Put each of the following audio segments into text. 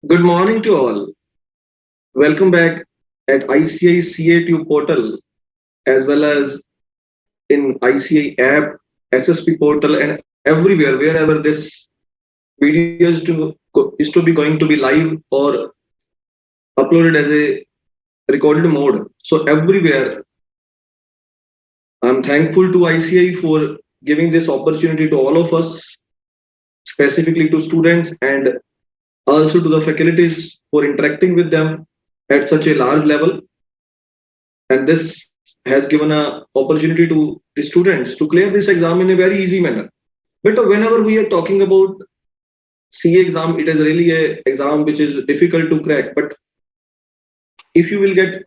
Good morning to all. Welcome back at ICICI portal as well as in ICI app, SSP portal, and everywhere wherever this video is to be going to be live or uploaded as a recorded mode. So everywhere, I'm thankful to ICI for giving this opportunity to all of us, specifically to students and also to the faculties for interacting with them at such a large level. And this has given an opportunity to the students to clear this exam in a very easy manner. But whenever we are talking about CA exam, it is really a exam which is difficult to crack. But if you will get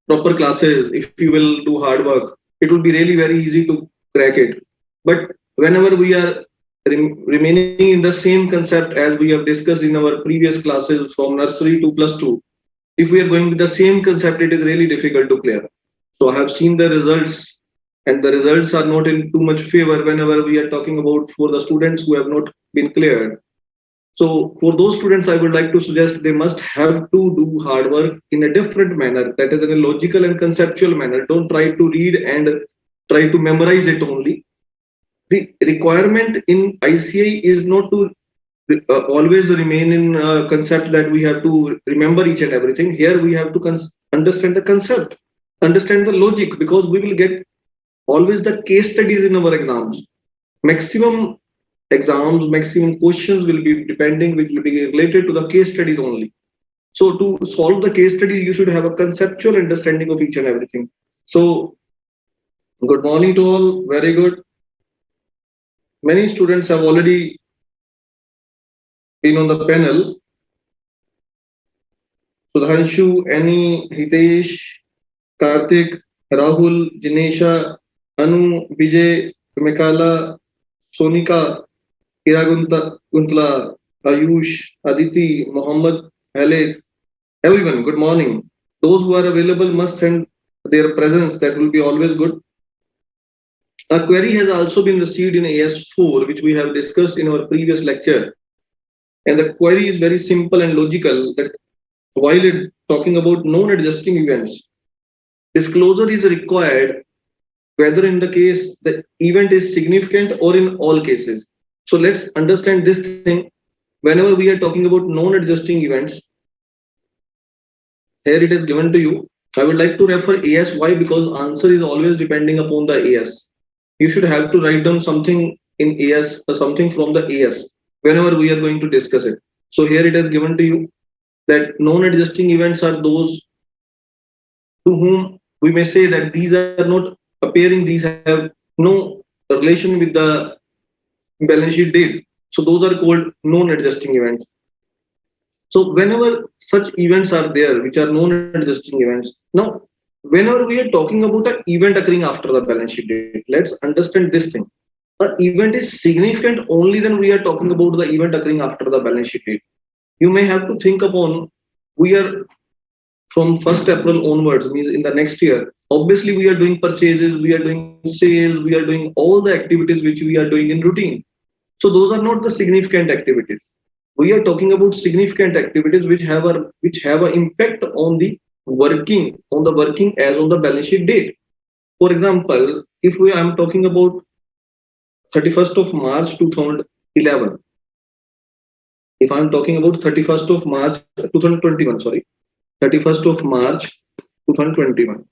proper classes, if you will do hard work, it will be really very easy to crack it. But whenever we are remaining in the same concept as we have discussed in our previous classes from nursery to plus two, if we are going with the same concept, it is really difficult to clear. So I have seen the results, and the results are not in too much favor whenever we are talking about for the students who have not been cleared. So for those students, I would like to suggest they must have to do hard work in a different manner, that is in a logical and conceptual manner. Don't try to read and try to memorize it only. The requirement in ICI is not to always remain in a concept that we have to remember each and everything. Here we have to understand the concept, understand the logic, because we will get always the case studies in our exams. Maximum exams, maximum questions will be depending, which will be related to the case studies only. So to solve the case study, you should have a conceptual understanding of each and everything. So good morning to all. Very good. Many students have already been on the panel. Sudhanshu, Annie, Hitesh, Karthik, Rahul, Jinesha, Anu, Vijay, Mekala, Sonika, Guntla, Ayush, Aditi, Mohammed, Khaled, everyone, good morning. Those who are available must send their presence. That will be always good. A query has also been received in AS4, which we have discussed in our previous lecture. And the query is very simple and logical, that while it's talking about non-adjusting events, disclosure is required whether in the case the event is significant or in all cases. So let's understand this thing. Whenever we are talking about non-adjusting events, here it is given to you. I would like to refer AS. Why? Because answer is always depending upon the AS. You should have to write down something in AS or something from the AS whenever we are going to discuss it. So here it is given to you that non-adjusting events are those to whom we may say that these are not appearing, these have no relation with the balance sheet date. So those are called non-adjusting events. So whenever such events are there, which are non-adjusting events, now whenever we are talking about an event occurring after the balance sheet date, let's understand this thing. An event is significant only when we are talking about the event occurring after the balance sheet date. You may have to think upon, we are from 1st April onwards, means in the next year, obviously we are doing purchases, we are doing sales, we are doing all the activities which we are doing in routine. So those are not the significant activities. We are talking about significant activities which have an impact on the working as on the balance sheet date. For example, if I'm talking about 31st of March 2011, if I'm talking about 31st of March 2021, sorry, 31st of March 2021.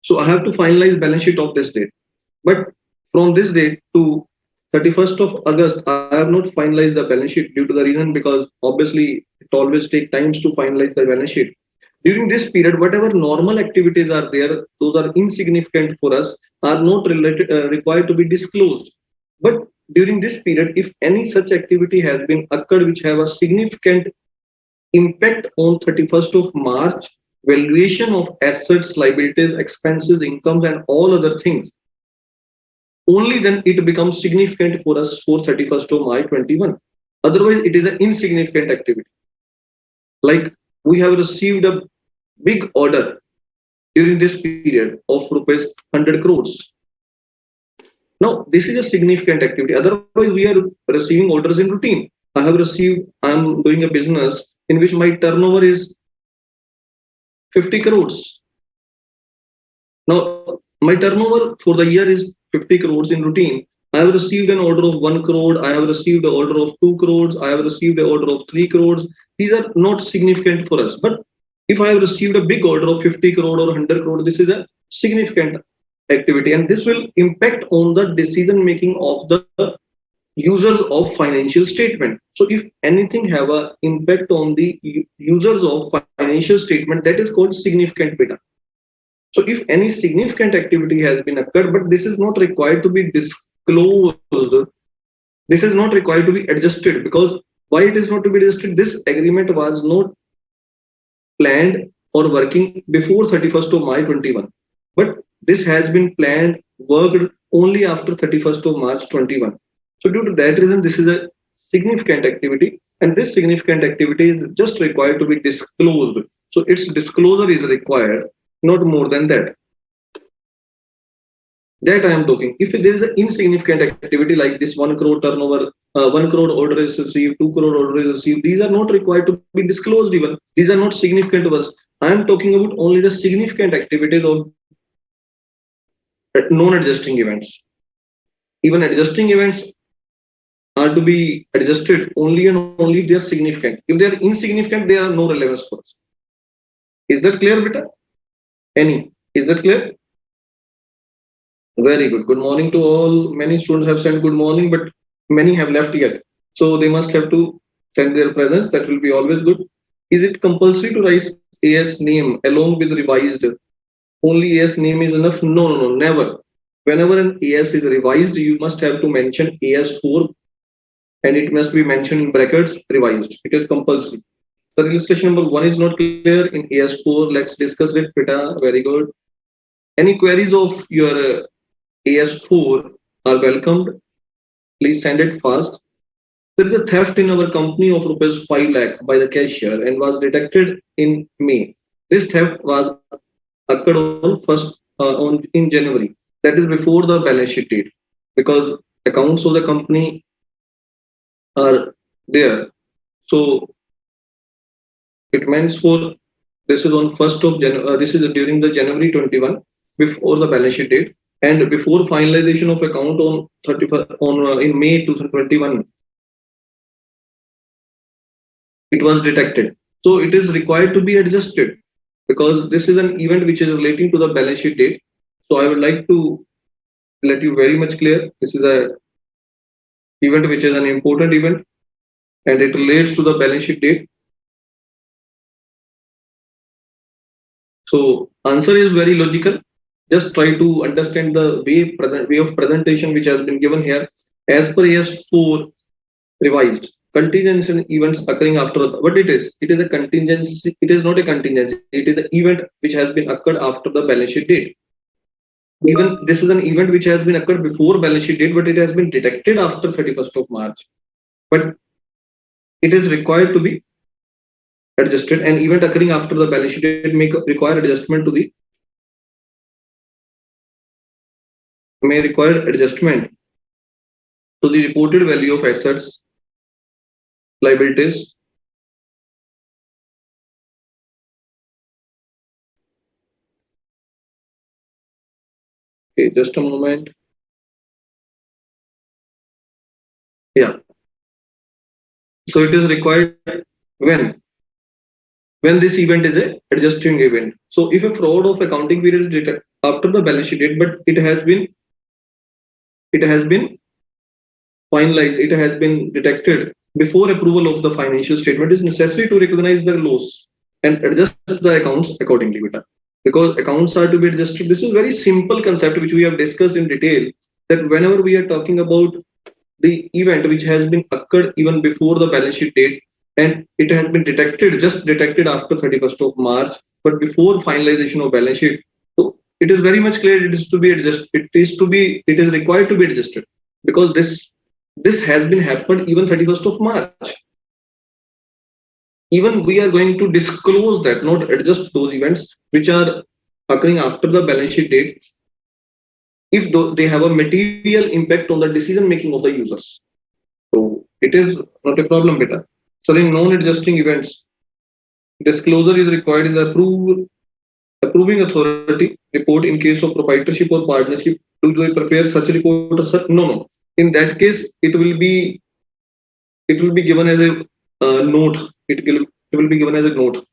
So I have to finalize balance sheet of this date. But from this date to 31st of August, I have not finalized the balance sheet due to the reason because obviously it always takes times to finalize the balance sheet. During this period, whatever normal activities are there, those are insignificant for us, are not required to be disclosed. But during this period, if any such activity has been occurred which have a significant impact on 31st of March, valuation of assets, liabilities, expenses, incomes, and all other things, only then it becomes significant for us for 31st of March 21. Otherwise, it is an insignificant activity. Like we have received a big order during this period of rupees 100 crores. Now, this is a significant activity. Otherwise, we are receiving orders in routine. I'm doing a business in which my turnover is 50 crores. Now, my turnover for the year is 50 crores in routine. I have received an order of 1 crore. I have received an order of 2 crores. I have received an order of 3 crores. These are not significant for us. But if I have received a big order of 50 crore or 100 crore, this is a significant activity. And this will impact on the decision making of the users of financial statement. So if anything have an impact on the users of financial statement, that is called significant beta. So if any significant activity has been occurred, but this is not required to be disclosed, this is not required to be adjusted, because why it is not to be adjusted? This agreement was not planned or working before 31st of March 21. But this has been planned, worked only after 31st of March 21. So due to that reason, this is a significant activity, and this significant activity is just required to be disclosed. So its disclosure is required, not more than that. That I am talking. If there is an insignificant activity like this 1 crore turnover, 1 crore order is received, 2 crore order is received, these are not required to be disclosed even. These are not significant to us. I am talking about only the significant activities of non-adjusting events. Even adjusting events are to be adjusted only and only if they are significant. If they are insignificant, they are no relevance for us. Is that clear, beta? Any? Is that clear? Very good. Good morning to all. Many students have sent good morning, but many have left yet. So they must have to send their presence. That will be always good. Is it compulsory to write AS name along with revised? Only AS name is enough? No, never. Whenever an AS is revised, you must have to mention AS4, and it must be mentioned in brackets revised. It is compulsory. The illustration number 1 is not clear in AS4. Let's discuss it, beta. Very good. Any queries of your AS4 are welcomed. Please send it fast. There is a theft in our company of rupees 5 lakh by the cashier and was detected in May. This theft was occurred in January. That is before the balance sheet date, because accounts of the company are there. So it means for this is on 1st of January. This is during the January 21 before the balance sheet date, and before finalization of account on 31 on in May 2021, it was detected. So it is required to be adjusted, because this is an event which is relating to the balance sheet date. So I would like to let you very much clear. This is a event which is an important event, and it relates to the balance sheet date. So answer is very logical. Just try to understand the way of presentation which has been given here. As per AS4 revised, contingency and events occurring after what it is a contingency. It is not a contingency. It is an event which has been occurred after the balance sheet date. Even this is an event which has been occurred before balance sheet date, but it has been detected after 31st of March. But it is required to be adjusted. An event occurring after the balance sheet date may require adjustment to the reported value of assets, liabilities, okay, just a moment. Yeah. So it is required when this event is a adjusting event. So if a fraud of accounting period is detected after the balance sheet date, but it has been finalized, it has been detected before approval of the financial statement, is necessary to recognize the loss and adjust the accounts accordingly, beta. Because accounts are to be adjusted. This is very simple concept which we have discussed in detail, that whenever we are talking about the event which has been occurred even before the balance sheet date, and it has been just detected after 31st of March, but before finalization of balance sheet. So it is very much clear it is to be adjusted. It is required to be adjusted, because this has been happened even 31st of March. Even we are going to disclose that, not adjust those events which are occurring after the balance sheet date, if they have a material impact on the decision making of the users. So it is not a problem, beta. So in non-adjusting events, Disclosure is required in the approving authority report in case of proprietorship or partnership. Do they prepare such a report, sir? No, no. In that case, it will be given as a note. It will be given as a note.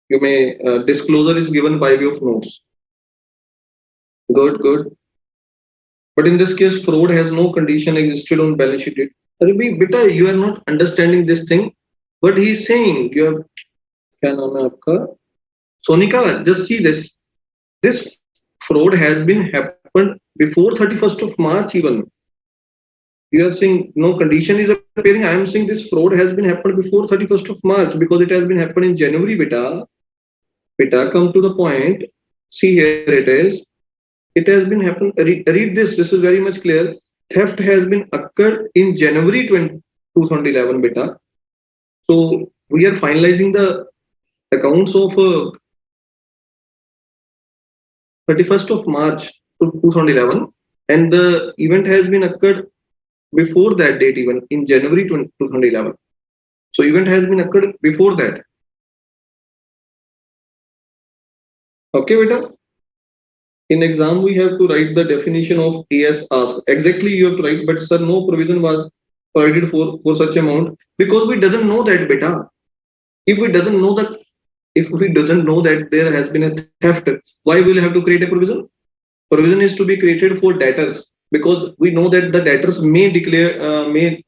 You may disclosure is given by way of notes. Good, good. But in this case, fraud has no condition existed on balance sheet date. Arbi, beta, you are not understanding this thing. But he is saying, you have, क्या नाम है आपका? Sonika, just see this. This fraud has been happened before 31st of March even. You are saying no condition is appearing. I am saying this fraud has been happened before 31st of March because it has been happened in January, beta. Beta, come to the point. See here it is. It has been happened. Read this. This is very much clear. Theft has been occurred in January 2011, beta. So we are finalizing the accounts of 31st of March 2011, and the event has been occurred before that date, even in January 2011. So event has been occurred before that. Okay, beta. In exam, we have to write the definition of AS ask. Exactly, you have to write, but sir, no provision was provided for such amount because we doesn't know that, beta. If we doesn't know that, if we doesn't know that there has been a theft, why will we have to create a provision? Provision is to be created for debtors because we know that the debtors may declare, may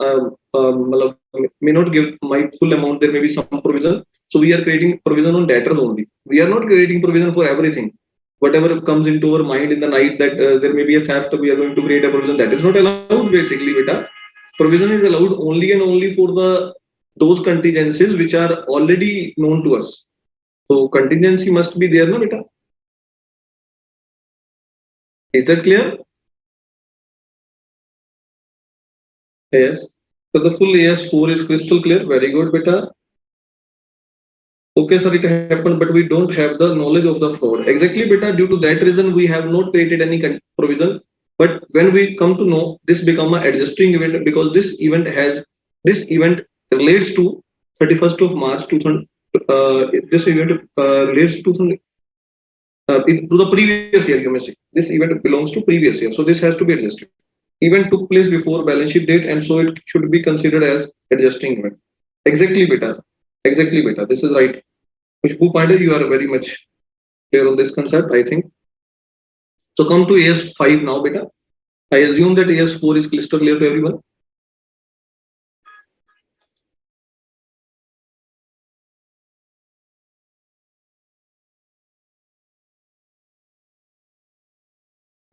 not give my full amount. There may be some provision. So we are creating provision on debtors only. We are not creating provision for everything. Whatever comes into our mind in the night that there may be a theft, we are going to create a provision. That is not allowed basically, beta. Provision is allowed only and only for those contingencies which are already known to us. So contingency must be there, no, beta? Is that clear? Yes. So the full AS4 is crystal clear. Very good, beta. Okay, sir, it happened, but we don't have the knowledge of the fraud. Exactly, beta. Due to that reason, we have not created any provision. But when we come to know, this become an adjusting event because this event relates to 31st of March 2000. This event relates to the previous year. You may say this event belongs to previous year, so this has to be adjusted. Event took place before balance sheet date, and so it should be considered as adjusting event. Exactly, beta. Exactly, beta. This is right. Kushbu Pandey, you are very much clear on this concept, I think. So come to AS5 now, beta. I assume that AS4 is crystal clear to everyone.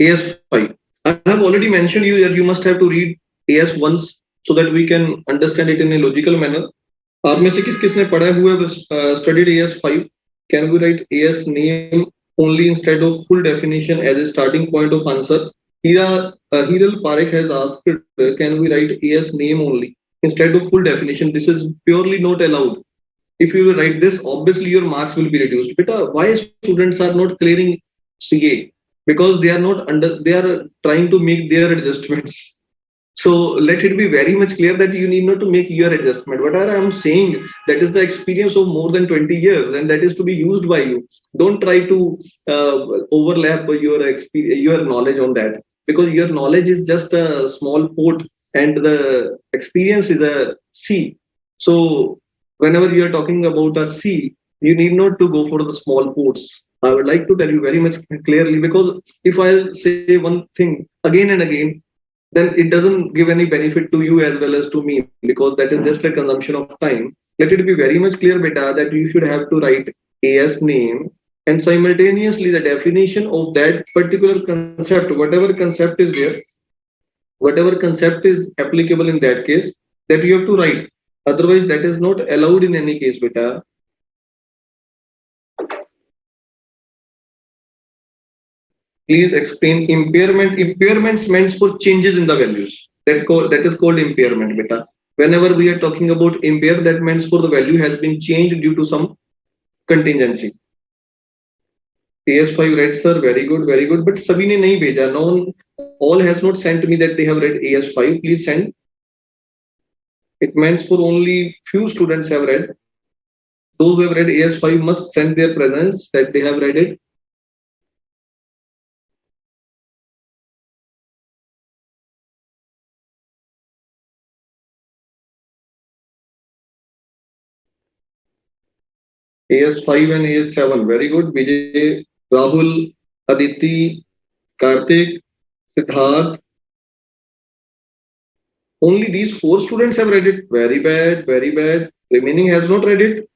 AS5. I have already mentioned you that you must have to read AS once so that we can understand it in a logical manner. आप में से किस किसने पढ़ा है? Who have studied AS5? Can we write AS name only instead of full definition as a starting point of answer? Hiral Parekh has asked, can we write AS name only instead of full definition? This is purely not allowed. If you write this, obviously your marks will be reduced. But why students are not clearing CA? Because they are not they are trying to make their adjustments. So let it be very much clear that you need not to make your adjustment. Whatever I am saying, that is the experience of more than 20 years, and that is to be used by you. Don't try to overlap your knowledge on that, because your knowledge is just a small port, and the experience is a C. So whenever you are talking about a C, you need not to go for the small ports. I would like to tell you very much clearly, because if I say one thing again and again, then it doesn't give any benefit to you as well as to me, because that is just a consumption of time. Let it be very much clear, beta, that you should have to write AS name and simultaneously the definition of that particular concept, whatever concept is there, whatever concept is applicable in that case, that you have to write. Otherwise, that is not allowed in any case, beta. Please explain impairment. Impairments meant for changes in the values. That is called impairment, beta. Whenever we are talking about impair, that means for the value has been changed due to some contingency. AS5 read, sir. Very good, very good. But Sabi ne nahi bheja. No one, all has not sent me that they have read AS5. Please send. It means for only few students have read. Those who have read AS5 must send their presence that they have read it. AS5 and AS7. Very good. Vijay, Rahul, Aditi, Karthik, Siddharth. Only these four students have read it. Very bad, very bad. Remaining has not read it.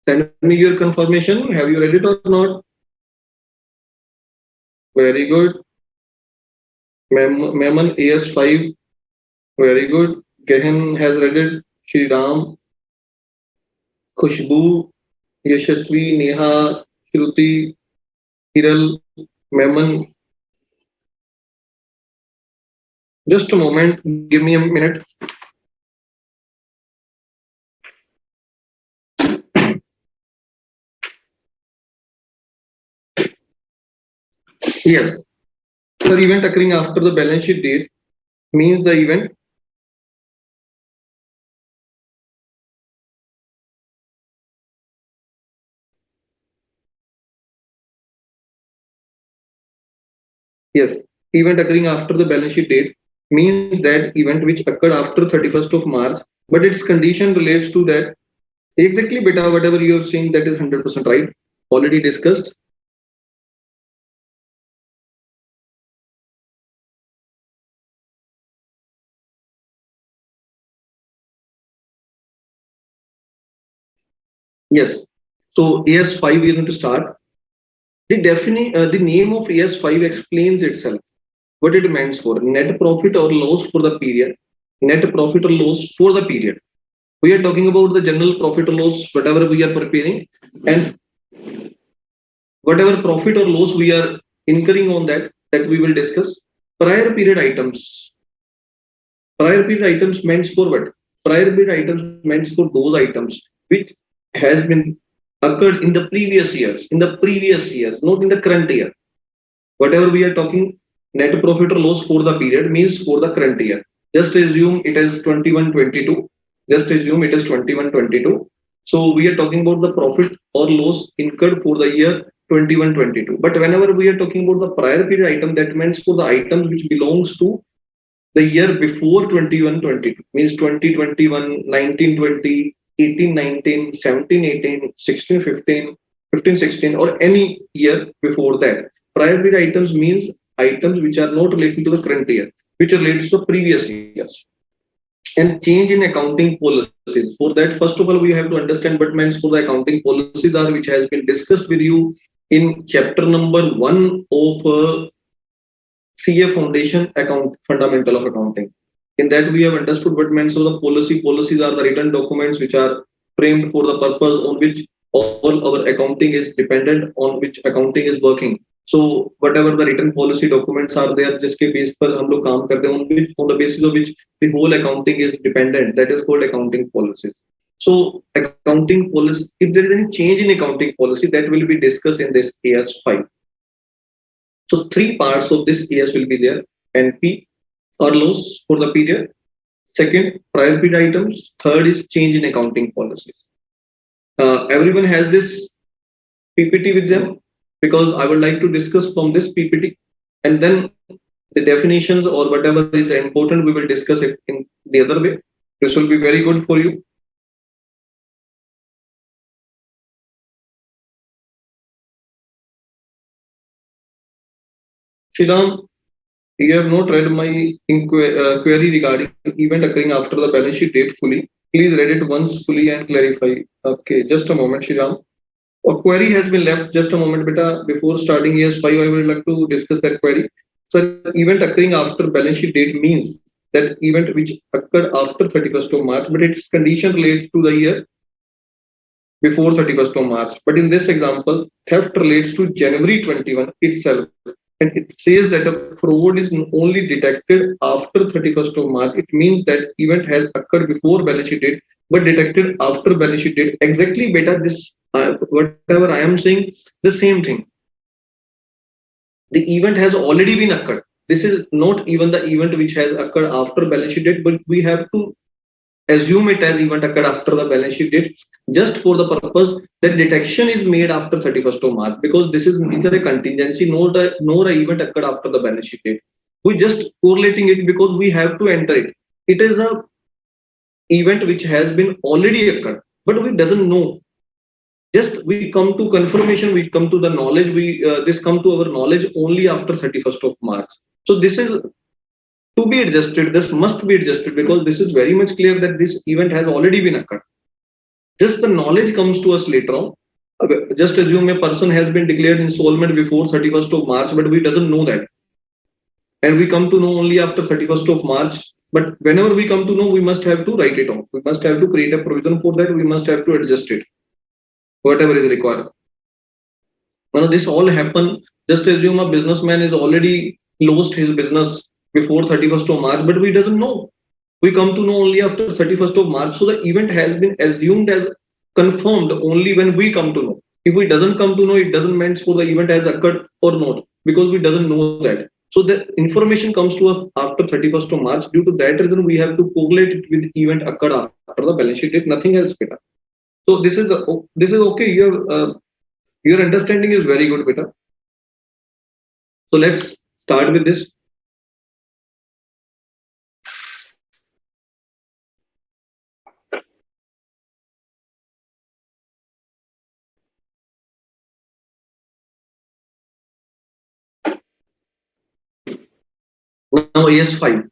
Send me your confirmation. Have you read it or not? Very good. Meman AS5. Very good. Gehan has read it. Shri Ram, Khushbu, Yashasvi, Neha, Shruti, Hiral, Meman. Just a moment. Give me a minute. Yes. The event occurring after the balance sheet date means the event. Yes. Event occurring after the balance sheet date means that event which occurred after 31st of March, but its condition relates to that. Exactly, beta, whatever you are saying, that is 100% right. Already discussed. Yes. So AS5 we are going to start. The name of AS5 explains itself. What it means for net profit or loss for the period. Net profit or loss for the period. We are talking about the general profit or loss, whatever we are preparing, and whatever profit or loss we are incurring on that we will discuss. Prior period items. Prior period items meant for what? Prior period items meant for those items which has been occurred in the previous years, not in the current year. Whatever we are talking, net profit or loss for the period means for the current year. Just assume it is 21-22. Just assume it is 21-22. So we are talking about the profit or loss incurred for the year 21-22. But whenever we are talking about the prior period item, that means for the items which belongs to the year before 21-22, means 2021, 19-20, 18-19, 17-18, 16-15, 15-16, or any year before that. Prior period items means items which are not related to the current year, which relates to previous years. And change in accounting policies. For that, first of all, we have to understand what means for the accounting policies are, which has been discussed with you in chapter number 1 of CA Foundation Account Fundamental of Accounting. In that, we have understood what means of the policy. Policies are the written documents which are framed for the purpose on which all our accounting is dependent, on which accounting is working. So whatever the written policy documents are there, जिसके base पर हम लोग काम करते हैं, on the basis of which the whole accounting is dependent, that is called accounting policies. So accounting policy, if there is any change in accounting policy, that will be discussed in this AS5. So three parts of this AS will be there: NP or loss for the period. Second, prior period items. Third is change in accounting policies. Everyone has this PPT with them, because I would like to discuss from this PPT, and then the definitions or whatever is important, we will discuss it in the other way. This will be very good for you. Sriram, you have not read my query regarding event occurring after the balance sheet date fully. Please read it once fully and clarify. Okay, just a moment, Sriram. A query has been left. Just a moment, beta. Before starting AS5, I would like to discuss that query. So, event occurring after balance sheet date means that event which occurred after 31st of March, but its condition relates to the year before 31st of March. But in this example, theft relates to January 21 itself. And it says that a fraud is only detected after 31st of March. It means that event has occurred before balance sheet date, but detected after balance sheet date. Exactly, beta, this whatever I am saying, the same thing. The event has already been occurred. This is not even the event which has occurred after balance sheet date, but we have to assume it as event occurred after the balance sheet date, just for the purpose that detection is made after 31st of March, because this is neither a contingency nor a event occurred after the balance sheet date. We just correlating it because we have to enter it. It is a event which has been already occurred, but we doesn't know. Just we come to confirmation, we come to the knowledge, we this come to our knowledge only after 31st of March. So this is to be adjusted, this must be adjusted, because this is very much clear that this event has already been occurred. Just the knowledge comes to us later on. Just assume a person has been declared insolvent before 31st of March, but we doesn't know that. And we come to know only after 31st of March. But whenever we come to know, we must have to write it off. We must have to create a provision for that. We must have to adjust it, whatever is required. Now, this all happen. Just assume a businessman is already lost his business before 31st of March, but we doesn't know. We come to know only after 31st of March. So the event has been assumed as confirmed only when we come to know. If we doesn't come to know, it doesn't mean for the event has occurred or not, because we doesn't know that. So the information comes to us after 31st of March. Due to that reason, we have to correlate it with event occurred after the balance sheet date. Nothing else, beta. So this is okay. Your understanding is very good, beta. So let's start with this. Now AS5.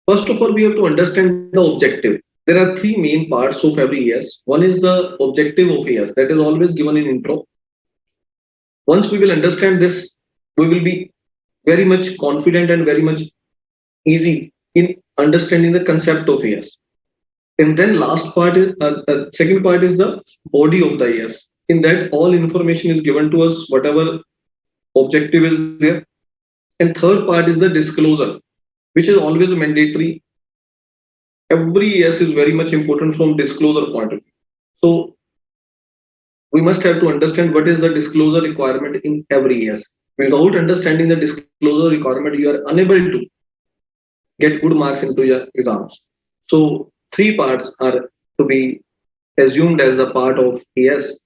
First of all, we have to understand the objective. There are three main parts of every AS. One is the objective of AS, that is always given in intro. Once we will understand this, we will be very much confident and very much easy in understanding the concept of AS. And then last part is second part is the body of the AS. In that, all information is given to us, whatever objective is there. And third part is the disclosure, which is always mandatory. Every AS is very much important from disclosure point of view. So we must have to understand what is the disclosure requirement in every AS. Without understanding the disclosure requirement, you are unable to get good marks into your exams. So three parts are to be assumed as a part of AS.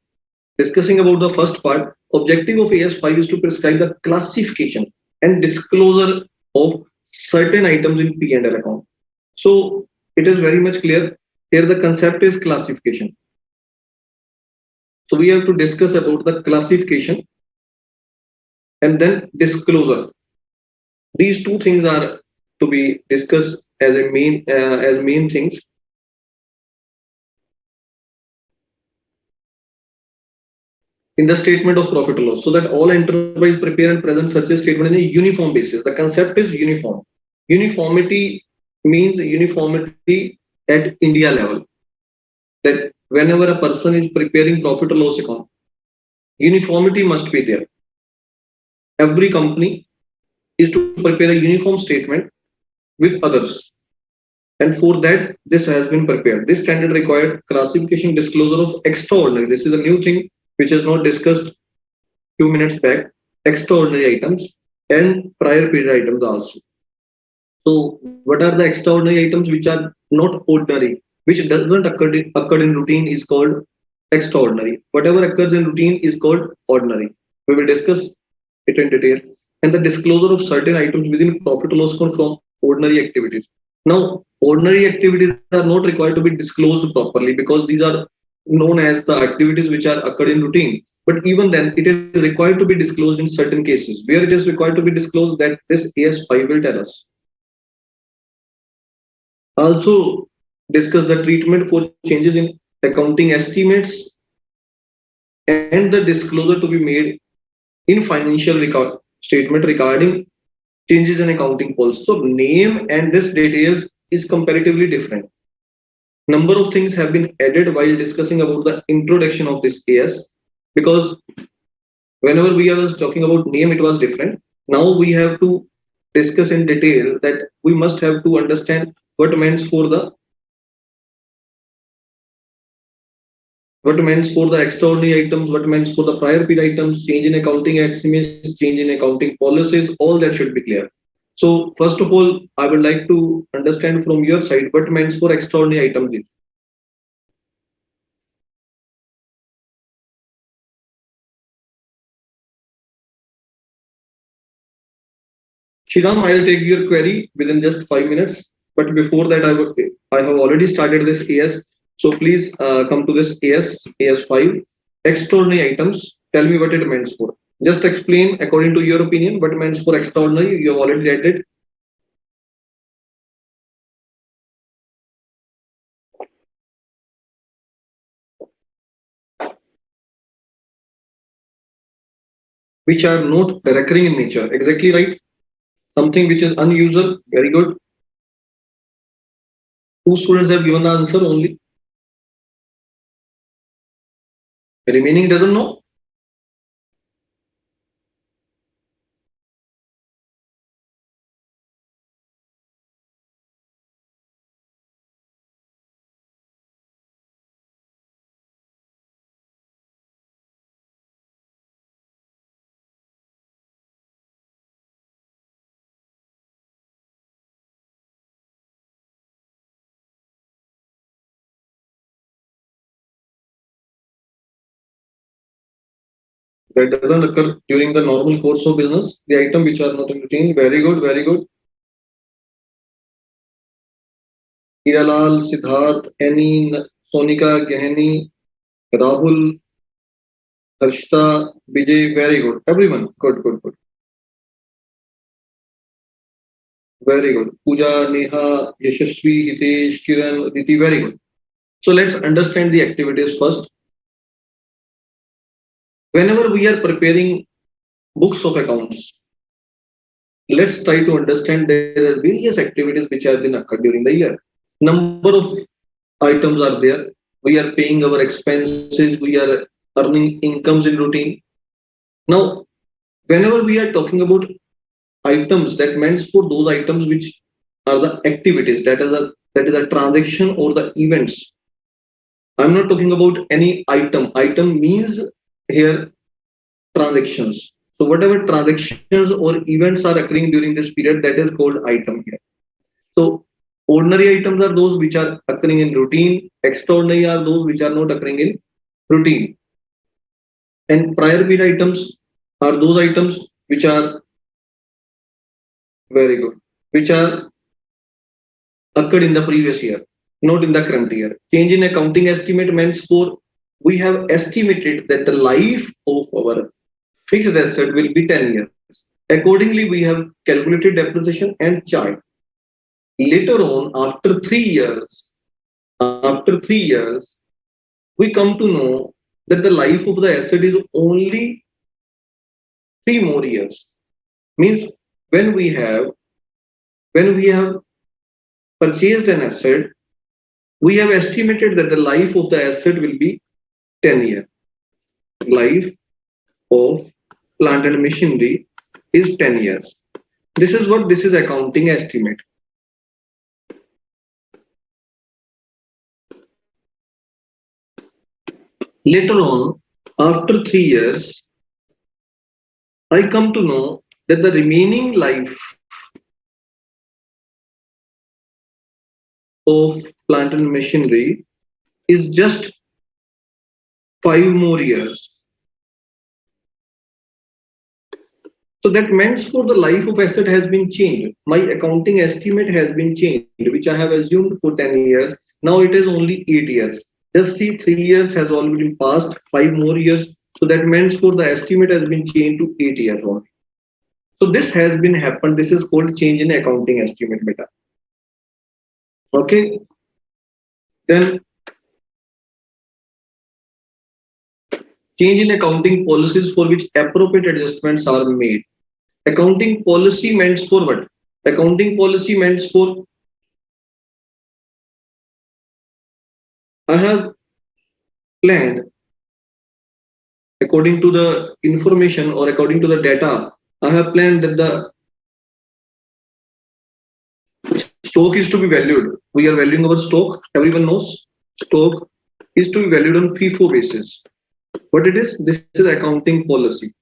Discussing about the first part, objective of AS5 is to prescribe the classification and disclosure of certain items in P&L account. So it is very much clear. Here the concept is classification. So we have to discuss about the classification and then disclosure. These two things are to be discussed as a main things. In the statement of profit or loss, so that all enterprise prepare and present such a statement in a uniform basis. The concept is uniform. Uniformity means uniformity at India level. That whenever a person is preparing profit or loss account, uniformity must be there. Every company is to prepare a uniform statement with others. And for that, this has been prepared. This standard required classification disclosure of extraordinary. This is a new thing which is not discussed few minutes back. Extraordinary items and prior period items also. So what are the extraordinary items which are not ordinary, which doesn't occur in routine is called extraordinary. Whatever occurs in routine is called ordinary. We will discuss it in detail. And the disclosure of certain items within profit or loss account from ordinary activities. Now, ordinary activities are not required to be disclosed properly because these are known as the activities which are occurred in routine. But even then, it is required to be disclosed in certain cases. Where it is required to be disclosed, that this AS5 will tell us. Also, discuss the treatment for changes in accounting estimates and the disclosure to be made in financial statement regarding changes in accounting policy. So name and this details is comparatively different. Number of things have been added while discussing about the introduction of this AS, because whenever we was talking about name, it was different. Now we have to discuss in detail that we must have to understand what means for the extraordinary items, what means for the prior period items, change in accounting estimates, change in accounting policies, all that should be clear. So first of all, I would like to understand from your side what means for extraordinary items is. Shriram, I'll take your query within just 5 minutes. But before that, I have already started this AS. So please come to this AS5, extraordinary items. Tell me what it means for. Just explain according to your opinion what it means for extraordinary. You have already read it. Which are not recurring in nature. Exactly right. Something which is unusual. Very good. Two students have given the answer only. Remaining doesn't know. That doesn't occur during the normal course of business. The item which are not in routine. Very good. Very good. Hiralal, Siddharth, Annie, Sonika, Gehani, Rahul, Harshita, Vijay. Very good. Everyone. Good, good, good. Very good. Pooja, Neha, Yashasvi, Hitesh, Kiran, Aditi. Very good. So let's understand the activities first. Whenever we are preparing books of accounts, let's try to understand there are various activities which have been occurred during the year. Number of items are there. We are paying our expenses. We are earning incomes in routine. Now, whenever we are talking about items, that means for those items which are the activities, that is a transaction or the events. I'm not talking about any item. Item means here transactions. So whatever transactions or events are occurring during this period, that is called item here. So ordinary items are those which are occurring in routine. Extraordinary are those which are not occurring in routine. And prior period items are those items which are very good, which are occurred in the previous year, not in the current year. Change in accounting estimate means for we have estimated that the life of our fixed asset will be 10 years. Accordingly, we have calculated depreciation and charge. Later on, after 3 years, we come to know that the life of the asset is only 3 more years. Means when we have when we have purchased an asset, we have estimated that the life of the asset will be 10 years. Life of plant and machinery is 10 years. This is accounting estimate. Later on, after 3 years, I come to know that the remaining life of plant and machinery is just 5 more years. So that means for the life of asset has been changed. My accounting estimate has been changed, which I have assumed for 10 years. Now it is only 8 years. Just see, 3 years has already passed, 5 more years. So that means for the estimate has been changed to 8 years only. So this has been happened. This is called change in accounting estimate beta. Okay. Then change in accounting policies for which appropriate adjustments are made. Accounting policy meant for what? Accounting policy meant for I have planned according to the information or according to the data. I have planned that the stock is to be valued. We are valuing our stock. Everyone knows stock is to be valued on FIFO basis. What it is? This is accounting policy.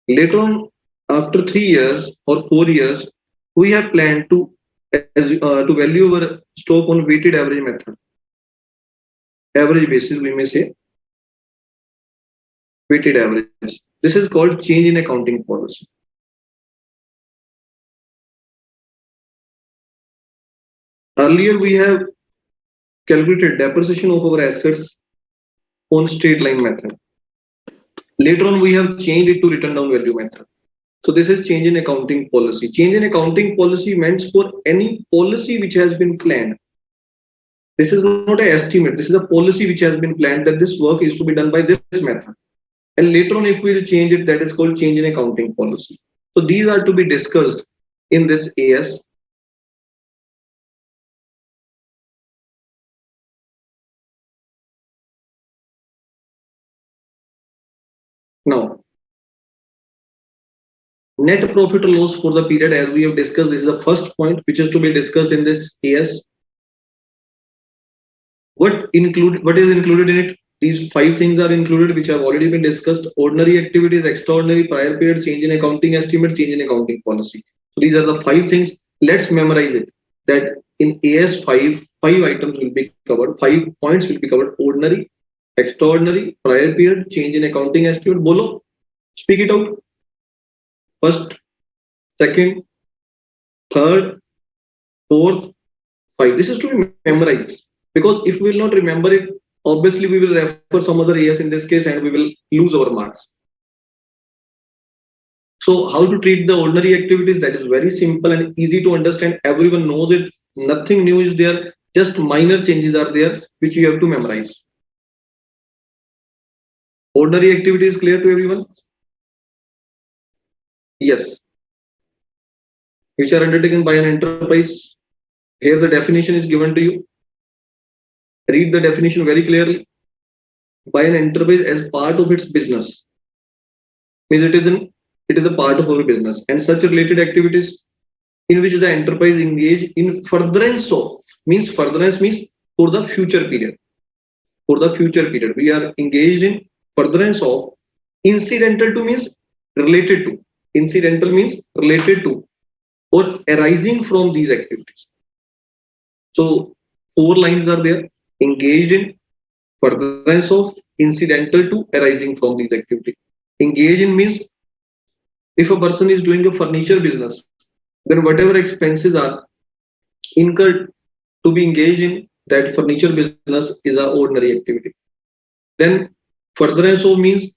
Later on, after 3 years or 4 years, we have planned to value our stock on weighted average method, average basis, we may say weighted average. This is called change in accounting policy. Earlier, we have calculated depreciation of our assets on straight line method. Later on, we have changed it to written down value method. So this is change in accounting policy. Change in accounting policy meant for any policy which has been planned. This is not an estimate. This is a policy which has been planned that this work is to be done by this method. And later on, if we will change it, that is called change in accounting policy. So these are to be discussed in this AS. Now, net profit or loss for the period, as we have discussed, this is the first point which is to be discussed in this AS. What is included in it? These 5 things are included, which have already been discussed: ordinary activities, extraordinary, prior period, change in accounting estimate, change in accounting policy. So these are the 5 things. Let's memorize it. That in AS 5 items will be covered, 5 points will be covered: ordinary, extraordinary, prior period, change in accounting estimate. Bolo, speak it out. First, second, third, fourth, 5. This is to be memorized, because if we will not remember it, obviously we will refer some other AS in this case and we will lose our marks. So how to treat the ordinary activities? That is very simple and easy to understand. Everyone knows it. Nothing new is there. Just minor changes are there which you have to memorize. Ordinary activity is clear to everyone? Yes. Which are undertaken by an enterprise. Here the definition is given to you. Read the definition very clearly. By an enterprise as part of its business. Means it is a part of our business, and such related activities in which the enterprise engage in furtherance of, means furtherance means for the future period. For the future period, we are engaged in furtherance of. Incidental to means related to. Incidental means related to or arising from these activities. So 4 lines are there: engaged in, furtherance of, incidental to, arising from these activities. Engage in means if a person is doing a furniture business, then whatever expenses are incurred to be engaged in that furniture business is an ordinary activity. Then furtherance of means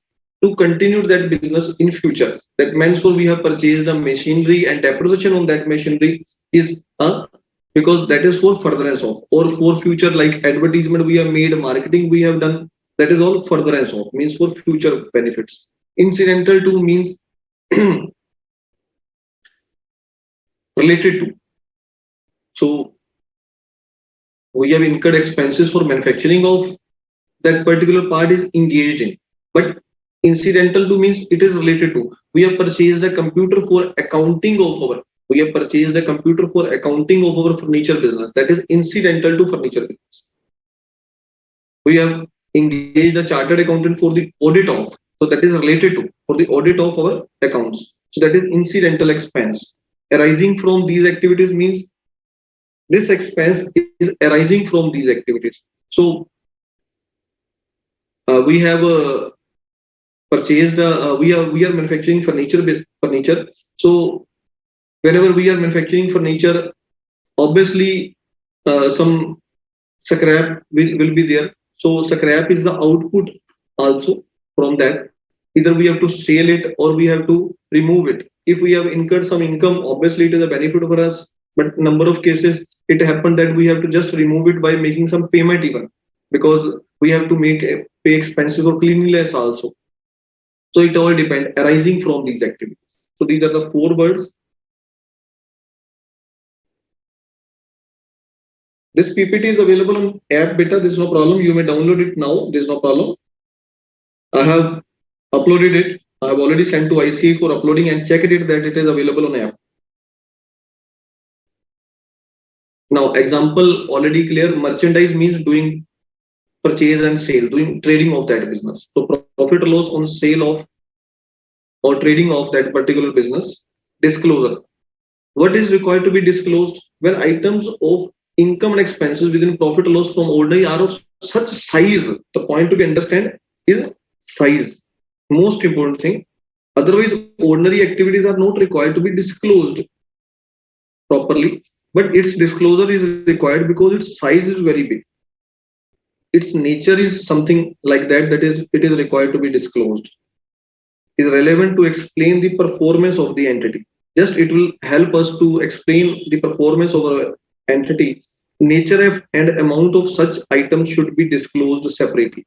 to continue that business in future. That means for we have purchased a machinery and depreciation on that machinery is because that is for furtherance of, or for future, like advertisement we have made, marketing we have done, that is all furtherance of, means for future benefits. Incidental to means related to. So we have incurred expenses for manufacturing of that particular part is engaged in. But incidental to means it is related to. We have purchased a computer for accounting of our. We have purchased a computer for accounting of our furniture business. That is incidental to furniture business. We have engaged a chartered accountant for the audit of. So that is related to, for the audit of our accounts. So that is incidental expense. Arising from these activities means this expense is arising from these activities. So we have purchased. We are manufacturing furniture. So whenever we are manufacturing furniture, obviously some scrap will be there. So scrap is the output also from that. Either we have to sell it or we have to remove it. If we have incurred some income, obviously it is a benefit for us. But number of cases it happened that we have to just remove it by making some payment even, because we have to pay expenses for cleanliness also. So it all depends, arising from these activities. So these are the 4 words. This PPT is available on app beta. There is no problem. You may download it now. There is no problem. I have uploaded it. I have already sent to ICICI for uploading, and check it that it is available on app. Now, example already clear. Merchandise means doing purchase and sale, doing trading of that business. So profit or loss on sale of or trading of that particular business. Disclosure. What is required to be disclosed when items of income and expenses within profit or loss from ordinary are of such size? The point to be understand is size. Most important thing. Otherwise, ordinary activities are not required to be disclosed properly, but its disclosure is required because its size is very big. Its nature is something like that, that is, it is required to be disclosed. Is relevant to explain the performance of the entity. Just it will help us to explain the performance of our entity. Nature and amount of such items should be disclosed separately.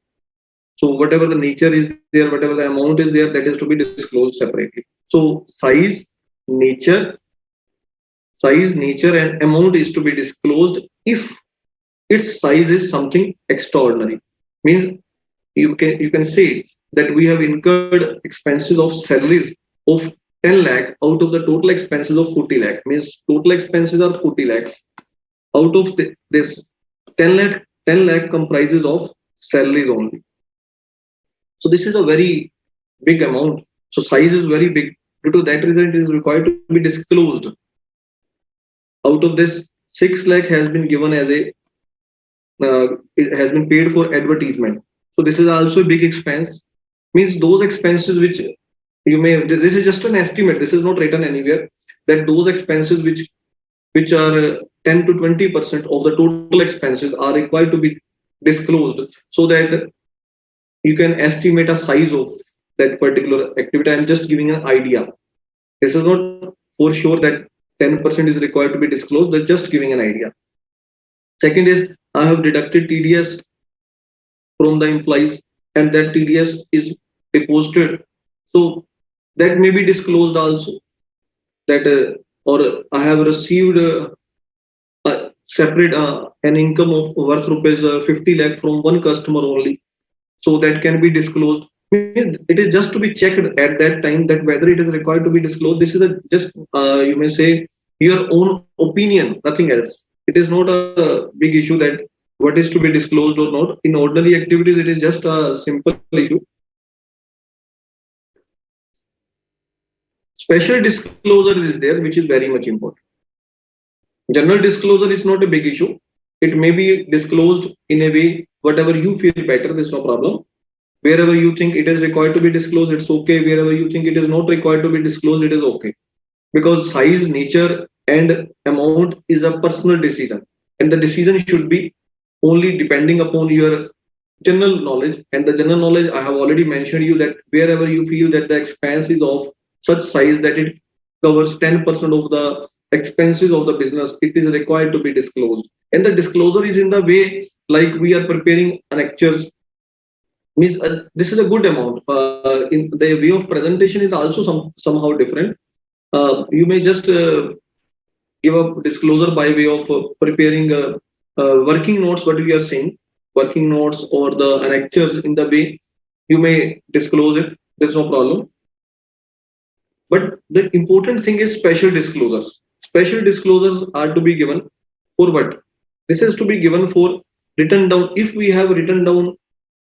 So whatever the nature is there, whatever the amount is there, that is to be disclosed separately. So nature, nature, and amount is to be disclosed if its size is something extraordinary. Means you can say that we have incurred expenses of salaries of 10 lakh out of the total expenses of 40 lakh. Means total expenses are 40 lakhs. Out of this 10 lakh comprises of salaries only. So this is a very big amount. So size is very big. Due to that reason, it is required to be disclosed. Out of this, 6 lakh has been given as a it has been paid for advertisement. So this is also a big expense. Means those expenses which you may, this is just an estimate. This is not written anywhere, that those expenses which are 10 to 20% of the total expenses are required to be disclosed, so that you can estimate a size of that particular activity. I'm just giving an idea. This is not for sure that 10% is required to be disclosed. They're just giving an idea. Second is, I have deducted TDS from the employees, and that TDS is deposited. So that may be disclosed also. That or I have received a separate an income of worth rupees 50 lakh from one customer only. So that can be disclosed. It is just to be checked at that time that whether it is required to be disclosed. This is just you may say your own opinion, nothing else. It is not a big issue that what is to be disclosed or not. In ordinary activities, it is just a simple issue. Special disclosure is there, which is very much important. General disclosure is not a big issue. It may be disclosed in a way, whatever you feel better, there's no problem. Wherever you think it is required to be disclosed, it's okay. Wherever you think it is not required to be disclosed, it is okay. Because size, nature, and amount is a personal decision. And the decision should be only depending upon your general knowledge. And the general knowledge, I have already mentioned you that wherever you feel that the expense is of such size that it covers 10% of the expenses of the business, it is required to be disclosed. And the disclosure is in the way like we are preparing lectures. Means this is a good amount. In the way of presentation is also somehow different. You may just give a disclosure by way of preparing working notes, what we are saying, working notes or the lectures. In the way you may disclose it, there's no problem. But the important thing is special disclosures. Special disclosures are to be given for what? This is to be given for written down. If we have written down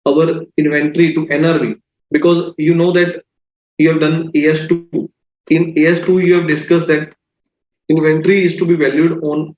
our inventory to NRV, because you know that you have done AS2. In AS2, you have discussed that inventory is to be valued on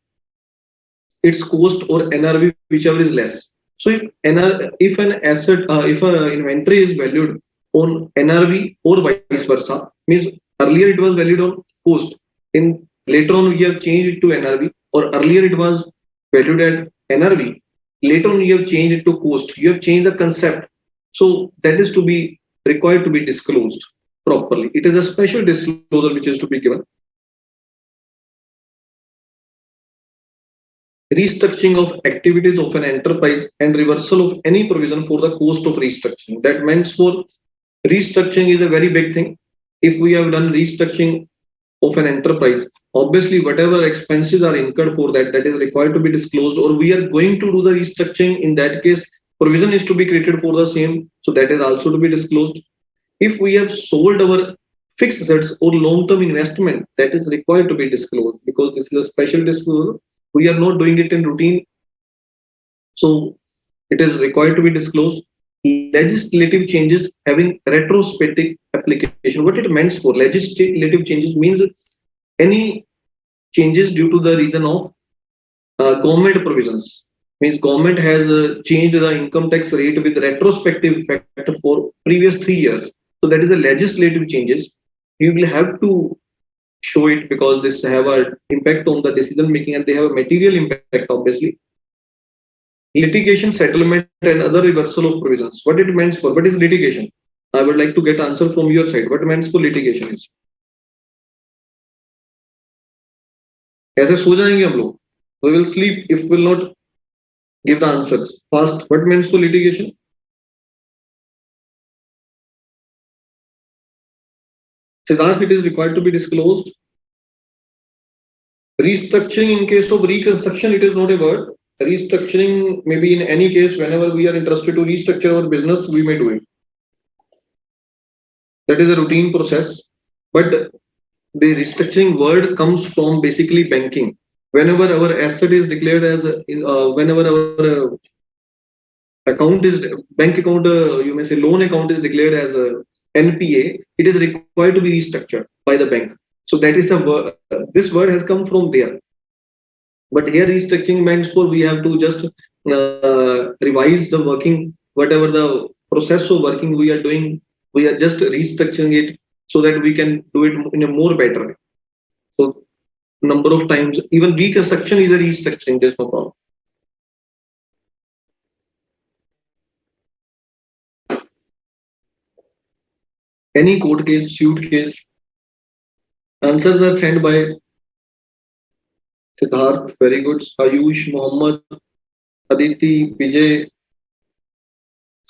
its cost or NRV, whichever is less. So if an asset, if an inventory is valued on NRV or vice versa, means earlier it was valued on cost. In later on we have changed it to NRV, or earlier it was valued at NRV. Later on you have changed it to cost. You have changed the concept. So that is to be required to be disclosed properly. It is a special disclosure which is to be given. Restructuring of activities of an enterprise and reversal of any provision for the cost of restructuring. That means for restructuring is a very big thing. If we have done restructuring of an enterprise, obviously whatever expenses are incurred for that, that is required to be disclosed, or we are going to do the restructuring. In that case, provision is to be created for the same. So that is also to be disclosed. If we have sold our fixed assets or long-term investment, that is required to be disclosed, because this is a special disclosure. We are not doing it in routine. So it is required to be disclosed. legislative changes having retrospective application. What it means for legislative changes means any changes due to the reason of government provisions. Means government has changed the income tax rate with retrospective effect for previous 3 years. So that is the legislative changes. You will have to show it because this have a impact on the decision making and they have a material impact obviously. Litigation, settlement, and other reversal of provisions. What it means for? What is litigation? I would like to get answer from your side. What means for litigation is? ऐसे सो जाएंगे हम लोग. We will sleep if we will not give the answers fast. What means for litigation? Siddharth, it is required to be disclosed. Restructuring in case of reconstruction, it is not a word. Restructuring, maybe in any case, whenever we are interested to restructure our business, we may do it. That is a routine process. But the restructuring word comes from basically banking. Whenever our asset is declared as, whenever our account is, bank account, you may say loan account is declared as a NPA, it is required to be restructured by the bank. So that is the word. This word has come from there. But here restructuring means for we have to just revise the working, whatever the process of working we are doing, we are just restructuring it so that we can do it in a more better way. So number of times, even reconstruction is a restructuring, there's no problem. Any court case, suit case, answers are sent by Siddharth, very good. Ayush, Mohammed, Aditi, Vijay,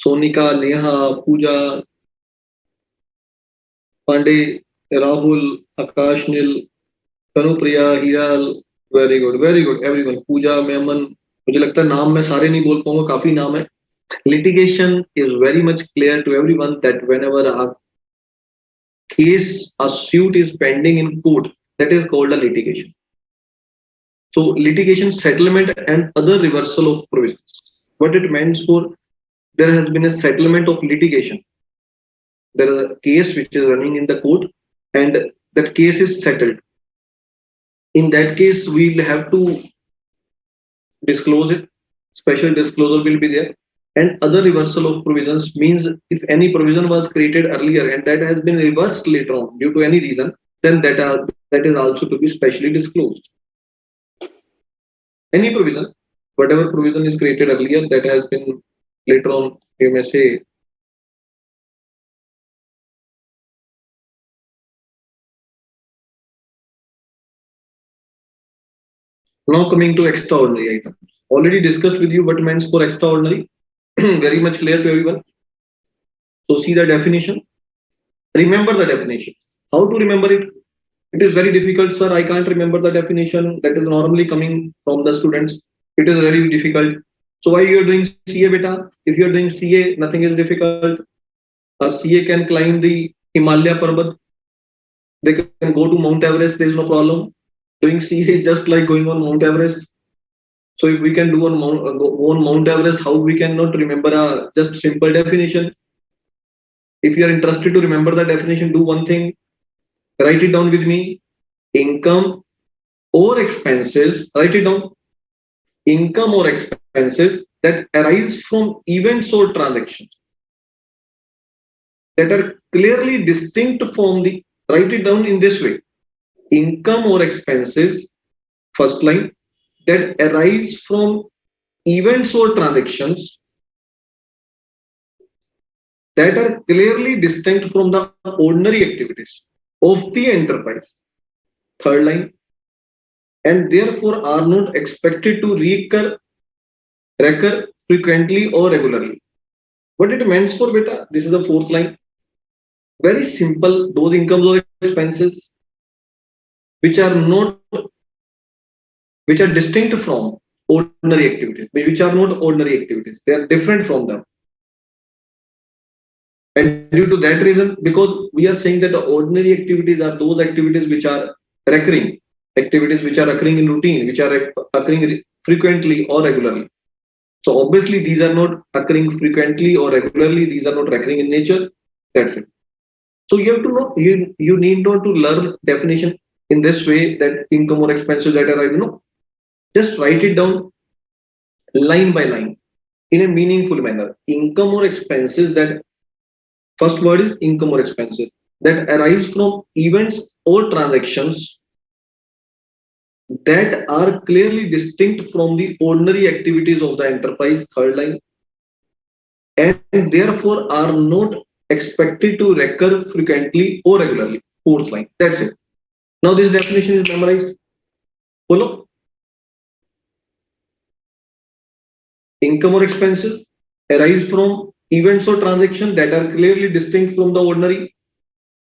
Sonika, Neha, Pooja, Pandey, Rahul, Akash, Nil, Kanupriya, Hiral, very good, everyone. Pooja, Mehman, मुझे लगता है नाम मैं सारे नहीं बोल पाऊंगा, काफी नाम है. Litigation is very much clear to everyone that whenever a case, a suit is pending in court, that is called a litigation. So litigation, settlement, and other reversal of provisions. What it means for? There has been a settlement of litigation. There is a case which is running in the court, and that case is settled. In that case, we will have to disclose it. Special disclosure will be there. And other reversal of provisions means if any provision was created earlier and that has been reversed later on due to any reason, then that is also to be specially disclosed. Any provision, whatever provision is created earlier that has been later on, you may say, now coming to extraordinary items. Already discussed with you what means for extraordinary. Very much clear to everyone. So see the definition. Remember the definition. How to remember it? It is very difficult, sir. I can't remember the definition that is normally coming from the students. It is very difficult. So why you are doing CA, beta? If you are doing CA, nothing is difficult. A CA can climb the Himalaya Parbat. They can go to Mount Everest. There is no problem. Doing CA is just like going on Mount Everest. So if we can do on Mount Everest, how we cannot remember a just simple definition? If you are interested to remember the definition, do one thing. Write it down with me. Income or expenses. Write it down. Income or expenses that arise from events or transactions that are clearly distinct from the. Write it down in this way. Income or expenses, first line, that arise from events or transactions that are clearly distinct from the ordinary activities of the enterprise. Third line, and therefore are not expected to recur frequently or regularly. What it means for beta? This is the fourth line. Very simple. Those incomes or expenses which are distinct from ordinary activities, which are not ordinary activities. They are different from them. And due to that reason, because we are saying that the ordinary activities are those activities which are recurring, activities which are occurring in routine, which are occurring frequently or regularly. So obviously these are not occurring frequently or regularly. These are not recurring in nature. That's it. So you have to know, you need not to learn definition in this way, that income or expenses that are, just write it down line by line in a meaningful manner. Income or expenses, that first word is income or expenses, that arise from events or transactions that are clearly distinct from the ordinary activities of the enterprise, third line, and therefore are not expected to recur frequently or regularly, fourth line. That's it. Now this definition is memorized. Follow? Income or expenses arise from events or transactions that are clearly distinct from the ordinary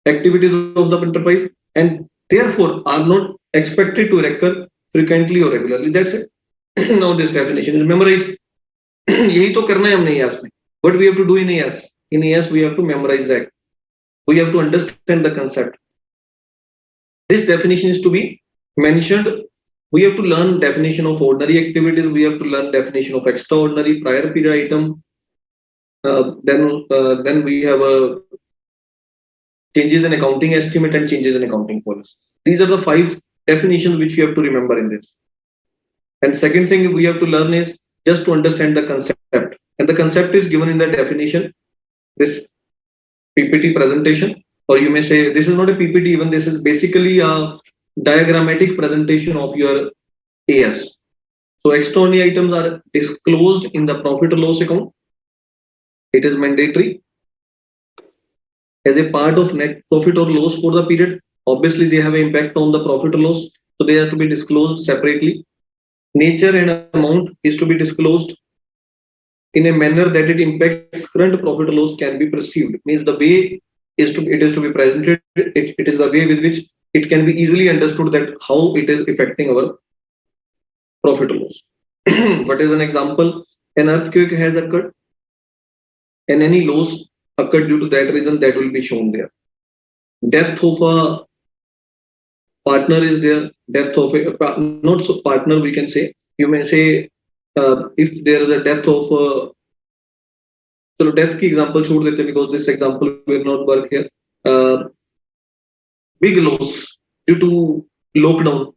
activities of the enterprise and therefore are not expected to recur frequently or regularly. That's it. Now this definition is memorized. यही तो करना है हमने EAS में. What we have to do in EAS? In EAS we have to memorize that. We have to understand the concept. This definition is to be mentioned. We have to learn definition of ordinary activities. We have to learn definition of extraordinary prior period item. Then we have a changes in accounting estimate and changes in accounting policy. These are the 5 definitions which you have to remember in this. And second thing we have to learn is just to understand the concept. And the concept is given in the definition, this PPT presentation, or you may say this is not a PPT, even this is basically a diagrammatic presentation of your AS. So extraordinary items are disclosed in the profit or loss account. It is mandatory as a part of net profit or loss for the period. Obviously, they have an impact on the profit or loss, so they have to be disclosed separately. Nature and amount is to be disclosed in a manner that it impacts current profit or loss can be perceived. Means the way it is to be presented. It is the way with which it can be easily understood that how it is affecting our profit or loss. What is an example? An earthquake has occurred, and any loss occurred due to that reason, that will be shown there. Death of a partner is there. Death of a not so partner, we can say. You may say if there is a death of a, so death ki example छोड़ देते because this example will not work here. Big loss due to lockdown.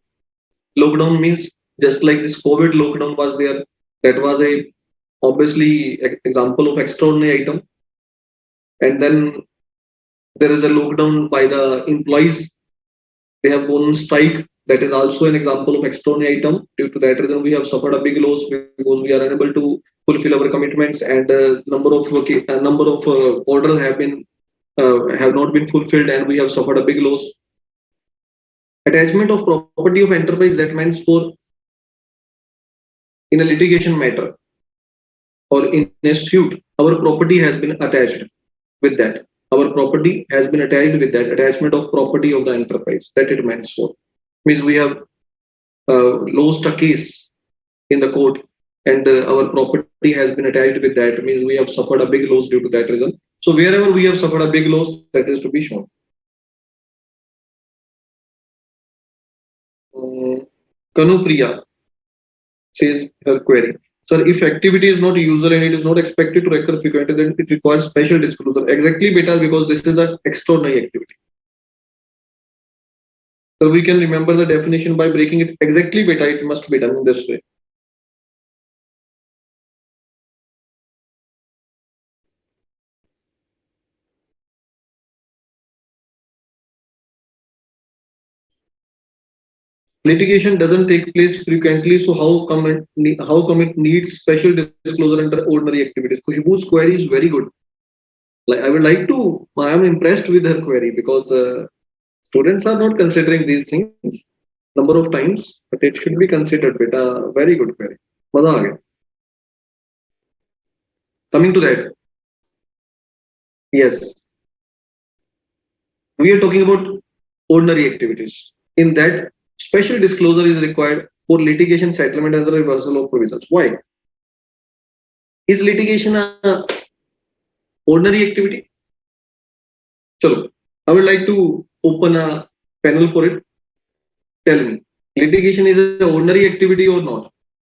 Lockdown means just like this COVID lockdown was there. That was a obviously example of extraordinary item. And then there is a lockdown by the employees. They have gone on strike. That is also an example of extraordinary item. Due to that reason, we have suffered a big loss because we are unable to fulfill our commitments, and number of orders have not been fulfilled, and we have suffered a big loss. Attachment of property of enterprise, that means for in a litigation matter or in a suit, our property has been attached with that. Our property has been attached with that. Attachment of property of the enterprise, that it means for. Means we have lost a case in the court, and our property has been attached with that. Means we have suffered a big loss due to that reason. So wherever we have suffered a big loss, that is to be shown. Kanupriya says her query. Sir, if activity is not usual and it is not expected to recur frequently, then it requires special disclosure. Exactly, beta, because this is an extraordinary activity. So we can remember the definition by breaking it. Exactly, beta, it must be done in this way. Litigation doesn't take place frequently, so how come it needs special disclosure under ordinary activities? Khushbu's query is very good. Like I am impressed with her query because students are not considering these things number of times, but it should be considered. Beta, very good query. Maza aa gaya. Coming to that, yes, we are talking about ordinary activities. In that, special disclosure is required for litigation settlement and the reversal of provisions. Why? Is litigation a ordinary activity? So, I would like to open a panel for it. Tell me, litigation is an ordinary activity or not?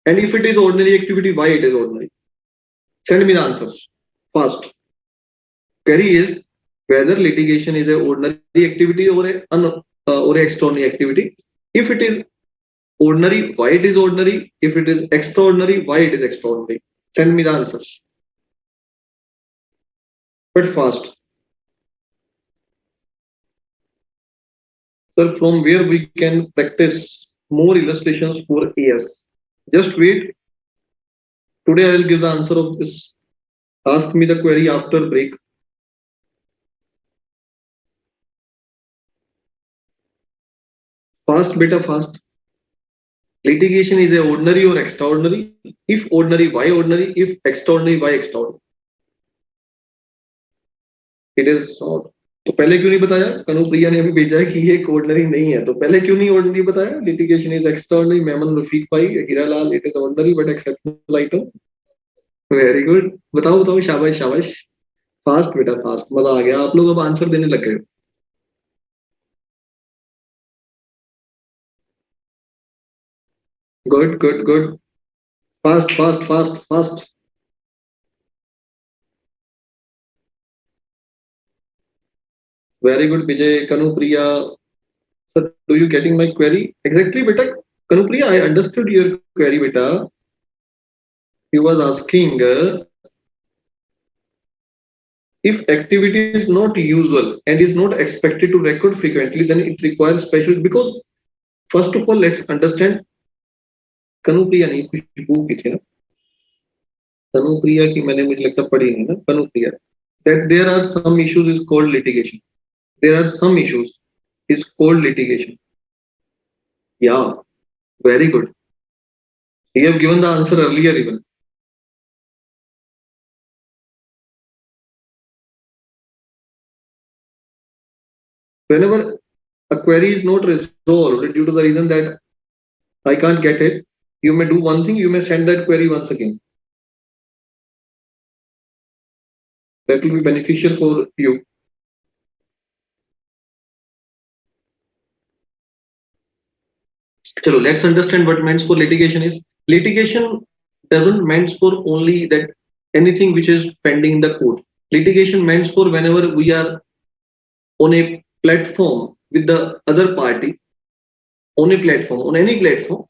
And if it is ordinary activity, why it is ordinary? Send me the answers fast. Query is whether litigation is an ordinary activity or or extraordinary activity. If it is ordinary, why it is ordinary? If it is extraordinary, why it is extraordinary? Send me the answers. But fast. Sir, from where we can practice more illustrations for AS. Just wait. Today I will give the answer of this. Ask me the query after break. Fast, beta, fast. Litigation is a ordinary or extraordinary? If ordinary, why ordinary? If extraordinary, why extraordinary? It is not. तो पहले क्यों नहीं बताया? कनुप्रिया ने अभी भेजा है कि ये ऑर्डिनरी नहीं है, तो पहले क्यों नहीं ऑर्डिनरी बताया? Litigation is extraordinary. Memon Rafiq भाई, Hiralal, it is ordinary but exceptional item. Very good. बताओ बताओ, शाबाश शाबाश. फास्ट बेटा फास्ट, मजा आ गया. आप लोग अब आंसर देने लग गए. Good good good. Fast fast fast fast. Very good, Vijay. Kanupriya, sir, do you getting my query? Exactly, beta. Kanupriya, I understood your query, beta. You was asking if activity is not usual and is not expected to record frequently, then it requires special. Because first of all, let's understand. Kanupriya नहीं, कुछ book की थी ना. Kanupriya की मैंने मुझे लगता पढ़ी नहीं ना. Kanupriya, that there are some issues is called litigation. There are some issues is called litigation. Yeah, very good. You have given the answer earlier even. Whenever a query is not resolved due to the reason that I can't get it, you may do one thing, you may send that query once again. That will be beneficial for you. Chalo, let's understand what means for litigation is. Litigation doesn't means for only that anything which is pending in the court. Litigation means for whenever we are on a platform with the other party, on a platform, on any platform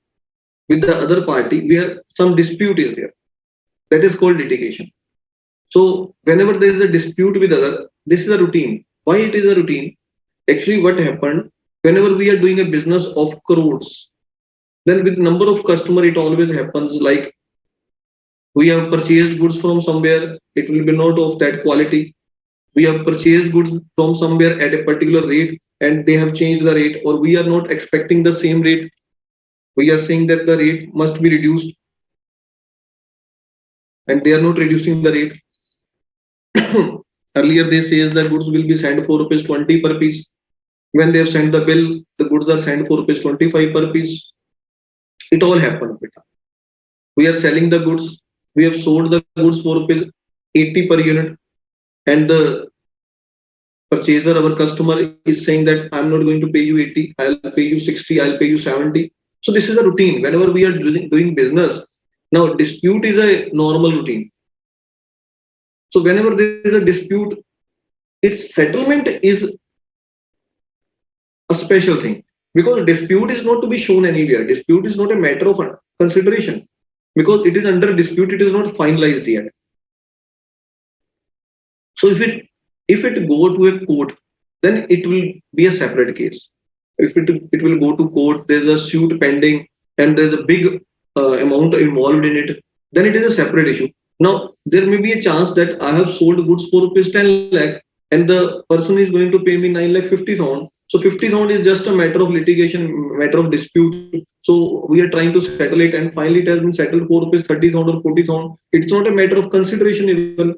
with the other party where some dispute is there. That is called litigation. So whenever there is a dispute with other, this is a routine. Why it is a routine? Actually, what happened, whenever we are doing a business of crores, then with number of customer, it always happens like we have purchased goods from somewhere, it will be not of that quality. We have purchased goods from somewhere at a particular rate and they have changed the rate, or we are not expecting the same rate. We are saying that the rate must be reduced and they are not reducing the rate. Earlier they says that goods will be sent for rupees 20 per piece. When they have sent the bill, the goods are sent for rupees 25 per piece. It all happened. We are selling the goods. We have sold the goods for rupees 80 per unit, and the purchaser, our customer, is saying that I'm not going to pay you 80, I'll pay you 60, I'll pay you 70. So this is a routine whenever we are doing business. Now dispute is a normal routine. So whenever there is a dispute, its settlement is a special thing, because dispute is not to be shown anywhere. Dispute is not a matter of consideration because it is under dispute. It is not finalized yet. So if it go to a court, then it will be a separate case. If it will go to court, there's a suit pending and there's a big amount involved in it, then it is a separate issue. Now there may be a chance that I have sold goods for rupees 10 lakh and the person is going to pay me 9 lakh 50,000. So 50,000 is just a matter of litigation, matter of dispute. So we are trying to settle it, and finally it has been settled for rupees 30,000 or 40,000. It's not a matter of consideration even.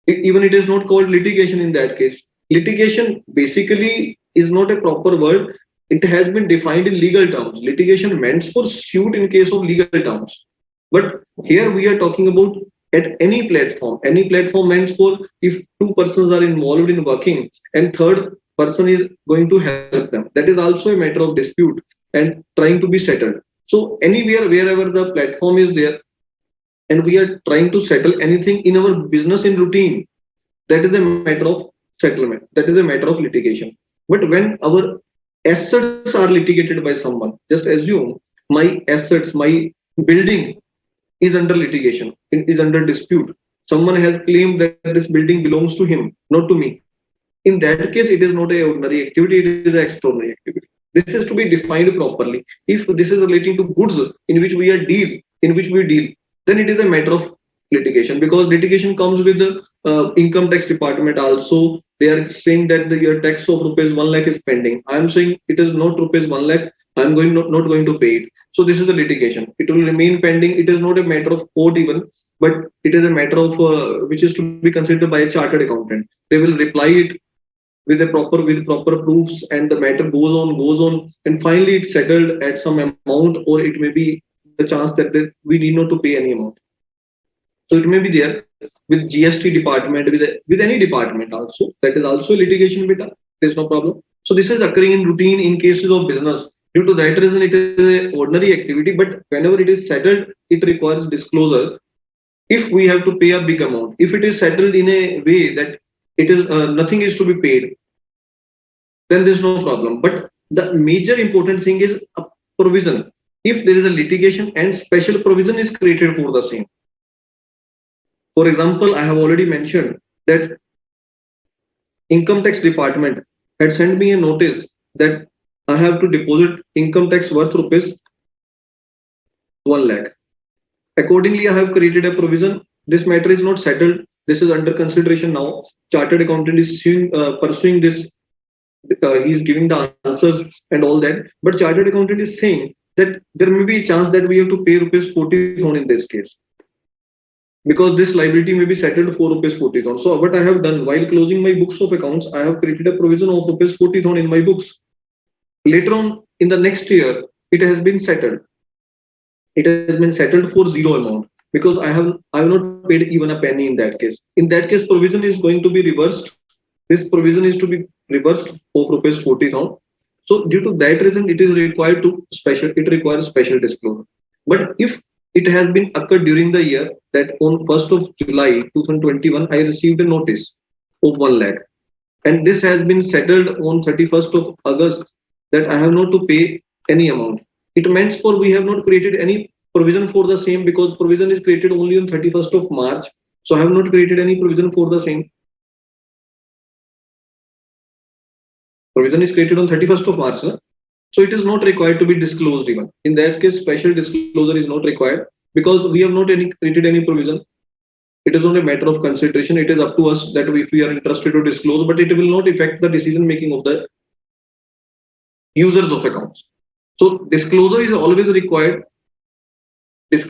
Even it is not called litigation in that case. Litigation basically is not a proper word. It has been defined in legal terms. Litigation meant for suit in case of legal terms. But here we are talking about at any platform. Any platform meant for if two persons are involved in working and third person is going to help them. That is also a matter of dispute and trying to be settled. So anywhere, wherever the platform is there, and we are trying to settle anything in our business in routine, that is a matter of settlement, that is a matter of litigation. But when our assets are litigated by someone, just assume my assets, my building is under litigation, it is under dispute. Someone has claimed that this building belongs to him, not to me. In that case, it is not a ordinary activity, it is an extraordinary activity. This is to be defined properly. If this is relating to goods in which we are deal, in which we deal, then it is a matter of litigation, because litigation comes with the income tax department also. They are saying that the your tax of rupees 1 lakh is pending. I am saying it is not rupees 1 lakh. I am not going to pay it. So this is the litigation. It will remain pending. It is not a matter of court even, but it is a matter of which is to be considered by a chartered accountant. They will reply it with proper proofs, and the matter goes on, and finally it's settled at some amount, or it may be the chance that we need not to pay any amount. So it may be there with GST department, with any department also. That is also litigation beta. There's no problem. So this is occurring in routine in cases of business. Due to that reason, it is an ordinary activity, but whenever it is settled, it requires disclosure. If we have to pay a big amount, if it is settled in a way that it is nothing is to be paid, then there's no problem. But the major important thing is a provision. If there is a litigation and special provision is created for the same. For example, I have already mentioned that income tax department had sent me a notice that I have to deposit income tax worth rupees 1 lakh. Accordingly, I have created a provision. This matter is not settled. This is under consideration now. Chartered accountant is pursuing this. He is giving the answers and all that. But chartered accountant is saying that there may be a chance that we have to pay rupees 40,000 in this case, because this liability may be settled for rupees 40,000. So what I have done while closing my books of accounts, I have created a provision of rupees 40,000 in my books. Later on in the next year, it has been settled. It has been settled for zero amount, because I have not paid even a penny in that case. In that case, provision is going to be reversed. This provision is to be reversed of rupees 40,000. So due to that reason, it is required to special. It requires special disclosure. But if it has been occurred during the year that on 1st of July 2021, I received a notice of 1 lakh, and this has been settled on 31st of August, that I have not to pay any amount. It means for we have not created any provision for the same, because provision is created only on 31st of March. So I have not created any provision for the same. Provision is created on 31st of March. So it is not required to be disclosed even. In that case, special disclosure is not required, because we have not created any provision. It is not a matter of consideration. It is up to us that if we are interested to disclose, but it will not affect the decision making of the users of accounts. So disclosure is always required.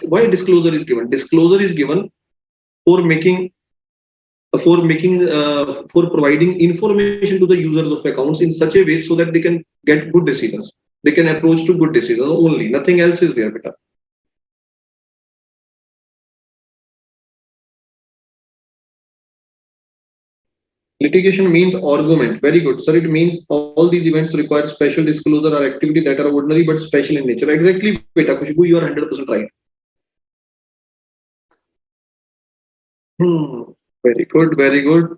Why disclosure is given? Disclosure is given for providing information to the users of accounts in such a way so that they can get good decisions. They can approach to good decisions only. Nothing else is there, beta. Litigation means argument. Very good, sir. It means all these events require special disclosure or activity that are ordinary but special in nature. Exactly, beta. Khushbu, you are 100% right. Very good, very good.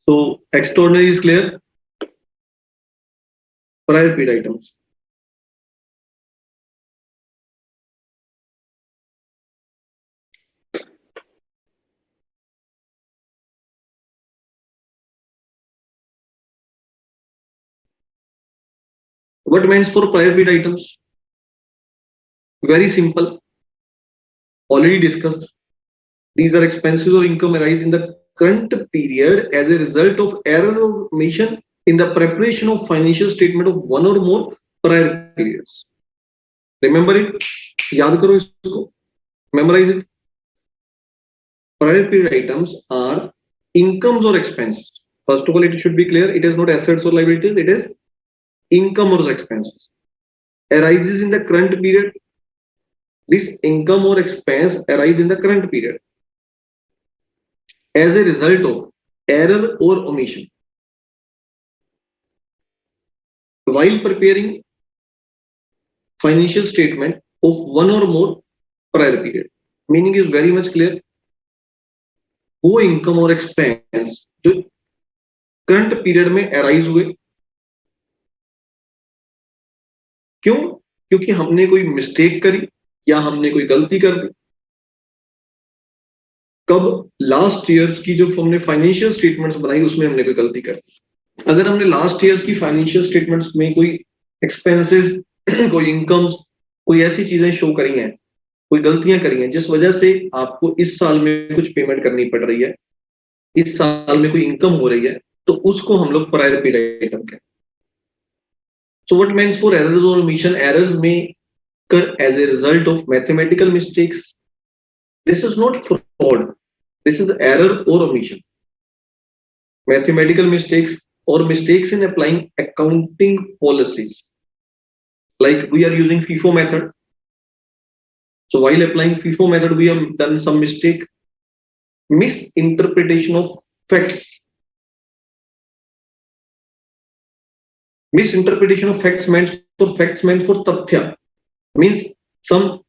So extraordinary is clear. Prior period items. What means for prior period items? Very simple. Already discussed. These are expenses or income arise in the current period as a result of error or omission in the preparation of financial statement of one or more prior periods. Remember it? याद करो इसको. Memorize it. Prior period items are incomes or expenses. First of all, it should be clear. It is not assets or liabilities. It is income or expenses. Arises in the current period. This income or expense arises in the current period as a result of error or omission. While preparing financial statement of one or more prior period. Meaning is very much clear. वो income और expense जो current period में arise हुए, क्यों? क्योंकि हमने कोई mistake करी या हमने कोई गलती कर दी। कब? लास्ट ईयर्स की जो हमने फाइनेंशियल स्टेटमेंट्स बनाई उसमें हमने कोई गलती कर दी। अगर हमने लास्ट ईयर्स की फाइनेंशियल स्टेटमेंट्स में कोई एक्सपेंसेस, कोई इनकम्स, कोई ऐसी चीजें शो करी हैं, कोई गलतियां करी हैं जिस वजह से आपको इस साल में कुछ पेमेंट करनी पड़ रही है, इस साल में कोई इनकम हो रही है, तो उसको हम लोग प्रायर पीरियड आइटम कहते हैं। So what means for errors or omission? Errors may occur as a result of mathematical mistakes. This is not fraud. This is error or omission. Mathematical mistakes or mistakes in applying accounting policies. Like we are using FIFO method. So while applying FIFO method, we have done some mistake. Misinterpretation of facts. Misinterpretation of facts meant for tathya, means some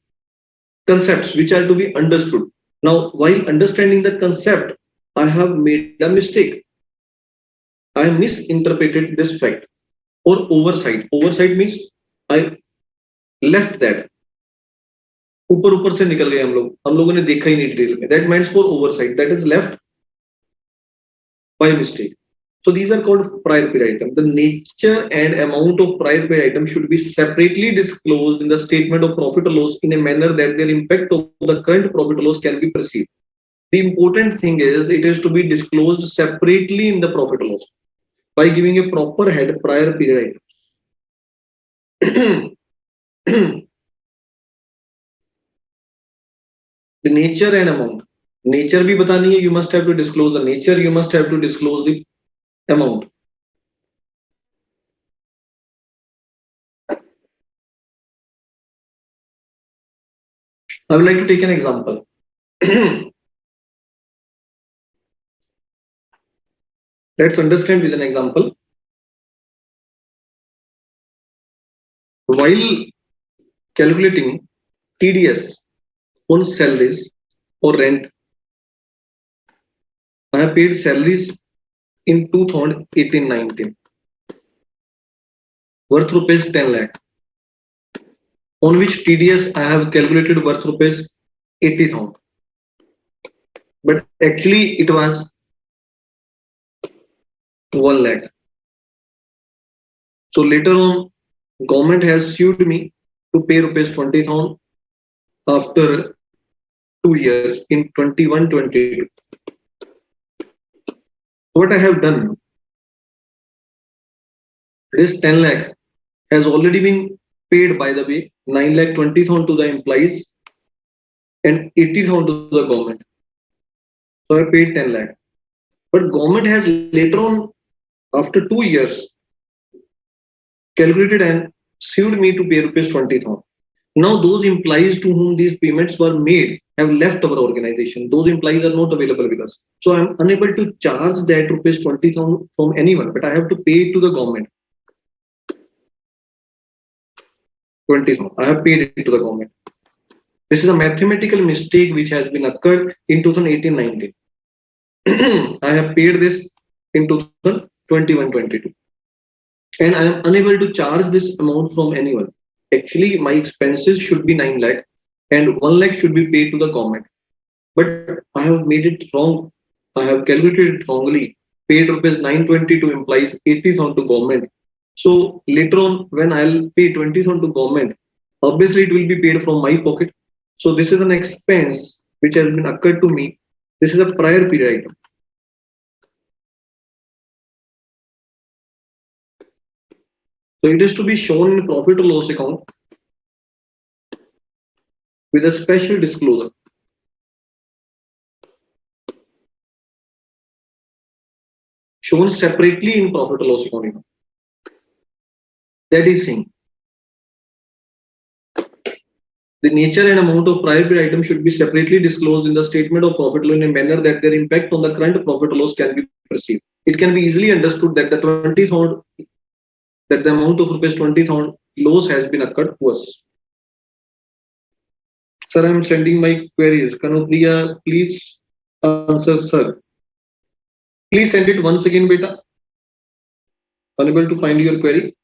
concepts which are to be understood. Now, while understanding the concept, I have made a mistake. I misinterpreted this fact or oversight. Oversight means I left that. ऊपर से निकल गए हम लोगों ने देखा ही नहीं detail में. That means for oversight. That is left by mistake. So these are called prior period item. The nature and amount of prior period item should be separately disclosed in the statement of profit or loss in a manner that their impact of the current profit or loss can be perceived. The important thing is it is to be disclosed separately in the profit or loss by giving a proper head prior period item. The nature and amount. Nature भी बतानी है. You must have to disclose the nature. You must have to disclose the amount. I would like to take an example. Let's understand with an example. While calculating TDS on salaries or rent, I have paid salaries in 2018-19 worth rupees 10 lakh, on which TDS I have calculated worth rupees 80,000, but actually it was 1 lakh. So later on, government has sued me to pay rupees 20,000 after 2 years in 21-22. What I have done, this 10 lakh has already been paid, by the way, 9,20,000 to the employees and 80,000 to the government. So I paid 10 lakh. But government has later on, after 2 years, calculated and sued me to pay rupees 20,000. Now those employees to whom these payments were made have left our organization. Those employees are not available with us. So I am unable to charge that rupees 20,000 from anyone, but I have to pay it to the government. 20,000. I have paid it to the government. This is a mathematical mistake which has been occurred in 2018-19. I have paid this in 2021-22. And I am unable to charge this amount from anyone. Actually, my expenses should be 9 lakh and 1 lakh should be paid to the government. But I have made it wrong. I have calculated it wrongly. Paid rupees 920 to employees, 80,000 to government. So later on, when I'll pay 20,000 to government, obviously it will be paid from my pocket. So this is an expense which has been occurred to me. This is a prior period item. So it is to be shown in profit or loss account with a special disclosure. Shown separately in profit or loss account. That is saying, the nature and amount of prior period item should be separately disclosed in the statement of profit or loss in a manner that their impact on the current profit or loss can be perceived. It can be easily understood that the 20,000, that the amount of rupees 20,000 loss has been occurred to us. Sir, I'm sending my queries. Kanupriya, please answer, sir. Please send it once again, beta. Unable to find your query.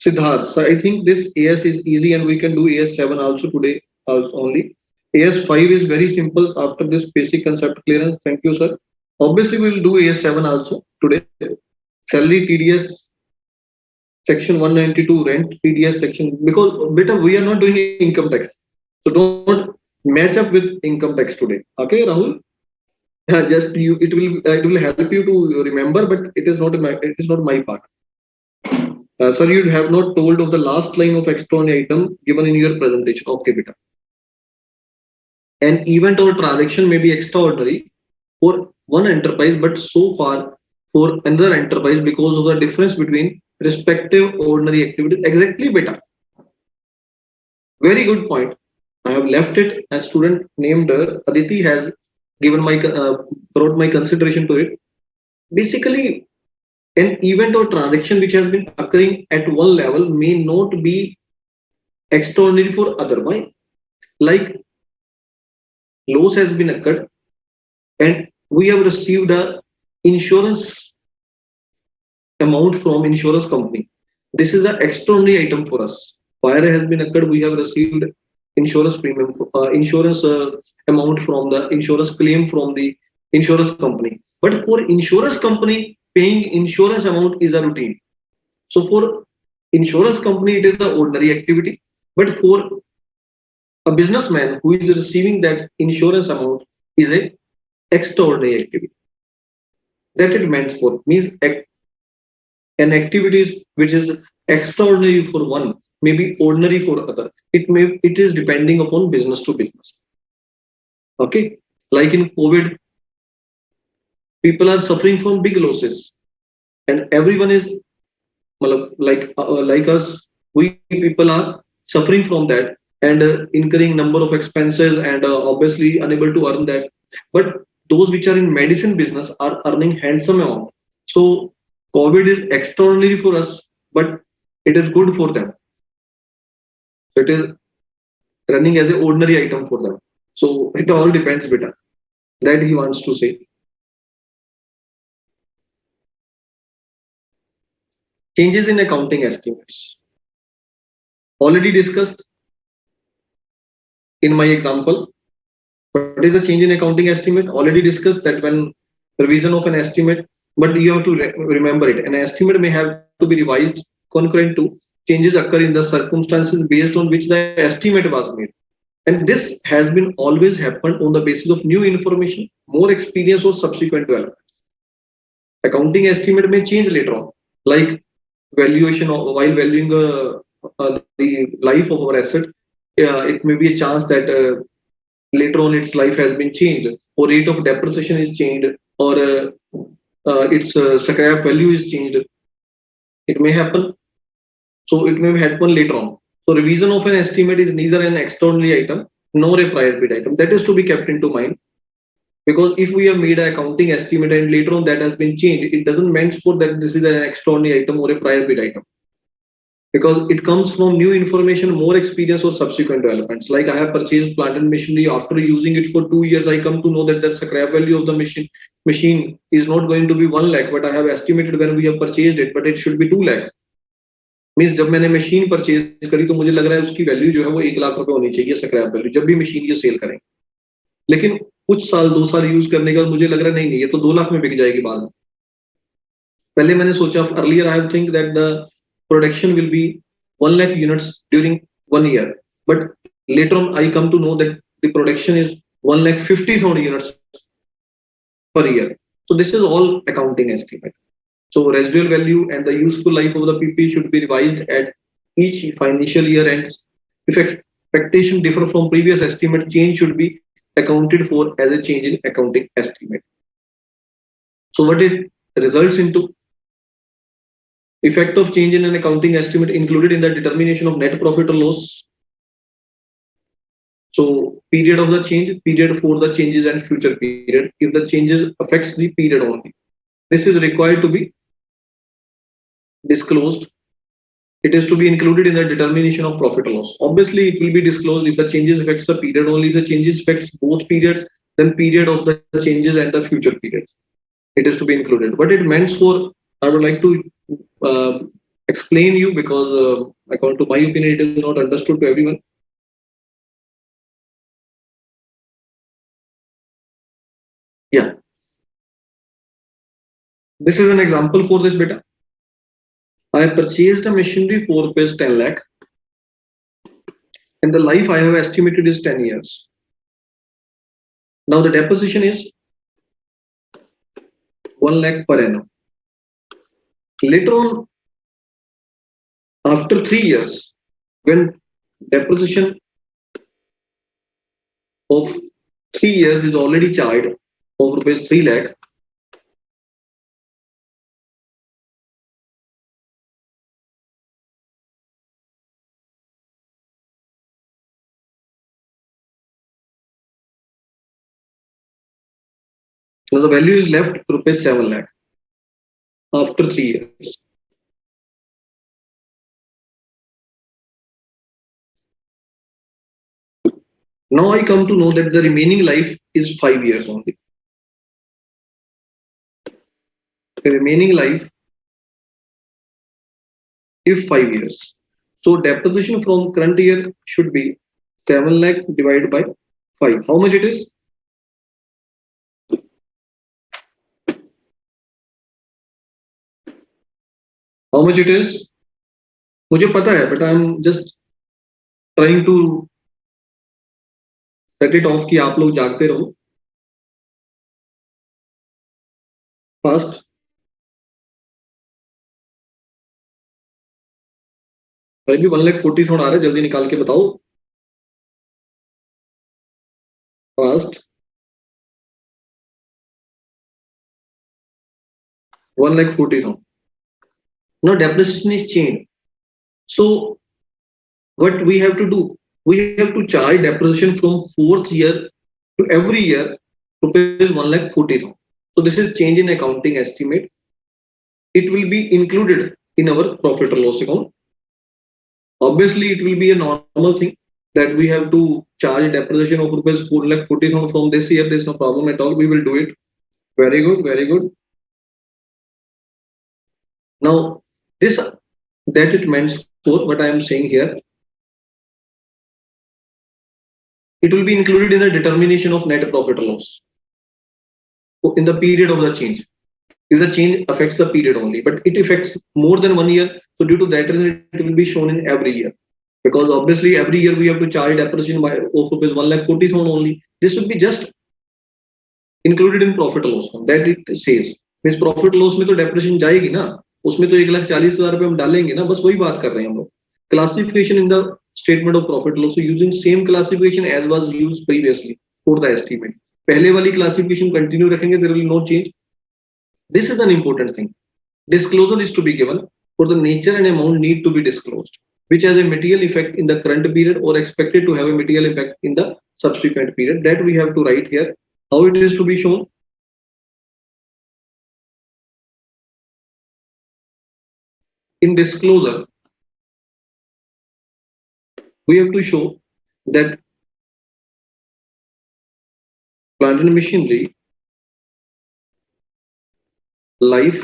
Siddharth, so I think this AS is easy and we can do AS7 also today only. AS5 is very simple after this basic concept clearance. Thank you, sir. Obviously, we will do AS7 also today. Salary TDS section 192 rent TDS section because beta we are not doing income tax. So don't match up with income tax today. Okay, Rahul? Yeah, just you it will help you to remember, but it is not my part. Sir, you have not told of the last line of extraordinary item given in your presentation. Okay, beta. An event or transaction may be extraordinary for one enterprise, but so far for another enterprise because of the difference between respective ordinary activities. Exactly, beta. Very good point. I have left it. A student named Aditi has given my brought my consideration to it. Basically, an event or transaction which has been occurring at one level may not be extraordinary for other. Why? Like loss has been occurred and we have received a insurance amount from insurance company. This is an extraordinary item for us. Fire has been occurred. We have received insurance premium, insurance amount from the insurance claim from the insurance company. But for insurance company, paying insurance amount is a routine. So for insurance company, it is the ordinary activity. But for a businessman who is receiving that insurance amount is a extraordinary activity. That it meant for means an activity which is extraordinary for one may be ordinary for other. It is depending upon business to business. Okay, like in COVID, people are suffering from big losses, and everyone is like us. We people are suffering from that and incurring number of expenses and obviously unable to earn that. But those which are in medicine business are earning handsome amount. So COVID is extraordinary for us, but it is good for them. So it is running as an ordinary item for them. So it all depends, beta. That he wants to say. Changes in accounting estimates. Already discussed in my example. What is the change in accounting estimate? Already discussed that when revision of an estimate, but you have to remember it. An estimate may have to be revised concurrent to changes occur in the circumstances based on which the estimate was made. And this has been always happened on the basis of new information, more experience or subsequent development. Accounting estimate may change later on, like valuation while valuing the life of our asset. It may be a chance that later on its life has been changed, or rate of depreciation is changed, or its scrap value is changed. It may happen. So it may happen later on. So revision of an estimate is neither an extraordinary item nor a prior period item. That is to be kept into mind. Because if we have made an accounting estimate and later on that has been changed, it doesn't mean for that this is an extraordinary item or a prior period item. Because it comes from new information, more experience or subsequent developments. Like I have purchased plant and machinery. After using it for 2 years, I come to know that the scrap value of the machine is not going to be 1 lakh, but I have estimated when we have purchased it, but it should be 2 lakh. Means जब मैंने machine purchase करी तो मुझे लग रहा है उसकी value जो है वो 1 लाख रुपए होनी चाहिए स्क्रैप वैल्यू जब भी मशीन ये सेल करें लेकिन कुछ साल 2 साल यूज करने के बाद मुझे लग रहा है नहीं ये तो 2 लाख में बिक जाएगी बाद में पहले मैंने सोचा earlier I think that the production will be 1 lakh units during 1 year but later on I come to know that the production is 1,50,000 units per year. So this is all accounting estimate. So residual value and the useful life of the PP should be revised at each financial year end. If expectation differ from previous estimate, change should be accounted for as a change in accounting estimate. So what it results into? Effect of change in an accounting estimate included in the determination of net profit or loss. So period of the change, period for the changes and future period. If the changes affects the period only. This is required to be disclosed It is to be included in the determination of profit or loss. Obviously, it will be disclosed if the changes affects the period only. If the changes affects both periods, then period of the changes and the future periods. It is to be included. But it meant for, I would like to uh, explain you because according to my opinion, it is not understood to everyone. Yeah, this is an example for this beta. I purchased a machinery for rupees 10 lakh and the life I have estimated is 10 years. Now the deposition is 1 lakh per annum. Later on, after 3 years, when deposition of 3 years is already charged of rupees 3 lakh, now the value is left rupees 7 lakh after 3 years. Now I come to know that the remaining life is 5 years only. The remaining life is 5 years. So deposition from current year should be 7 lakh divided by 5. How much it is? How much it is? मुझे पता है, but I'm just trying to set it off कि आप लोग जागते रहो. Fast. भाई भी 1,40,000 थोड़ा आ रहा है, जल्दी निकाल के बताओ. Fast. 1,40,000. Now depreciation is changed. So what we have to do? We have to charge depreciation from fourth year to every year rupees 1,40,000. So this is change in accounting estimate. It will be included in our profit or loss account. Obviously, it will be a normal thing that we have to charge depreciation of rupees 4,40,000 from this year. There's no problem at all. We will do it. Very good, very good. Now, this that it meant for what I am saying here, it will be included in the determination of net profit or loss in the period of the change. If the change affects the period only, but it affects more than 1 year, so due to that reason, it will be shown in every year. Because obviously every year we have to charge depreciation by of rupees 1,40,000 only. This should be just included in profit or loss that it says. Means profit loss में तो depreciation जाएगी ना, उसमें तो 1,40,000 रुपए हम डालेंगे ना, बस वही बात कर रहे हैं हम लोग. Classification in the statement of profit loss, so using same classification as was used previously for the estimate. पहले वाली classification continue रखेंगे, there will be no change. This is an important thing. Disclosure is to be given for the nature and amount need to be disclosed, which has a material effect in the current period or expected to have a material effect in the subsequent period. That we have to write here. How it is to be shown? In disclosure, we have to show that plant and machinery life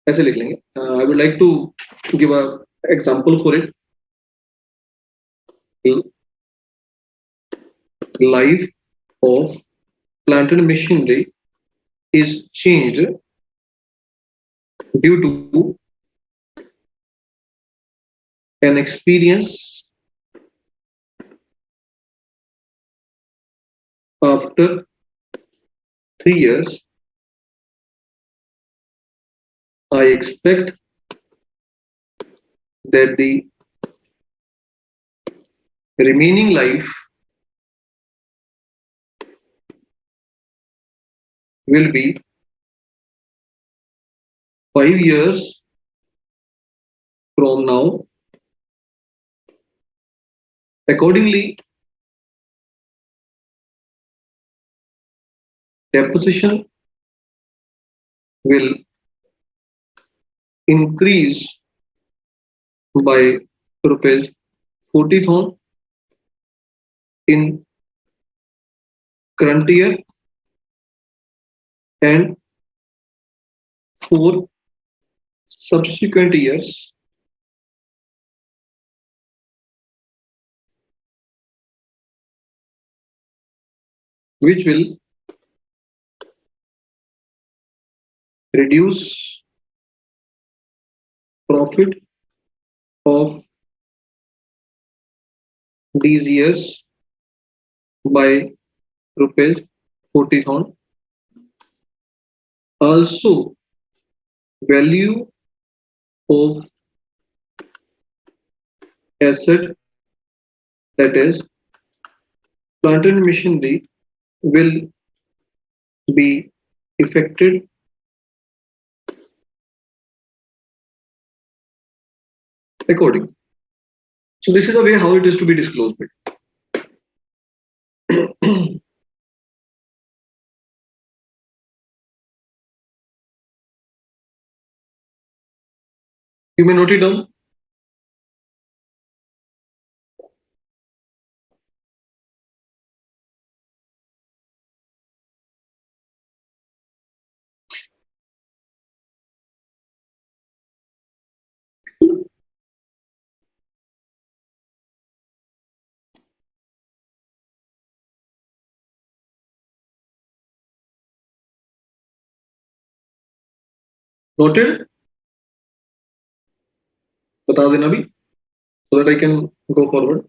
ऐसे लिख लेंगे. I would like to give a example for it. Life of plant and machinery is changed due to an experience after 3 years. I expect that the remaining life will be 5 years from now. Accordingly, deposition will increase by rupees 40,000 in current year and for subsequent years which will reduce profit of these years by rupees 40,000. Also, value of asset, that is plant and machinery, will be affected according. So this is the way how it is to be disclosed. You may note it down. Noted? बता देना भी so that I can go forward.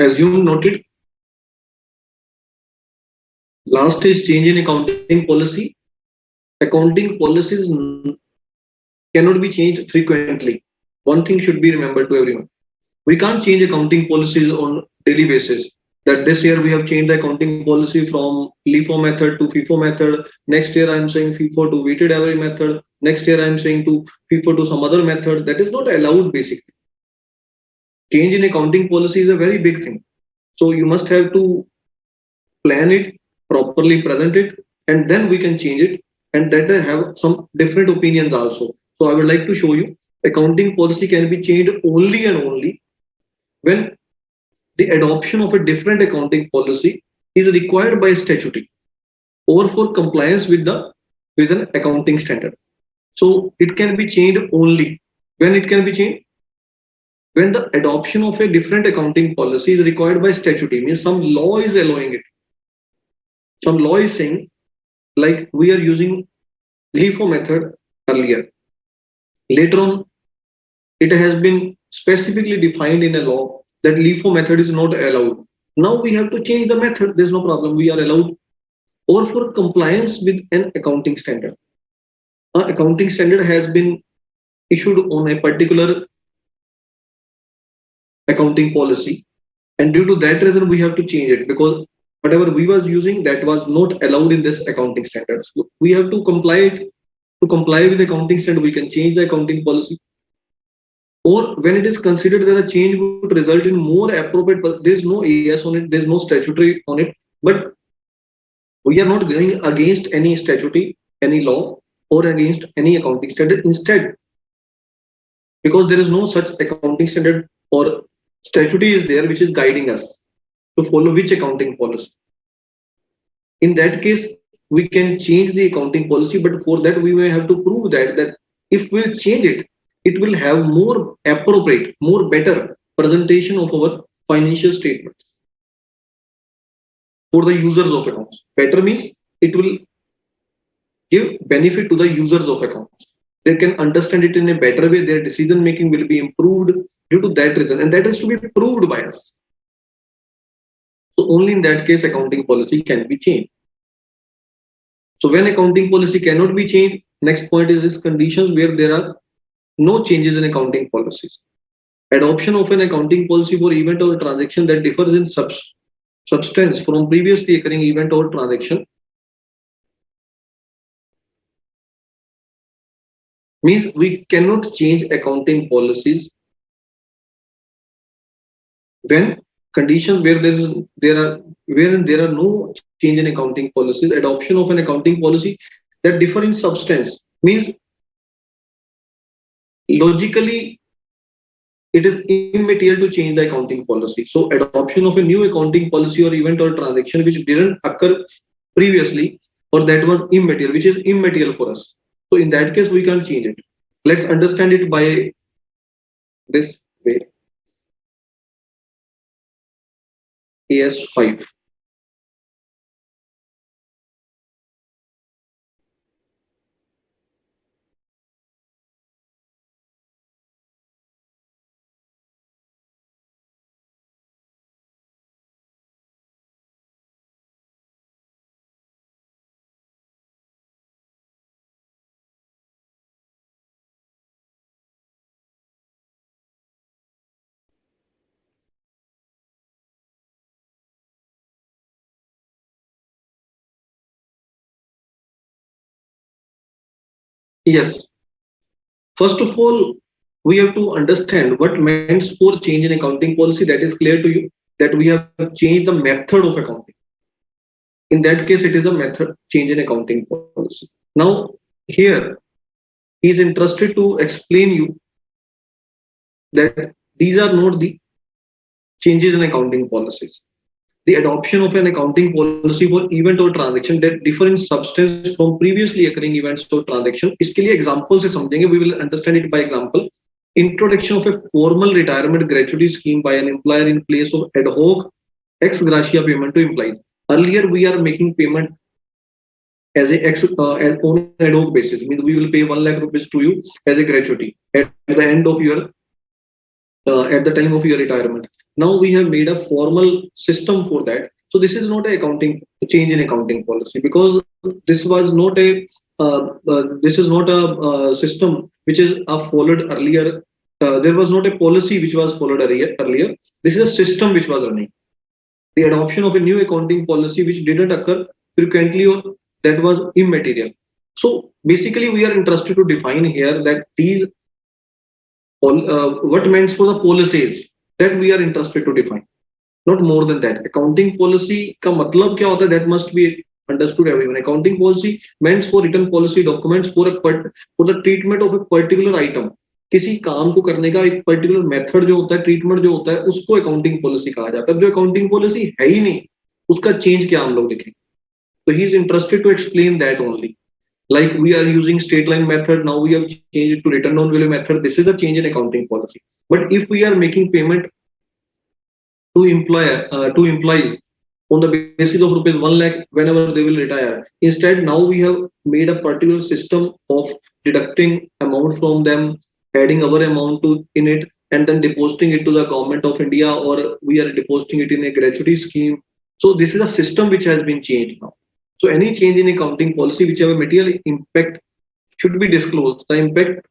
Assume noted. Last is change in accounting policy. Accounting policies cannot be changed frequently. One thing should be remembered to everyone. We can't change accounting policies on daily basis. That this year we have changed the accounting policy from LIFO method to FIFO method. Next year I'm saying FIFO to weighted average method. Next year I'm saying to FIFO to some other method. That is not allowed basically. Change in accounting policy is a very big thing. So you must have to plan it, properly present it, and then we can change it. And that I have some different opinions also. So I would like to show you accounting policy can be changed only and only when the adoption of a different accounting policy is required by statute or for compliance with an accounting standard. So it can be changed only when it can be changed when the adoption of a different accounting policy is required by statute, means some law is allowing it. Some law is saying, like we are using LIFO method earlier. Later on, it has been specifically defined in a law that LIFO method is not allowed. Now we have to change the method. There's no problem. We are allowed. Or for compliance with an accounting standard. An accounting standard has been issued on a particular accounting policy. And due to that reason, we have to change it because whatever we was using, that was not allowed in this accounting standard. So we have to comply it. To comply with the accounting standard, we can change the accounting policy. Or when it is considered that a change would result in more appropriate, but there is no AS on it, there is no statutory on it, but we are not going against any statutory, any law, or against any accounting standard. Instead, because there is no such accounting standard or statutory is there which is guiding us to follow which accounting policy. In that case, we can change the accounting policy, but for that we may have to prove that if we'll change it, it will have more appropriate, more better presentation of our financial statements for the users of accounts. Better means it will give benefit to the users of accounts. They can understand it in a better way. Their decision making will be improved due to that reason, and that has to be proved by us. So only in that case, accounting policy can be changed. So when accounting policy cannot be changed, next point is conditions where there are no changes in accounting policies. Adoption of an accounting policy for event or transaction that differs in substance from previously occurring event or transaction means we cannot change accounting policies When conditions where there are no change in accounting policies, adoption of an accounting policy that differ in substance means logically it is immaterial to change the accounting policy. So adoption of a new accounting policy or event or transaction which didn't occur previously or that was immaterial, which is immaterial for us. So in that case, we can't change it. Let's understand it by this way. AS5. Yes. First of all, we have to understand what meant for change in accounting policy. That is clear to you that we have changed the method of accounting. In that case, it is a method change in accounting policy. Now, here he is interested to explain you that these are not the changes in accounting policies. The adoption of an accounting policy for event or transaction that differ in substance from previously occurring events or transaction. इसके लिए example से समझेंगे. We will understand it by example. Introduction of a formal retirement gratuity scheme by an employer in place of ad hoc ex gratia payment to employees. Earlier, we are making payment on an ad hoc basis. Means we will pay 1 lakh rupees to you as a gratuity at the end of your at the time of your retirement. Now we have made a formal system for that. So this is not a accounting change in accounting policy because this was not a this is not a system which is followed earlier. There was not a policy which was followed earlier. This is a system which was running. The adoption of a new accounting policy which didn't occur frequently or that was immaterial. So basically, we are interested to define here that these what meant for the policies that we are interested to define, not more than that. Accounting policy का मतलब क्या होता है? That must be understood everyone. Accounting policy meant for written policy documents for the treatment of a particular item. किसी काम को करने का एक पर्टिकुलर मेथड जो होता है, ट्रीटमेंट जो होता है, उसको अकाउंटिंग पॉलिसी कहा जाता है. जो अकाउंटिंग पॉलिसी है ही नहीं, उसका चेंज क्या हम लोग देखेंगे. So he is interested to explain that only. Like we are using straight line method, now we have changed it to return on value method. This is a change in accounting policy. But if we are making payment to employees on the basis of rupees 1 lakh whenever they will retire, instead now we have made a particular system of deducting amount from them, adding our amount to in it, and then depositing it to the government of India, or we are depositing it in a gratuity scheme. So this is a system which has been changed now. So any change in accounting policy which have a material impact should be disclosed. The impact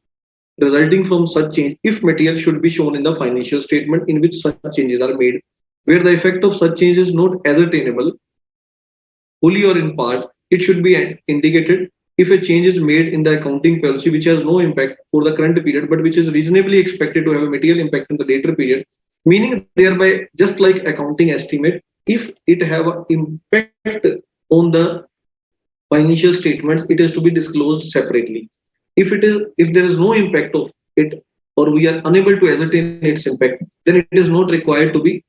resulting from such change, if material, should be shown in the financial statement in which such changes are made. Where the effect of such change is not ascertainable, fully or in part, it should be indicated. If a change is made in the accounting policy which has no impact for the current period, but which is reasonably expected to have a material impact in the later period, meaning thereby, just like accounting estimate, if it have an impact on the financial statements, it is to be disclosed separately. If there is no impact of it, or we are unable to ascertain its impact, then it is not required to be.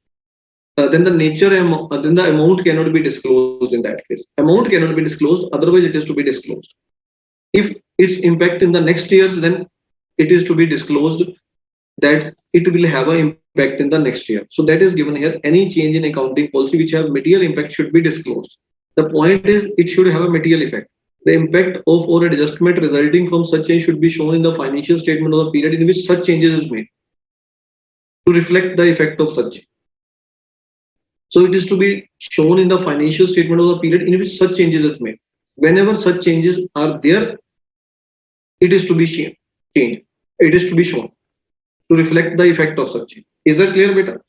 Then the amount cannot be disclosed in that case. Amount cannot be disclosed, otherwise it is to be disclosed. If its impact in the next years, then it is to be disclosed that it will have an impact in the next year. So that is given here. Any change in accounting policy which have material impact should be disclosed. The point is it should have a material effect. The impact of or adjustment resulting from such change should be shown in the financial statement of the period in which such changes is made to reflect the effect of such. So it is to be shown in the financial statement of the period in which such changes is made. Whenever such changes are there, it is to be changed. It is to be shown to reflect the effect of such change. Is that clear, beta?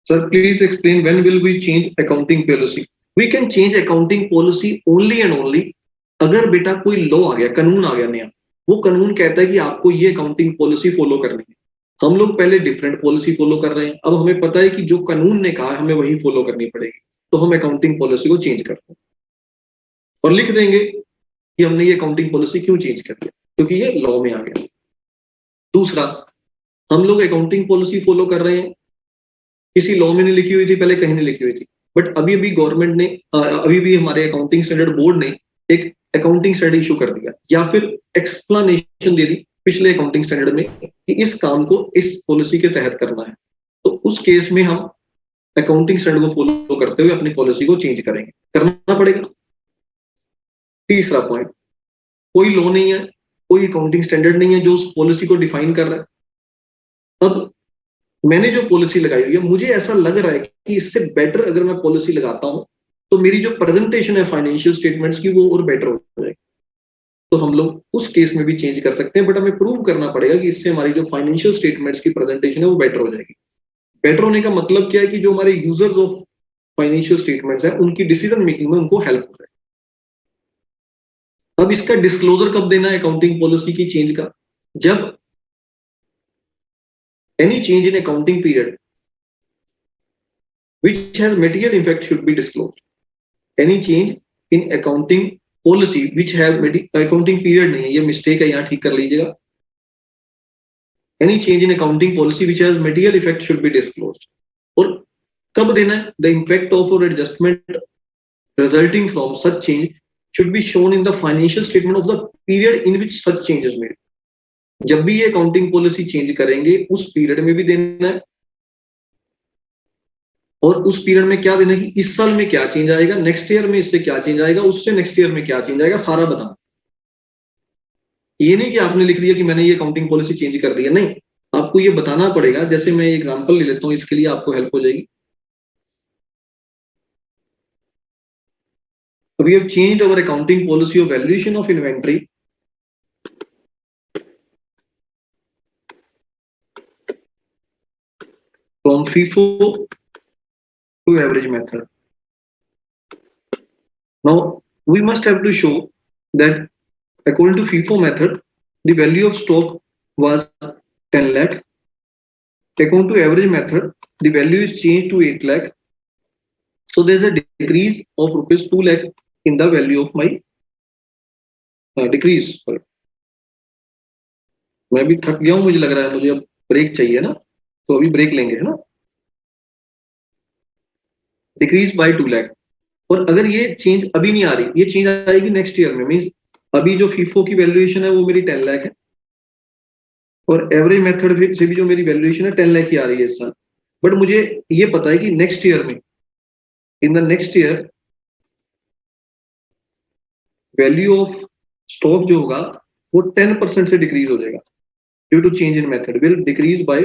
Sir, please explain when will we change accounting policy? We can change accounting policy only and only अगर बेटा कोई law आ गया, कानून आ गया नया, वो कानून कहता है कि आपको ये अकाउंटिंग पॉलिसी फॉलो करनी है। हम लोग पहले डिफरेंट पॉलिसी फॉलो कर रहे हैं, अब हमें पता है कि जो कानून ने कहा हमें वही फॉलो करनी पड़ेगी, तो हम अकाउंटिंग पॉलिसी को चेंज करते हैं और लिख देंगे कि हमने ये अकाउंटिंग पॉलिसी क्यों चेंज कर दिया, क्योंकि ये लॉ में आ गया। दूसरा, हम लोग अकाउंटिंग पॉलिसी फॉलो कर रहे हैं, किसी लॉ में नहीं लिखी हुई थी, पहले कहीं नहीं लिखी हुई थी, बट अभी भी गवर्नमेंट ने अभी भी हमारे अकाउंटिंग स्टैंडर्ड बोर्ड ने एक अकाउंटिंग स्टैंडर्ड इशू कर दिया, या फिर एक्सप्लेनेशन दे दी पिछले अकाउंटिंग स्टैंडर्ड में कि इस काम को इस पॉलिसी के तहत करना है, तो उस केस में हम अकाउंटिंग स्टैंडर्ड को फॉलो करते हुए अपनी पॉलिसी को चेंज करेंगे, करना पड़ेगा। तीसरा पॉइंट, कोई लॉ नहीं है, कोई अकाउंटिंग स्टैंडर्ड नहीं है जो उस पॉलिसी को डिफाइन कर रहा है। अब मैंने जो पॉलिसी लगाई हुई है, मुझे ऐसा लग रहा है कि इससे बेटर अगर मैं पॉलिसी लगाता हूं तो मेरी जो प्रेजेंटेशन है फाइनेंशियल स्टेटमेंट्स की वो और बेटर हो जाएगी, तो हम लोग उस केस में भी चेंज कर सकते हैं, बट हमें प्रूव करना पड़ेगा कि इससे हमारी जो फाइनेंशियल स्टेटमेंट्स की प्रेजेंटेशन है वो बेटर हो जाएगी। बेटर होने का मतलब क्या है कि जो हमारे यूजर्स ऑफ फाइनेंशियल स्टेटमेंट्स है उनकी डिसीजन मेकिंग में उनको हेल्प हो जाए। अब इसका डिस्क्लोजर कब देना है अकाउंटिंग पॉलिसी की चेंज का? जब any change in accounting period which has material effect should be disclosed. Any change in accounting policy which have accounting period नहीं है, ये mistake है, यहाँ ठीक कर लीजिएगा। Any change in accounting policy which has material effect should be disclosed. और कब देना है? The impact of or adjustment resulting from such change should be shown in the financial statement of the period in which such change is made. जब भी ये accounting policy change करेंगे उस period में भी देना है, और उस पीरियड में क्या देना है कि इस साल में क्या चेंज आएगा, नेक्स्ट ईयर में इससे क्या चेंज आएगा, उससे नेक्स्ट ईयर में क्या चेंज आएगा, सारा बताना। ये नहीं कि आपने लिख दिया कि मैंने ये अकाउंटिंग पॉलिसी चेंज कर दी है, नहीं, आपको ये बताना पड़ेगा। जैसे मैं एग्जांपल ले लेता हूं, इसके लिए आपको हेल्प हो जाएगी। We have changed our accounting policy of valuation of inventory from FIFO to average method. Now we must have to show that according to FIFO method the value of stock was 10 lakh. According to average method the value is changed to 8 lakh. So there is a decrease of rupees 2 lakh in the value of my decrease. मैं भी थक गया हूं, मुझे लग रहा है, मुझे अब ब्रेक चाहिए ना, तो अभी ब्रेक लेंगे, है ना। Decrease by 2 lakh. और अगर ये चेंज अभी नहीं आ रही, ये चेंज आएगी नेक्स्ट ईयर में, मींस अभी जो फीफो की वैल्यूएशन है वो मेरी 10 लाख है, और एवरेज मेथड से भी जो मेरी वैल्यूएशन है 10 लाख ही आ रही है इस साल। बट मुझे ये पता है कि नेक्स्ट ईयर में, in the next year value of stock जो होगा वो 10% से डिक्रीज हो जाएगा due to change in method, will decrease by,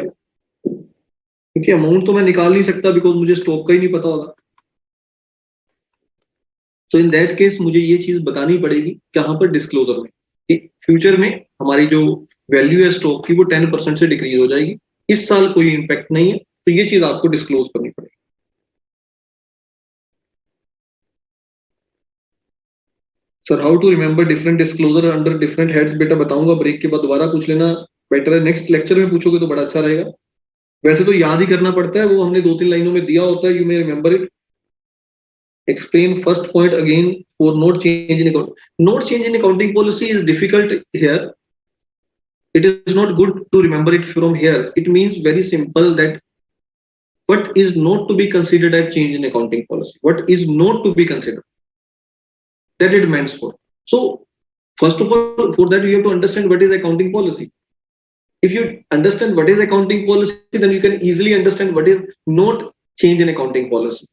क्योंकि अमाउंट तो मैं निकाल नहीं सकता बिकॉज मुझे स्टॉक का ही नहीं पता होगा। सो इन दैट केस मुझे ये चीज बतानी पड़ेगी कहां पर, डिस्क्लोजर में, कि फ्यूचर में हमारी जो वैल्यू है स्टॉक की वो 10% से डिक्रीज हो जाएगी, इस साल कोई इंपैक्ट नहीं है, तो ये चीज आपको डिस्क्लोज करनी पड़ेगी। Sir how to remember different disclosure under different heads, बेटा बताऊंगा, ब्रेक के बाद दोबारा पूछ लेना, बेटर है नेक्स्ट लेक्चर में पूछोगे तो बड़ा अच्छा रहेगा। वैसे तो याद ही करना पड़ता है, वो हमने 2-3 लाइनों में दिया होता है, you may remember it. Explain first point again for note change in account. Note change in accounting policy is difficult here. It is not good to remember it from here. It means very simple that what is not to be considered as change in accounting policy, what is not to be considered, that it means for. So first of all, for that you have to understand what is accounting policy. If you understand what is accounting policy, then you can easily understand what is not change in accounting policy.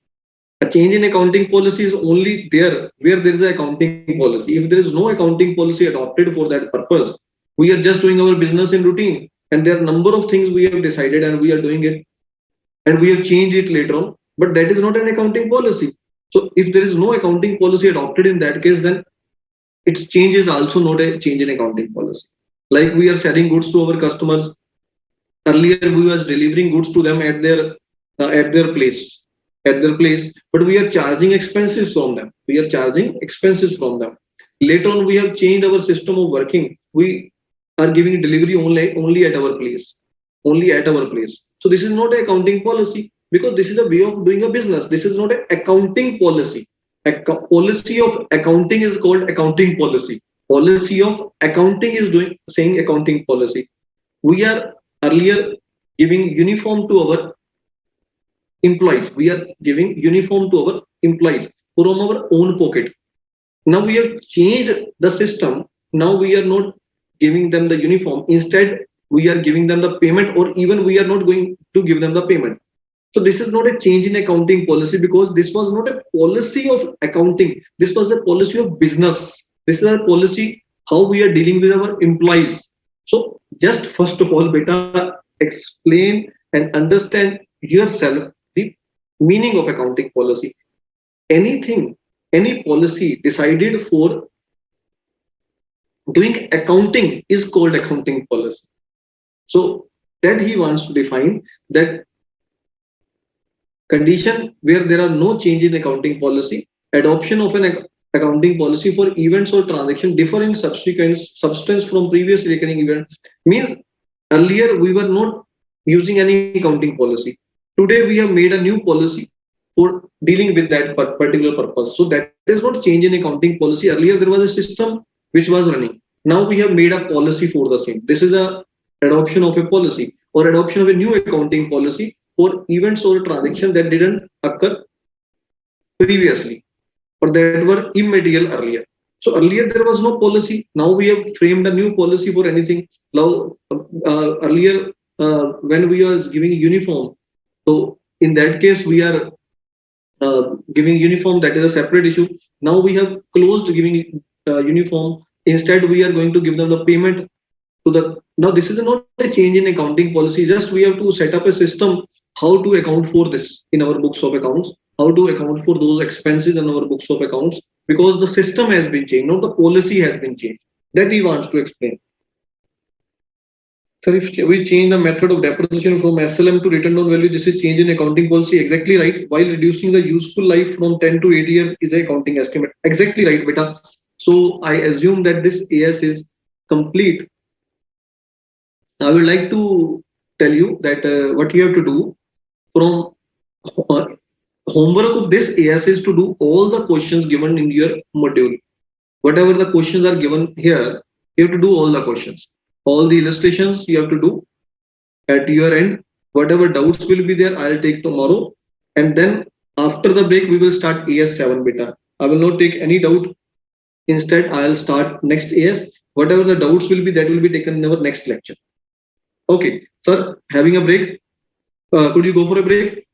A change in accounting policy is only there where there is an accounting policy. If there is no accounting policy adopted for that purpose, we are just doing our business in routine, and there are a number of things we have decided and we are doing it, and we have changed it later on, but that is not an accounting policy. So if there is no accounting policy adopted in that case, then its change is also not a change in accounting policy. Like we are selling goods to our customers. Earlier we was delivering goods to them at their place, but we are charging expenses from them. Later on, we have changed our system of working. We are giving delivery only at our place, only at our place. So this is not an accounting policy because this is a way of doing a business. This is not an accounting policy. Policy of accounting is called accounting policy. Policy of accounting is doing saying accounting policy. We are earlier giving uniform to our employees. We are giving uniform to our employees from our own pocket. Now we have changed the system. Now we are not giving them the uniform. Instead, we are giving them the payment, or even we are not going to give them the payment. So this is not a change in accounting policy because this was not a policy of accounting. This was the policy of business. This is a policy how we are dealing with our employees. So just first of all, beta, explain and understand yourself the meaning of accounting policy. Anything, any policy decided for doing accounting is called accounting policy. So that he wants to define that condition where there are no change in accounting policy, adoption of an accounting policy for events or transaction differ in subsequent substance from previous recurring events. Means earlier we were not using any accounting policy. Today we have made a new policy for dealing with that particular purpose. So that is not change in accounting policy. Earlier there was a system which was running. Now we have made a policy for the same. This is a adoption of a policy or adoption of a new accounting policy for events or transaction that didn't occur previously or that were immaterial earlier. So earlier there was no policy. Now we have framed a new policy for anything. Now earlier when we are giving uniform, so in that case we are giving uniform, that is a separate issue. Now we have closed giving uniform. Instead we are going to give them the payment to the. Now this is not a change in accounting policy. Just we have to set up a system how to account for this in our books of accounts, how to account for those expenses in our books of accounts, because the system has been changed, not the policy has been changed. That he wants to explain. Sir, if we change the method of depreciation from SLM to return down value, this is change in accounting policy. Exactly right. While reducing the useful life from 10 to 8 years is a accounting estimate. Exactly right, beta. So I assume that this AS is complete. I would like to tell you that what you have to do from homework of this AS is to do all the questions given in your module. Whatever the questions are given here, you have to do all the questions. All the illustrations you have to do at your end. Whatever doubts will be there, I'll take tomorrow. And then after the break, we will start AS7 beta. I will not take any doubt. Instead, I'll start next AS. Whatever the doubts will be, that will be taken in our next lecture. Okay, sir, having a break. Could you go for a break?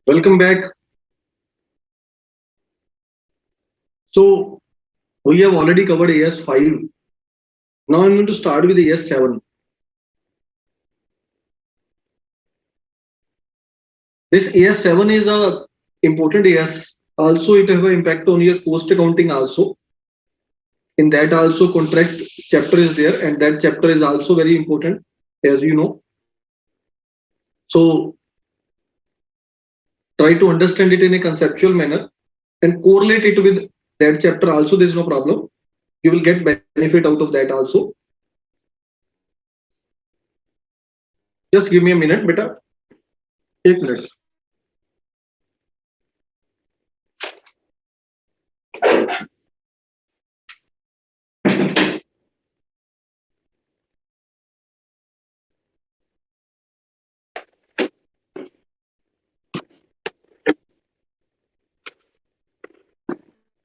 Welcome back. So we have already covered AS5. Now I'm going to start with AS7. This AS7 is a important AS. Also, it have an impact on your cost accounting also. In that also contract chapter is there, and that chapter is also very important, as you know. So try to understand it in a conceptual manner and correlate it with that chapter also. There is no problem. You will get benefit out of that also. Just give me a minute, beta. 1 minute.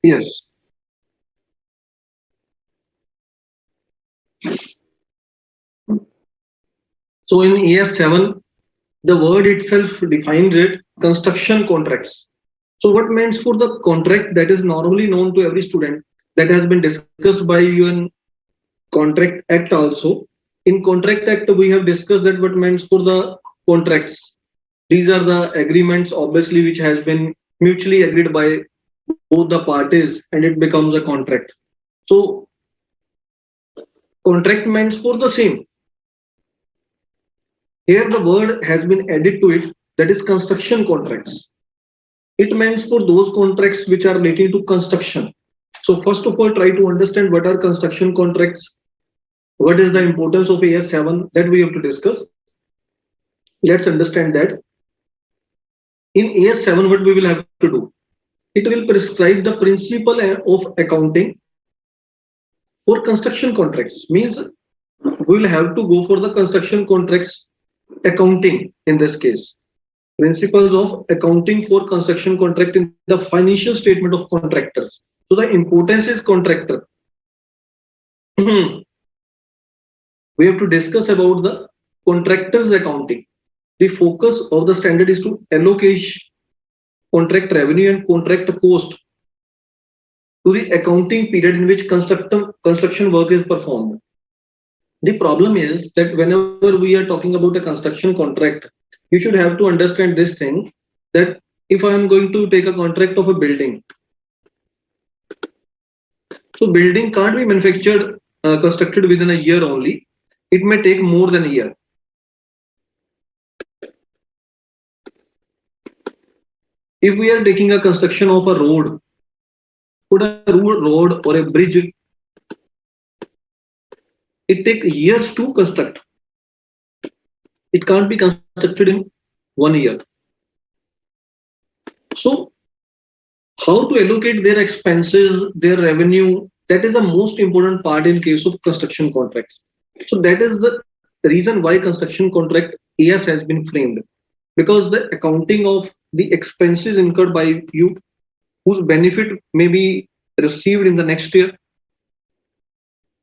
Yes. So in AS7, the word itself defines it, construction contracts. So what means for the contract that is normally known to every student, that has been discussed by you in Contract Act also. In Contract Act, we have discussed that what means for the contracts. These are the agreements, obviously, which has been mutually agreed by both the parties, and it becomes a contract. So contract means for the same. Here the word has been added to it, that is construction contracts. It means for those contracts which are related to construction. So first of all, try to understand what are construction contracts, what is the importance of AS7 that we have to discuss. Let's understand that. In AS7, what we will have to do? It will prescribe the principle of accounting for construction contracts. Means we will have to go for the construction contracts accounting in this case. Principles of accounting for construction contract in the financial statement of contractors. So the importance is contractor. We have to discuss about the contractors accounting. The focus of the standard is to allocate contract revenue and contract cost to the accounting period in which construction work is performed. The problem is that whenever we are talking about a construction contract, you should have to understand this thing, that if I am going to take a contract of a building, so building can't be manufactured, constructed within a year only. It may take more than a year. If we are taking a construction of a road, put a road or a bridge, it takes years to construct. It can't be constructed in 1 year. So how to allocate their expenses, their revenue, that is the most important part in case of construction contracts. So that is the reason why construction contract AS has been framed, because the accounting of the expenses incurred by you, whose benefit may be received in the next year,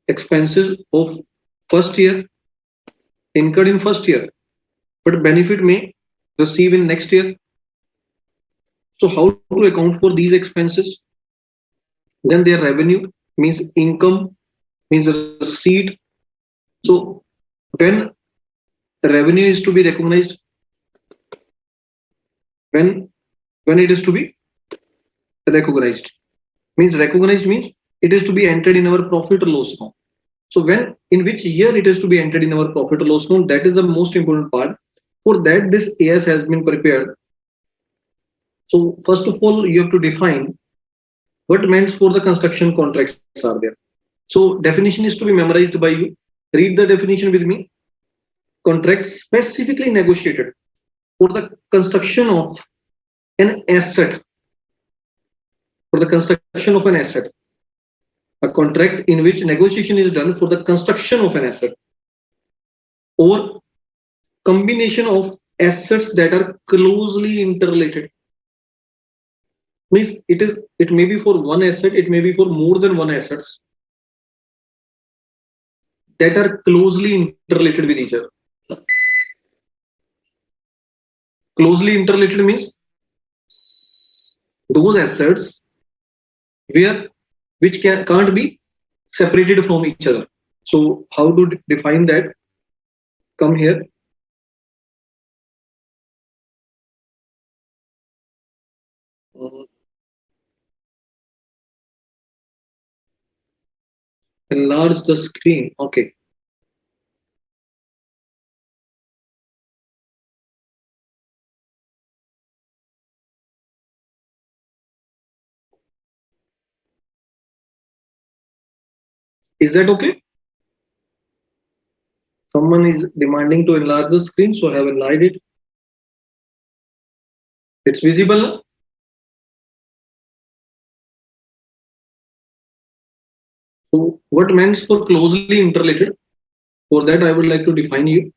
expenses of first year incurred in first year, but benefit may receive in next year. So how to account for these expenses? Then their revenue means income, means receipt. So when revenue is to be recognized, when it is to be recognized, means it is to be entered in our profit or loss account. So when, in which year it is to be entered in our profit or loss account, that is the most important part. For that, this AS has been prepared. So first of all, you have to define what meant for the construction contracts are there. So definition is to be memorized by you. Read the definition with me. Contract specifically negotiated for the construction of an asset. For the construction of an asset. A contract in which negotiation is done for the construction of an asset, or combination of assets that are closely interrelated. Means it may be for one asset, it may be for more than one assets that are closely interrelated with each other. Closely interrelated means those assets where which can't be separated from each other. So how to define that? Come here. Uh, Enlarge the screen. Okay. Is that okay? Someone is demanding to enlarge the screen, so I have enlarged it. It's visible now. So what means for closely interrelated? For that, I would like to define you.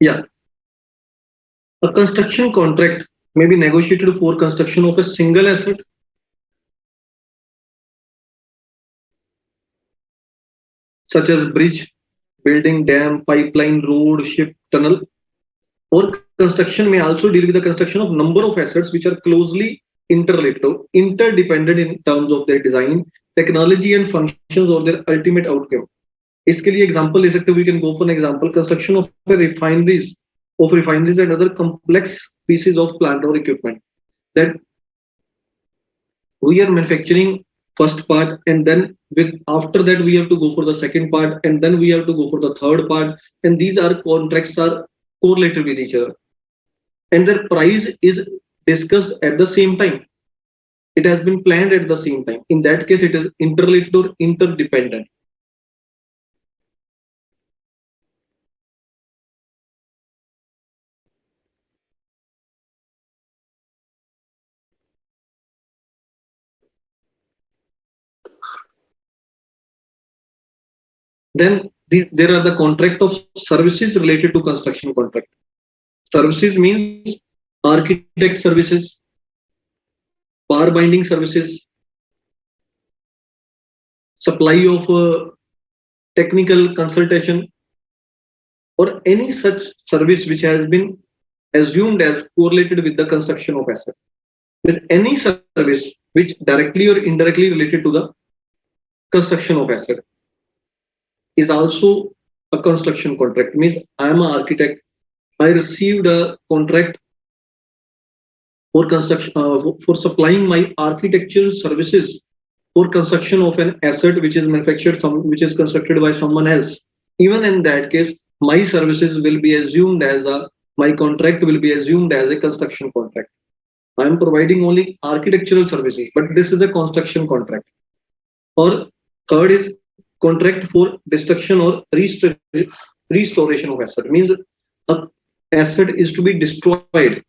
Yeah, a construction contract may be negotiated for construction of a single asset, such as bridge, building, dam, pipeline, road, ship, tunnel. Or construction may also deal with the construction of number of assets which are closely interrelated or interdependent in terms of their design, technology and functions or their ultimate outcome. इसके लिए example ले सकते हो. We can go for an example: construction of refineries and other complex pieces of plant or equipment that we are manufacturing first part, and then with after that we have to go for the second part, and then we have to go for the third part, and these are contracts are correlated with each other, and their price is discussed at the same time. It has been planned at the same time. In that case, it is interrelated or interdependent. Then there are the contract of services related to construction contract. Services means architect services, power binding services, supply of technical consultation, or any such service which has been assumed as correlated with the construction of asset. With any service which directly or indirectly related to the construction of asset is also a construction contract. Means I am an architect. I received a contract for construction for supplying my architectural services for construction of an asset which is which is constructed by someone else. Even in that case, my services will be assumed as a my contract will be assumed as a construction contract. I am providing only architectural services, but this is a construction contract. Or third is contract for destruction or restoration of asset. Means a asset is to be destroyed.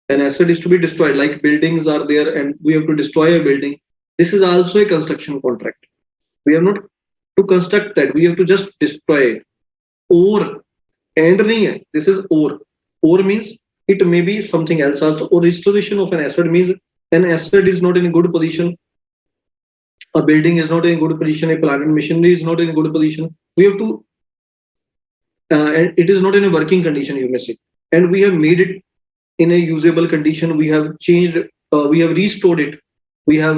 An asset is to be destroyed, like buildings are there and we have to destroy a building. This is also a construction contract. We have not to construct that, we have to just destroy it. Or and nahi hai. This is or means it may be something else also. Or restoration of an asset means an asset is not in a good position, a building is not in a good position, a plant and machinery is not in a good position. We have to and it is not in a working condition, you may say, and we have made it in a usable condition. We have changed, we have restored it, we have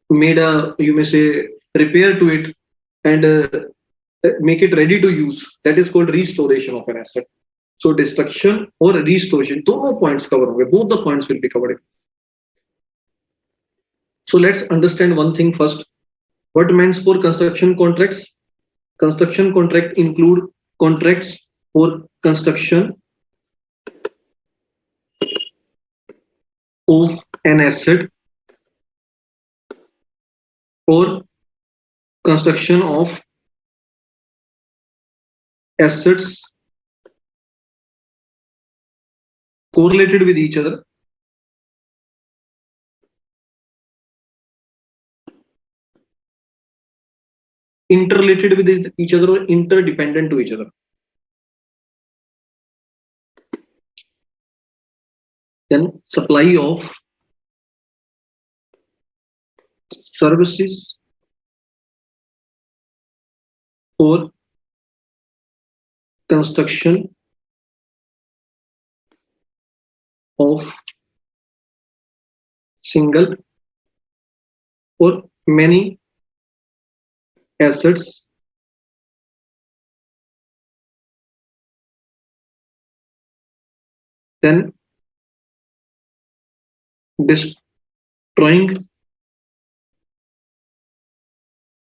made a, you may say, repair to it, and make it ready to use. That is called restoration of an asset. So destruction or restoration, दोनों points cover होंगे, both the points will be covered. So let's understand one thing first. What means for construction contracts? Construction contract include contracts for construction of an asset or construction of assets correlated with each other, interrelated with each other, or interdependent to each other. Then supply of services for construction of single or many assets then destroying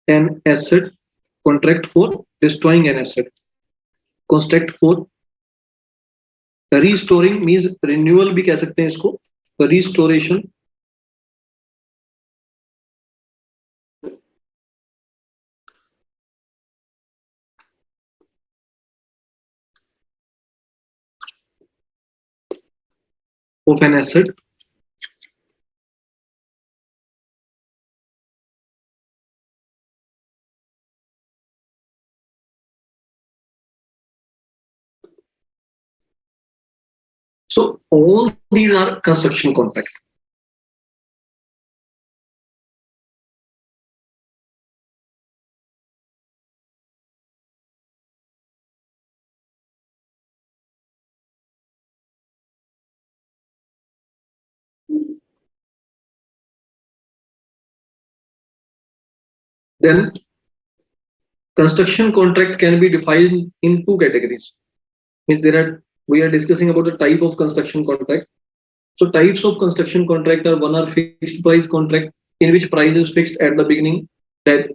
an asset, contract for destroying an asset, contract for restoring means renewal भी कह सकते हैं इसको, restoration of an asset So all these are construction contract. Then construction contract can be defined in two categories. Means we are discussing about the type of construction contract. So types of construction contract are: one are fixed price contract, in which price is fixed at the beginning, that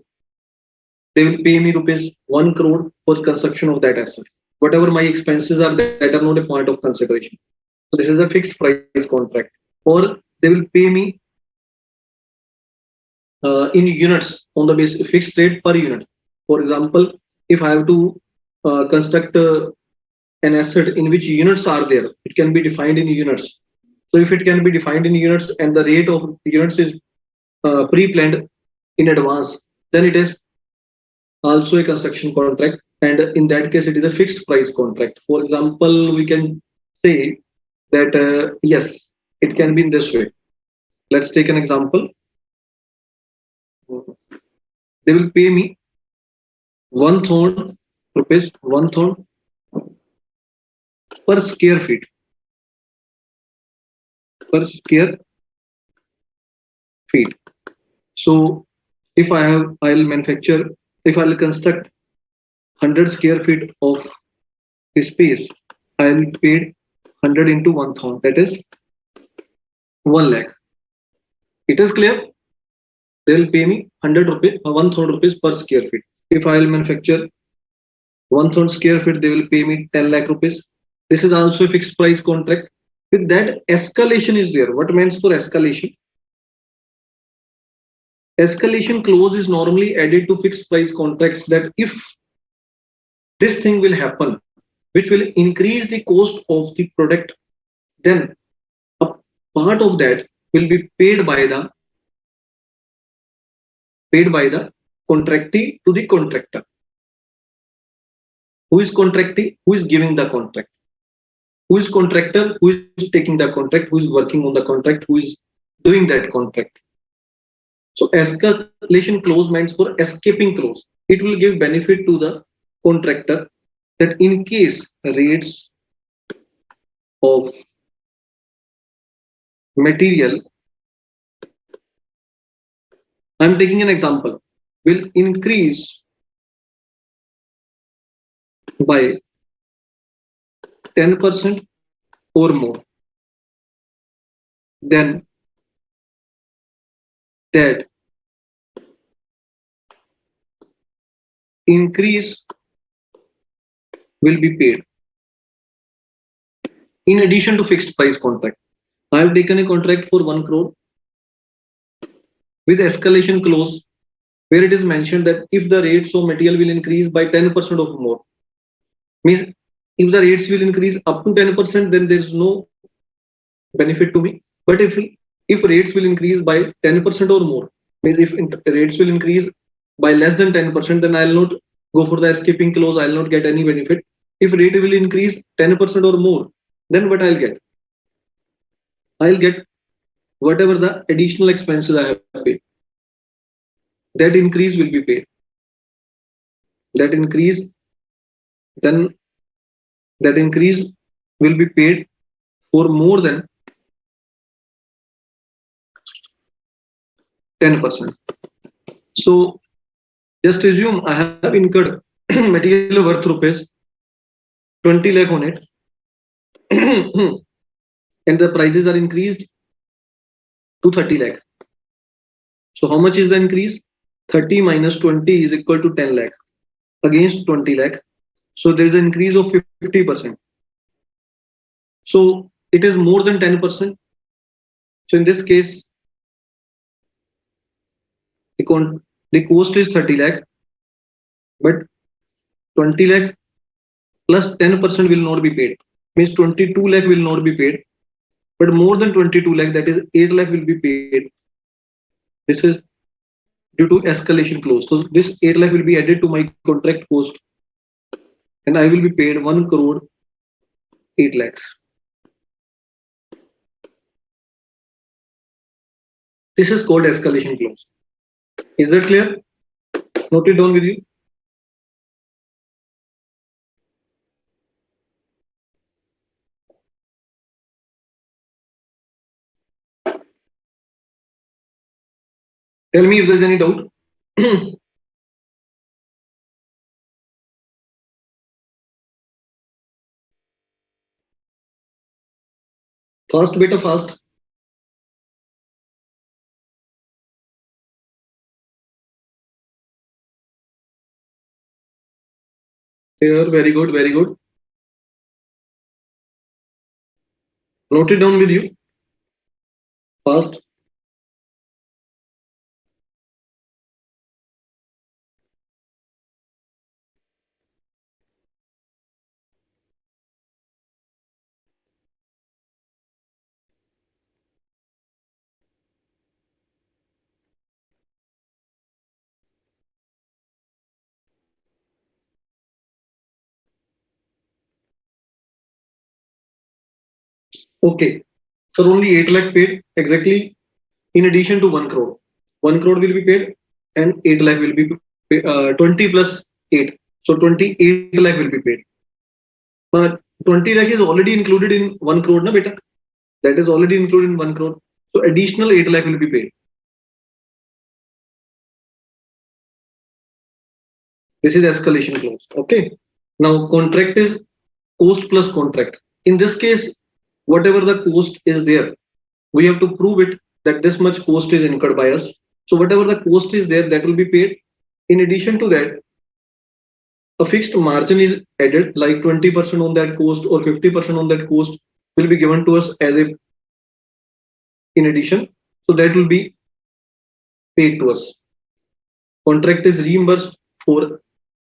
they will pay me rupees 1 crore for construction of that asset. Whatever my expenses are, that are not a point of consideration. So this is a fixed price contract. Or they will pay me in units on the base fixed rate per unit. For example, if I have to construct an asset in which units are there, it can be defined in units. So if it can be defined in units and the rate of units is pre-planned in advance, then it is also a construction contract. And in that case, it is a fixed price contract. For example, we can say that, yes, it can be in this way. Let's take an example. They will pay me 1,000 rupees, 1,000 per square feet. Per square feet. So if I'll manufacture, if I'll construct 100 square feet of space, I'll pay 100 into 1,000. That is 1 lakh. It is clear? They will pay me 1,000 rupees per square feet. If I'll manufacture 1,000 square feet, they will pay me 10 lakh rupees. This is also a fixed price contract. With that, escalation is there. What means for escalation? Escalation clause is normally added to fixed price contracts, that if this thing will happen, which will increase the cost of the product, then a part of that will be paid by the contractee to the contractor. Who is contractee? Who is giving the contract? Who is contractor? Who is taking the contract? Who is working on the contract? Who is doing that contract? So escalation clause means for escaping clause. It will give benefit to the contractor that in case rates of material, I'm taking an example, will increase by 10% or more, then that increase will be paid in addition to fixed price contract. I have taken a contract for 1 crore with escalation clause, where it is mentioned that if the rates of material will increase by 10% or more, means if the rates will increase up to 10%, then there is no benefit to me. But if rates will increase by 10% or more, means if rates will increase by less than 10%, then I'll not go for the escaping clause. I'll not get any benefit. If rate will increase 10% or more, then what I'll get? I'll get whatever the additional expenses I have paid. That increase will be paid. That increase, then that increase will be paid for more than 10%. So just assume I have incurred material worth rupees 20 lakh on it, and the prices are increased to 30 lakh. So how much is the increase? 30 minus 20 is equal to 10 lakh against 20 lakh. So there is an increase of 50%. So it is more than 10%. So in this case, the cost is 30 lakh, but 20 lakh plus 10% will not be paid. Means 22 lakh will not be paid, but more than 22 lakh, that is 8 lakh will be paid. This is due to escalation clause. So this 8 lakh will be added to my contract cost, and I will be paid 1 crore 8 lakhs. This is called escalation clause. Is that clear? Note it down with you. Tell me if there's any doubt. Fast, beta, fast. Here, very good, very good. Note it down with you. Fast. Okay. So only 8 lakh paid exactly in addition to 1 crore. 1 crore will be paid and 8 lakh will be paid, 20 plus 8. So 28 lakh will be paid. But 20 lakh is already included in 1 crore, na beta? That is already included in 1 crore. So additional 8 lakh will be paid. This is escalation clause. Okay. Now contract is cost plus contract. In this case, whatever the cost is there, we have to prove it that this much cost is incurred by us. So whatever the cost is there, that will be paid. In addition to that, a fixed margin is added, like 20% on that cost or 50% on that cost will be given to us as a in addition. So that will be paid to us. Contract is reimbursed for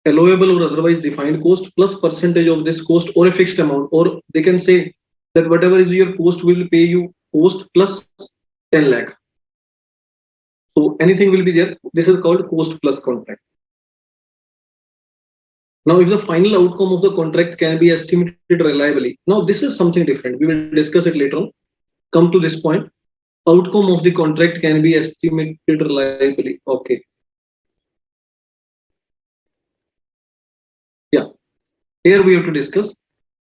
allowable or otherwise defined cost plus percentage of this cost or a fixed amount, or they can say that whatever is your cost will pay you cost plus 10 lakh. So anything will be there. This is called cost plus contract. Now, if the final outcome of the contract can be estimated reliably, now this is something different. We will discuss it later on. Come to this point. Outcome of the contract can be estimated reliably. Okay. Yeah. Here we have to discuss.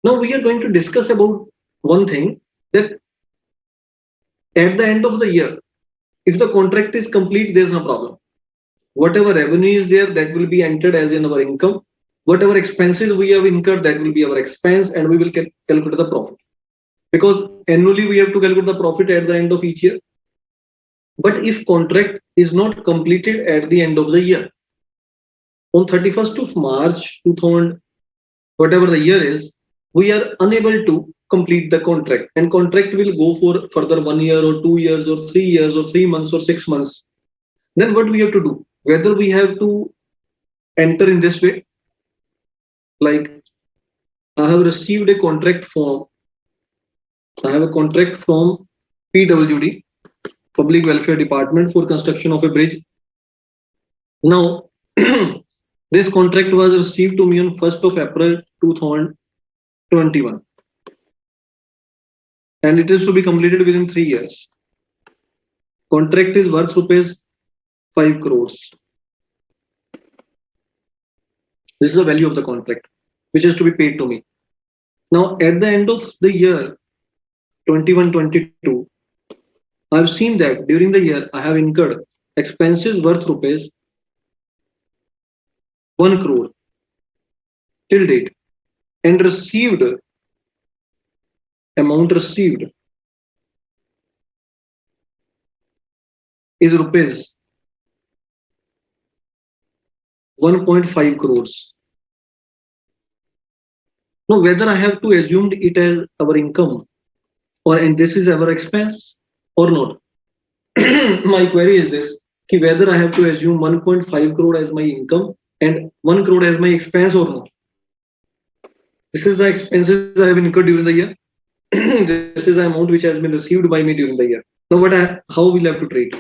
Now we are going to discuss about one thing, that at the end of the year, if the contract is complete, there's no problem. Whatever revenue is there, that will be entered as in our income. Whatever expenses we have incurred, that will be our expense, and we will calculate the profit. Because annually we have to calculate the profit at the end of each year. But if contract is not completed at the end of the year, on 31st of March 2000, whatever the year is, we are unable to complete the contract, and contract will go for further 1 year or 2 years or 3 years or 3 months or 6 months. Then what we have to do? Whether we have to enter in this way, like I have received a contract form I have a contract from PWD, Public Welfare Department, for construction of a bridge. Now, this contract was received to me on 1st of April 2021, and it is to be completed within 3 years. Contract is worth rupees 5 crores. This is the value of the contract, which is to be paid to me. Now, at the end of the year 21-22, I've seen that during the year I have incurred expenses worth rupees 1 crore till date, and amount received is rupees 1.5 crores. Now, whether I have to assume it as our income and this is our expense or not. My query is this, whether I have to assume 1.5 crore as my income and 1 crore as my expense or not. This is the expenses I have incurred during the year. This is the amount which has been received by me during the year. Now, how we'll have to treat?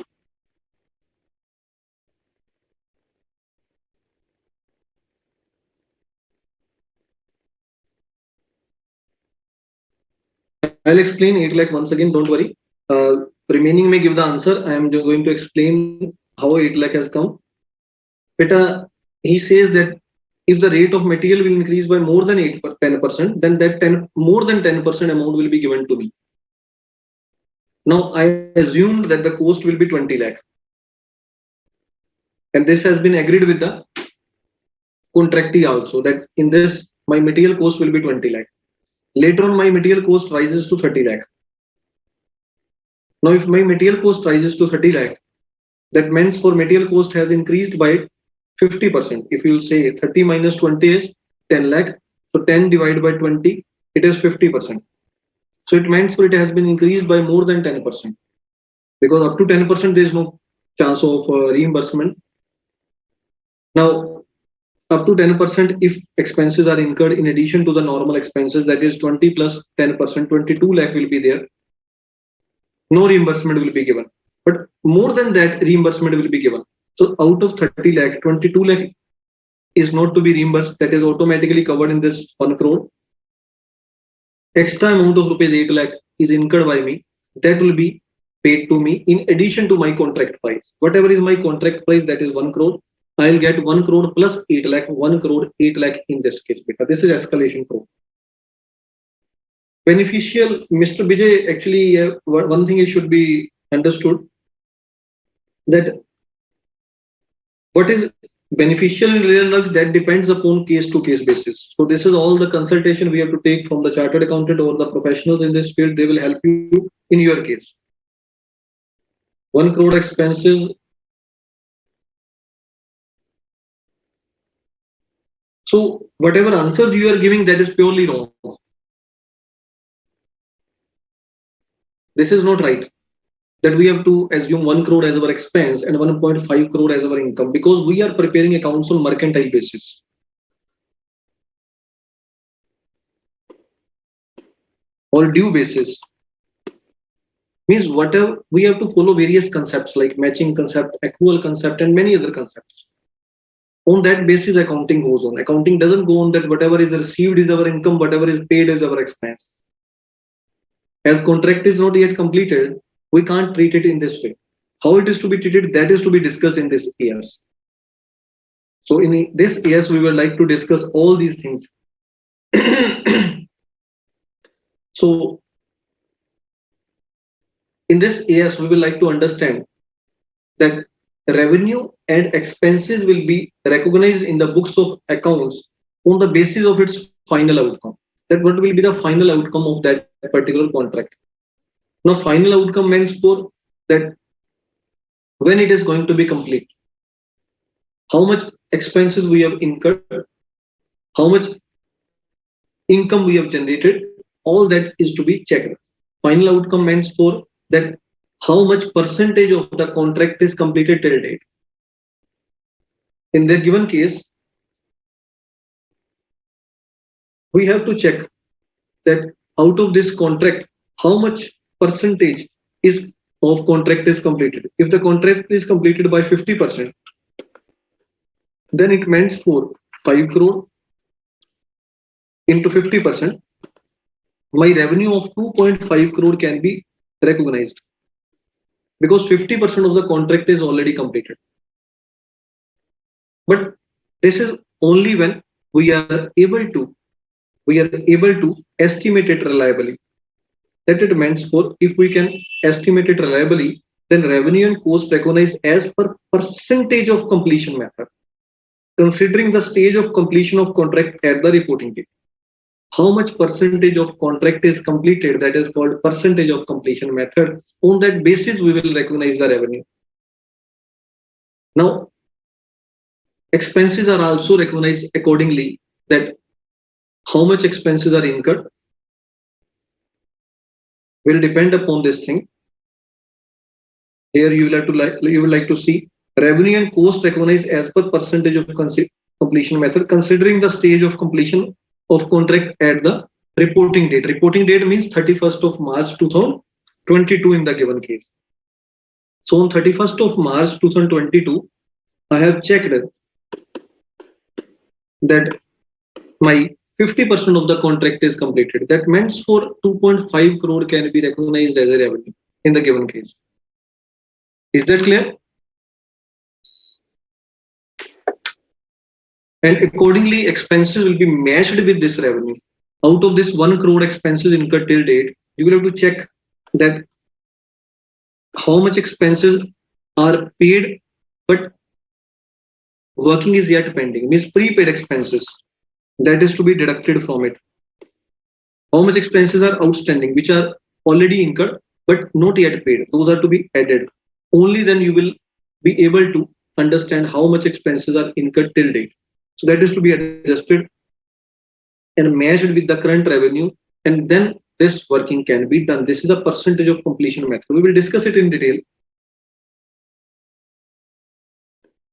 I'll explain 8 lakh once again, don't worry. Remaining may give the answer. I am going to explain how 8 lakh has come. But he says that if the rate of material will increase by more than 10%, then that more than 10% amount will be given to me. Now, I assumed that the cost will be 20 lakh. And this has been agreed with the contractee also, that in this, my material cost will be 20 lakh. Later on, my material cost rises to 30 lakh. Now, if my material cost rises to 30 lakh, that means for material cost has increased by 50%. If you say 30 minus 20 is 10 lakh, so 10 divided by 20, it is 50%. So it means for it has been increased by more than 10%. Because up to 10%, there is no chance of reimbursement. Now, up to 10% if expenses are incurred in addition to the normal expenses, that is 20 plus 10%, 22 lakh will be there. No reimbursement will be given. But more than that, reimbursement will be given. So out of 30 lakh, 22 lakh is not to be reimbursed. That is automatically covered in this 1 crore. Extra amount of rupees 8 lakh is incurred by me. That will be paid to me in addition to my contract price. Whatever is my contract price, that is 1 crore. I'll get 1 crore plus 8 lakh, 1 crore, 8 lakh in this case. Because this is escalation proof. Beneficial, Mr. Vijay, actually, one thing it should be understood that what is beneficial in real life, that depends upon case to case basis. So this is all the consultation we have to take from the chartered accountant or the professionals in this field. They will help you in your case. 1 crore expenses. So whatever answers you are giving, that is purely wrong. This is not right. That we have to assume 1 crore as our expense and 1.5 crore as our income, because we are preparing accounts on mercantile basis. Or due basis. Means whatever we have to follow various concepts like matching concept, accrual concept, and many other concepts. On that basis, accounting goes on. Accounting doesn't go on that whatever is received is our income, whatever is paid is our expense. As contract is not yet completed, we can't treat it in this way. How it is to be treated, that is to be discussed in this years. So in this years, we would like to discuss all these things. So in this years, we will like to understand that revenue and expenses will be recognized in the books of accounts on the basis of its final outcome. That what will be the final outcome of that particular contract. Now, final outcome means for that when it is going to be complete, how much expenses we have incurred, how much income we have generated, all that is to be checked. Final outcome means for that how much percentage of the contract is completed till date. In the given case, we have to check that out of this contract, how much percentage is of contract is completed. If the contract is completed by 50%, then it means for 5 crore into 50%, my revenue of 2.5 crore can be recognized because 50% of the contract is already completed. But this is only when we are able to estimate it reliably. That it means for if we can estimate it reliably, then revenue and cost recognized as per percentage of completion method, considering the stage of completion of contract at the reporting date. How much percentage of contract is completed, that is called percentage of completion method. On that basis, we will recognize the revenue. Now, expenses are also recognized accordingly, that how much expenses are incurred will depend upon this thing. Here you will like to see revenue and cost recognized as per percentage of completion method, considering the stage of completion of contract at the reporting date. Reporting date means 31st of March 2022 in the given case. So on 31st of March 2022, I have checked that my 50% of the contract is completed. That means for 2.5 crore can be recognized as a revenue in the given case. Is that clear? And accordingly, expenses will be matched with this revenue. Out of this 1 crore expenses incurred till date, you will have to check that how much expenses are paid, but working is yet pending, means prepaid expenses, that is to be deducted from it. How much expenses are outstanding, which are already incurred but not yet paid, those are to be added. Only then you will be able to understand how much expenses are incurred till date. So that is to be adjusted and matched with the current revenue, and then this working can be done. This is a percentage of completion method. We will discuss it in detail.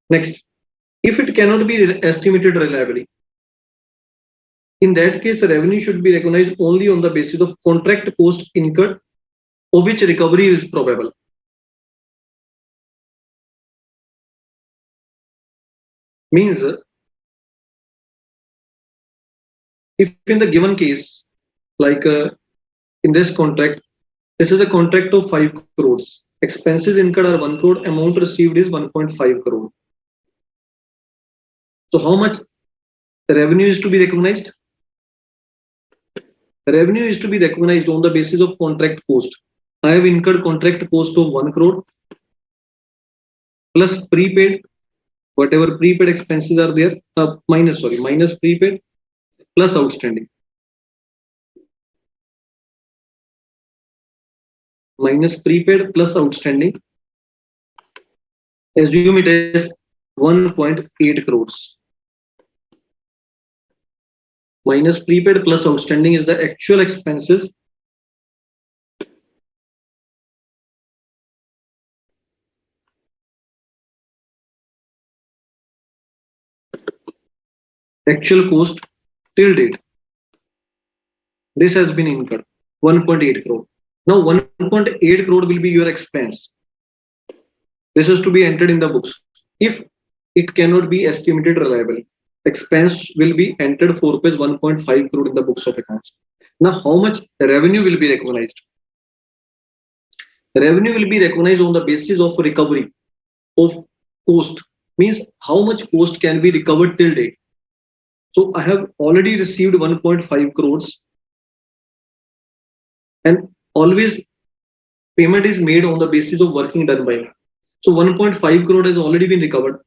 Next, if it cannot be estimated reliably, in that case, the revenue should be recognized only on the basis of contract cost incurred, of which recovery is probable. Means, if in the given case, like in this contract, this is a contract of 5 crores. Expenses incurred are 1 crore, amount received is 1.5 crore. So how much revenue is to be recognized? Revenue is to be recognized on the basis of contract cost. I have incurred contract cost of 1 crore plus prepaid, whatever prepaid expenses are there, minus prepaid plus outstanding. Minus prepaid plus outstanding. Assume it is 1.8 crores. Minus prepaid plus outstanding is the actual expenses actual cost till date. This has been incurred 1.8 crore. Now 1.8 crore will be your expense. This is to be entered in the books. If it cannot be estimated reliably, expense will be entered for rupees 1.5 crore in the books of accounts. Now, how much revenue will be recognized? Revenue will be recognized on the basis of recovery of cost, means how much cost can be recovered till date. So I have already received 1.5 crores, and always payment is made on the basis of working done by me. So 1.5 crore has already been recovered.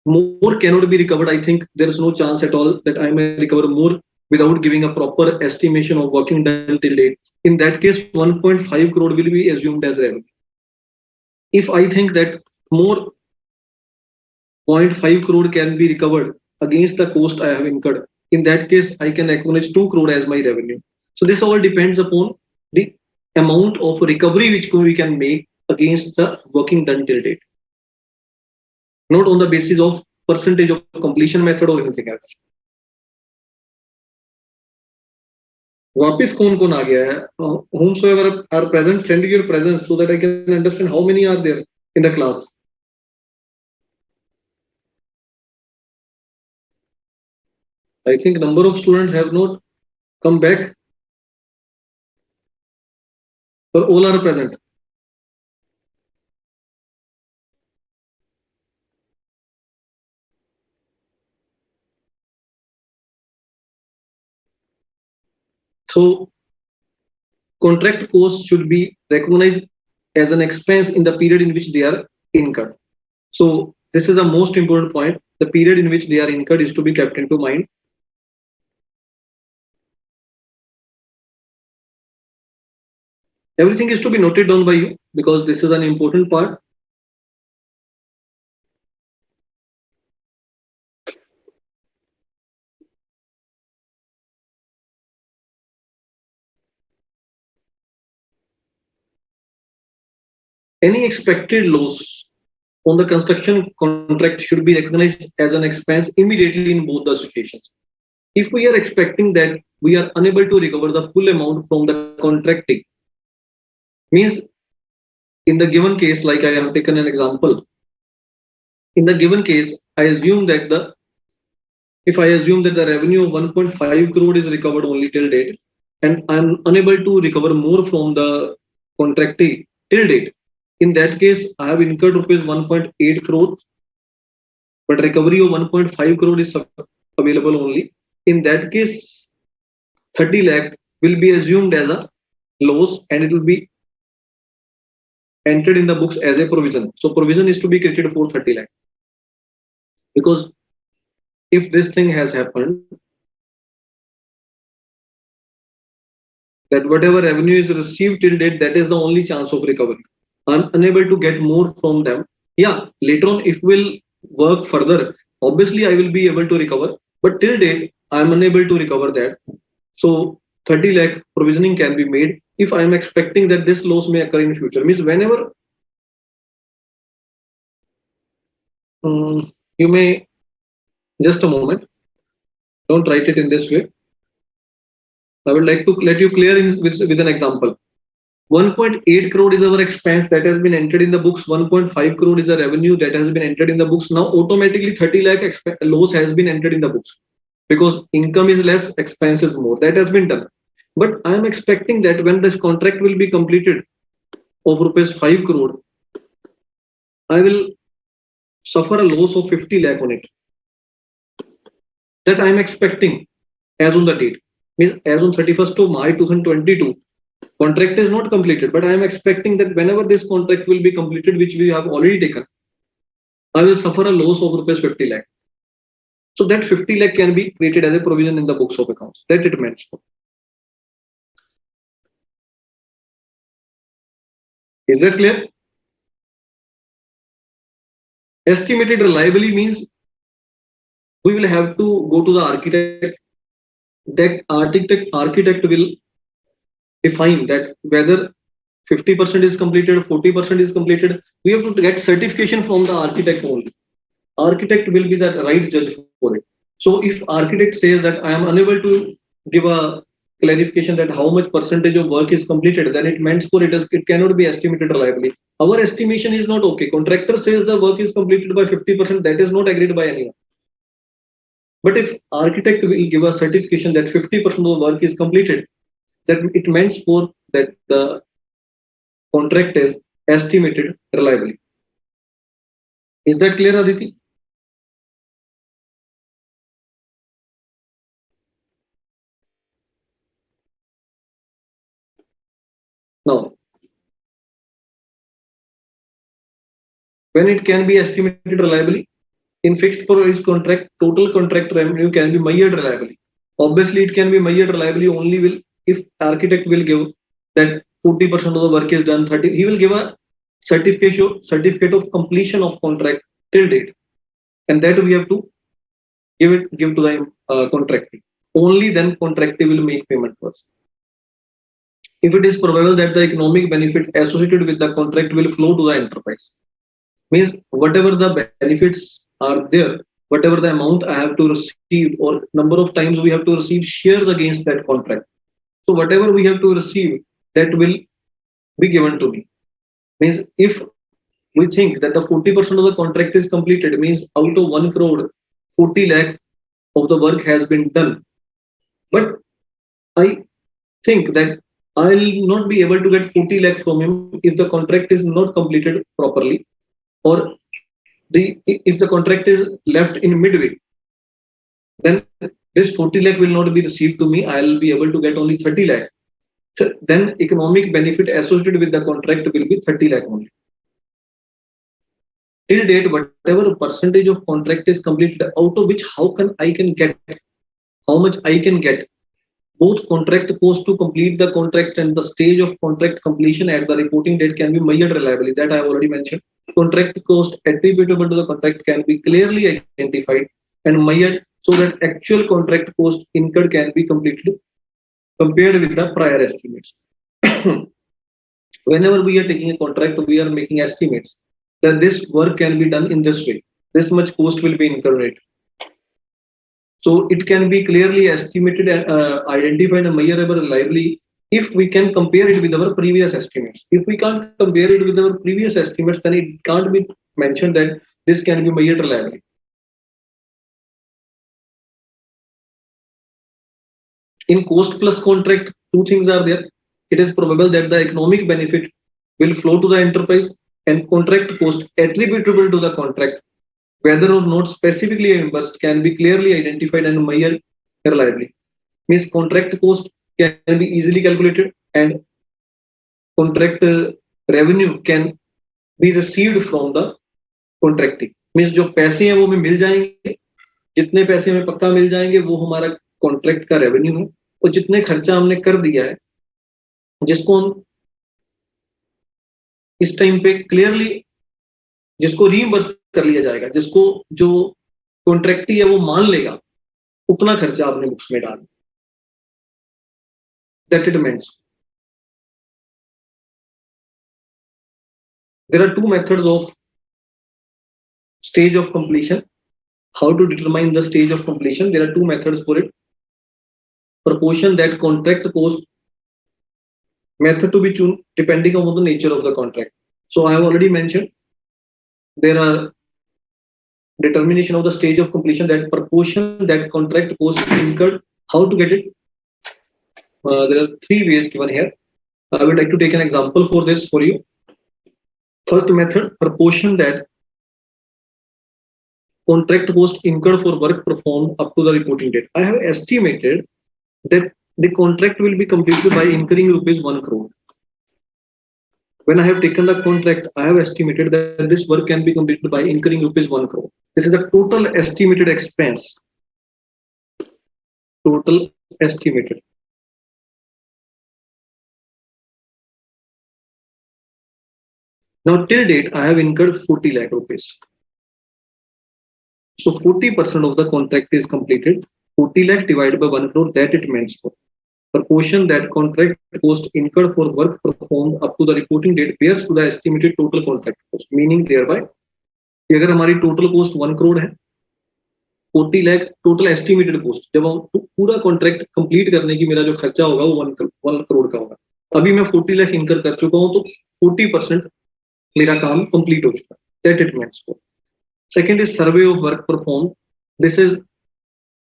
More cannot be recovered. I think there is no chance at all that I may recover more without giving a proper estimation of working done till date. In that case, 1.5 crore will be assumed as revenue. If I think that more 0.5 crore can be recovered against the cost I have incurred, in that case, I can acknowledge 2 crore as my revenue. So this all depends upon the amount of recovery which we can make against the working done till date, not on the basis of percentage of completion method or anything else. वापिस कौन कौन आ गया है? Whomsoever are present, send your presence so that I can understand how many are there in the class. I think number of students have not come back, or all are present. So contract costs should be recognized as an expense in the period in which they are incurred. So this is the most important point. The period in which they are incurred is to be kept into mind. Everything is to be noted down by you because this is an important part. Any expected loss on the construction contract should be recognized as an expense immediately in both the situations. If we are expecting that we are unable to recover the full amount from the contracting, means in the given case, like I have taken an example, in the given case, I assume that if I assume that the revenue of 1.5 crore is recovered only till date, and I'm unable to recover more from the contractee till date, in that case, I have incurred rupees 1.8 crore, but recovery of 1.5 crore is available only. In that case, 30 lakh will be assumed as a loss and it will be entered in the books as a provision. So provision is to be created for 30 lakh. Because if this thing has happened, that whatever revenue is received till date, that is the only chance of recovery. I'm unable to get more from them. Yeah, later on, if we'll work further, obviously I will be able to recover. But till date, I'm unable to recover that. So 30 lakh provisioning can be made if I am expecting that this loss may occur in future. Means whenever you may, just a moment, don't write it in this way. I would like to let you clear with an example. 1.8 crore is our expense that has been entered in the books. 1.5 crore is a revenue that has been entered in the books. Now automatically 30 lakh loss has been entered in the books because income is less, expense is more. That has been done. But I am expecting that when this contract will be completed of rupees 5 crore, I will suffer a loss of 50 lakh on it. That I am expecting as on the date. Means as on 31st of March 2022, contract is not completed, but I am expecting that whenever this contract will be completed, which we have already taken, I will suffer a loss of rupees 50 lakh. So that 50 lakh can be created as a provision in the books of accounts. That it meant. Is that clear? Estimated reliably means we will have to go to the architect. That architect will define that whether 50% is completed, 40% is completed. We have to get certification from the architect only. Architect will be the right judge for it. So if architect says that I am unable to give a clarification that how much percentage of work is completed, then it means for it cannot be estimated reliably. Our estimation is not okay. Contractor says the work is completed by 50%, that is not agreed by anyone. But if architect will give a certification that 50% of work is completed, that it means for that the contract is estimated reliably. Is that clear, Aditi? Now, when it can be estimated reliably, in fixed price contract, total contract revenue can be measured reliably. Obviously, it can be measured reliably only will if architect will give that 40% of the work is done, 30, he will give a certificate of completion of contract till date. And that we have to give to the contractor. Only then contractor will make payment first. If it is probable that the economic benefit associated with the contract will flow to the enterprise, means whatever the benefits are there, whatever the amount I have to receive or number of times we have to receive shares against that contract, So whatever we have to receive, that will be given to me. Means if we think that the 40% of the contract is completed, means out of 1 crore, 40 lakh of the work has been done. But I think that I'll not be able to get 40 lakh from him if the contract is not completed properly, or if the contract is left in midway, then this 40 lakh will not be received to me. I'll be able to get only 30 lakh. So then economic benefit associated with the contract will be 30 lakh only. Till date, whatever percentage of contract is completed, out of which I can get, how much I can get, both contract cost to complete the contract and the stage of contract completion at the reporting date can be measured reliably. That I have already mentioned. Contract cost attributable to the contract can be clearly identified and measured so that actual contract cost incurred can be completely compared with the prior estimates. Whenever we are taking a contract, we are making estimates that this work can be done in this way. This much cost will be incurred. So it can be clearly estimated and identified and measurable reliably if we can compare it with our previous estimates. If we can't compare it with our previous estimates, then it can't be mentioned that this can be measured reliably. In cost plus contract, two things are there. It is probable that the economic benefit will flow to the enterprise, and contract cost attributable to the contract, whether or not specifically reimbursed, can be clearly identified and measured reliably. Means contract cost can be easily calculated and contract revenue can be received from the contracting. Means जो पैसे हैं वो हमें मिल जाएंगे, जितने पैसे हमें पक्का मिल जाएंगे वो हमारा कॉन्ट्रैक्ट का रेवेन्यू है, और जितने खर्चा हमने कर दिया है जिसको हम इस टाइम पे क्लियरली जिसको रीइंबर्स कर लिया जाएगा, जिसको जो कॉन्ट्रैक्टी है वो मान लेगा, उतना खर्चा आपने बुक्स में डाल. That it means there are two methods of stage of completion. How to determine the stage of completion? There are two methods for it. Proportion that contract cost method to be chosen depending on the nature of the contract. So I have already mentioned there are determination of the stage of completion, that proportion that contract cost incurred. How to get it? There are three ways given here. I would like to take an example for this for you. First method, proportion that contract cost incurred for work performed up to the reporting date. I have estimated that the contract will be completed by incurring rupees 1 crore. When I have taken the contract, I have estimated that this work can be completed by incurring rupees 1 crore. This is the total estimated expense. Total estimated. Now till date, I have incurred 40 lakh rupees. So 40% of the contract is completed. 40 lakh divided by 1 crore, that it means for. Proportion that contract cost incurred for work performed up to the reporting date bears to the estimated total contract cost. Meaning thereby, अगर हमारी total cost 1 crore है, 40 lakh total estimated cost, जब हम पूरा contract complete करने की मेरा जो खर्चा होगा वो 1 crore का होगा. अभी मैं 40 lakh incur कर चुका हूँ, तो 40% मेरा काम complete हो चुका है. That it means for. Second is survey of work performed. This is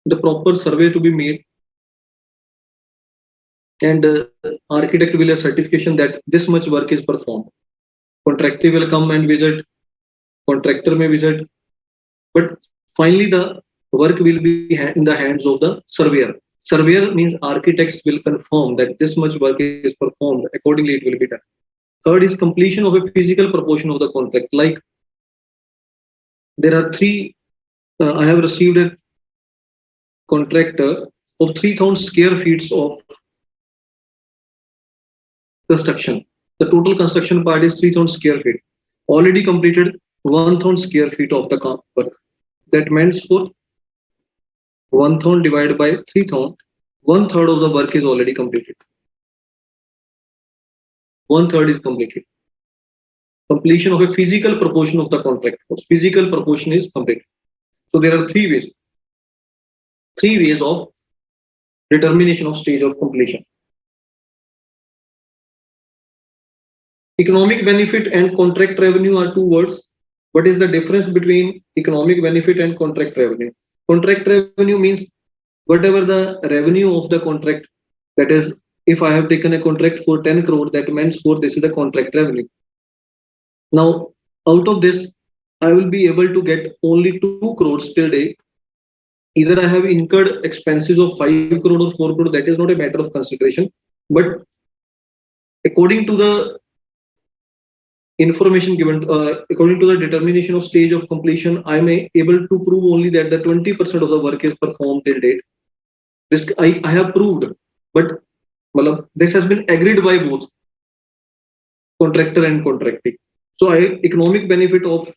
the proper survey to be made, and architect will have certification that this much work is performed. Contractor will come and visit, contractor may visit, but finally the work will be in the hands of the surveyor. Surveyor means architects will confirm that this much work is performed, accordingly it will be done. Third is completion of a physical proportion of the contract. Like there are three, I have received a contract of 3,000 square feet of construction. The total construction part is 3,000 square feet. Already completed 1,000 square feet of the work. That means for 1,000 divided by 3,000, 1/3 of the work is already completed. 1/3 is completed. Completion of a physical proportion of the contract cost. Physical proportion is completed. So there are three ways of determination of stage of completion. Economic benefit and contract revenue are two words. What is the difference between economic benefit and contract revenue? Contract revenue means whatever the revenue of the contract, that is, if I have taken a contract for 10 crore, that means for this is the contract revenue. Now, out of this, I will be able to get only 2 crores till date. Either I have incurred expenses of 5 crore or 4 crore, that is not a matter of consideration. But according to the information given, according to the determination of stage of completion, I may able to prove only that the 20% of the work is performed till date. This I have proved, but this has been agreed by both contractor and contracting. So economic benefit of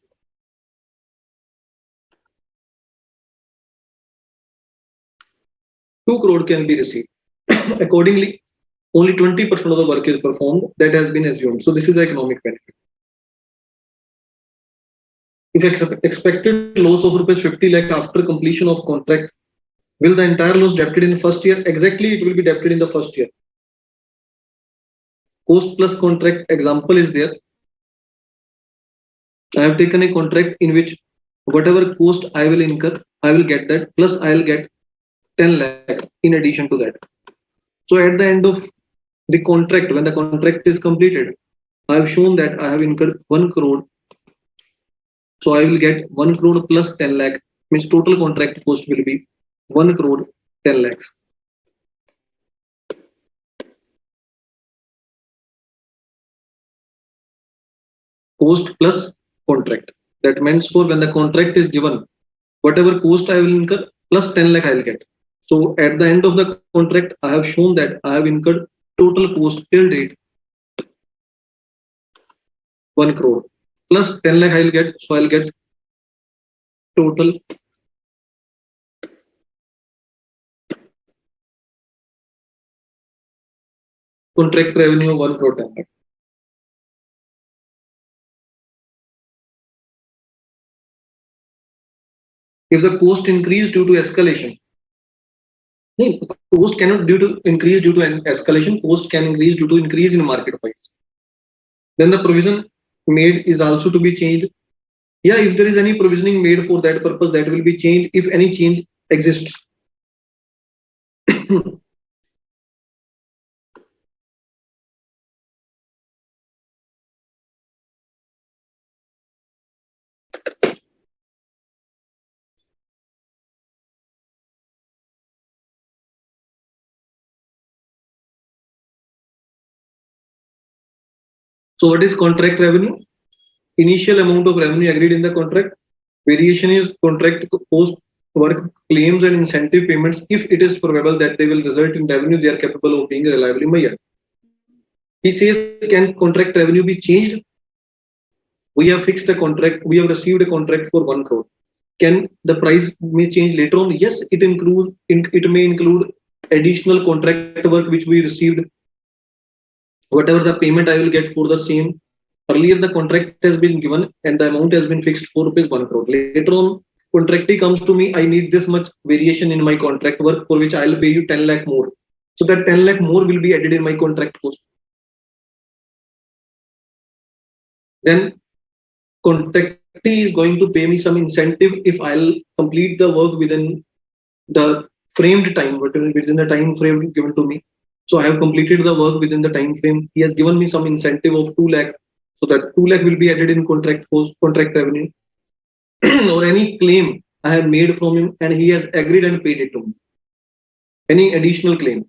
2 crore can be received. Accordingly, only 20% of the work is performed, that has been assumed. So this is the economic benefit. If expected loss of rupees 50 lakh after completion of contract, will the entire loss debited in first year? Exactly, it will be debited in the first year. Cost plus contract example is there. I have taken a contract in which whatever cost I will incur, I will get that, plus I will get 10 lakh in addition to that. So at the end of the contract, when the contract is completed, I have shown that I have incurred 1 crore. So I will get 1 crore plus 10 lakh, means total contract cost will be 1 crore 10 lakhs. Cost plus contract. That means for when the contract is given, whatever cost I will incur plus 10 lakh I will get. So at the end of the contract, I have shown that I have incurred total cost till date 1 crore plus 10 lakh I will get. So I will get total contract revenue of 1 crore 10 lakh. If the cost increase due to escalation, cost cannot increase due to an escalation. Cost can increase due to increase in market price. Then the provision made is also to be changed. Yeah, if there is any provisioning made for that purpose, that will be changed if any change exists. So what is contract revenue? Initial amount of revenue agreed in the contract. Variation is contract post work claims and incentive payments if it is probable that they will result in revenue they are capable of being reliably measured. He says, can contract revenue be changed? We have fixed a contract, we have received a contract for 1 crore. Can the price may change later on? Yes, it may include additional contract work which we received. Whatever the payment I will get for the same. Earlier the contract has been given and the amount has been fixed for rupees 1 crore. Later on, contractee comes to me, I need this much variation in my contract work for which I'll pay you 10 lakh more. So that 10 lakh more will be added in my contract cost. Then contractee is going to pay me some incentive if I'll complete the work within the framed time, within the time frame given to me. So I have completed the work within the time frame. He has given me some incentive of 2 lakh. So that 2 lakh will be added in contract cost, contract revenue. Or any claim I have made from him and he has agreed and paid it to me. Any additional claim.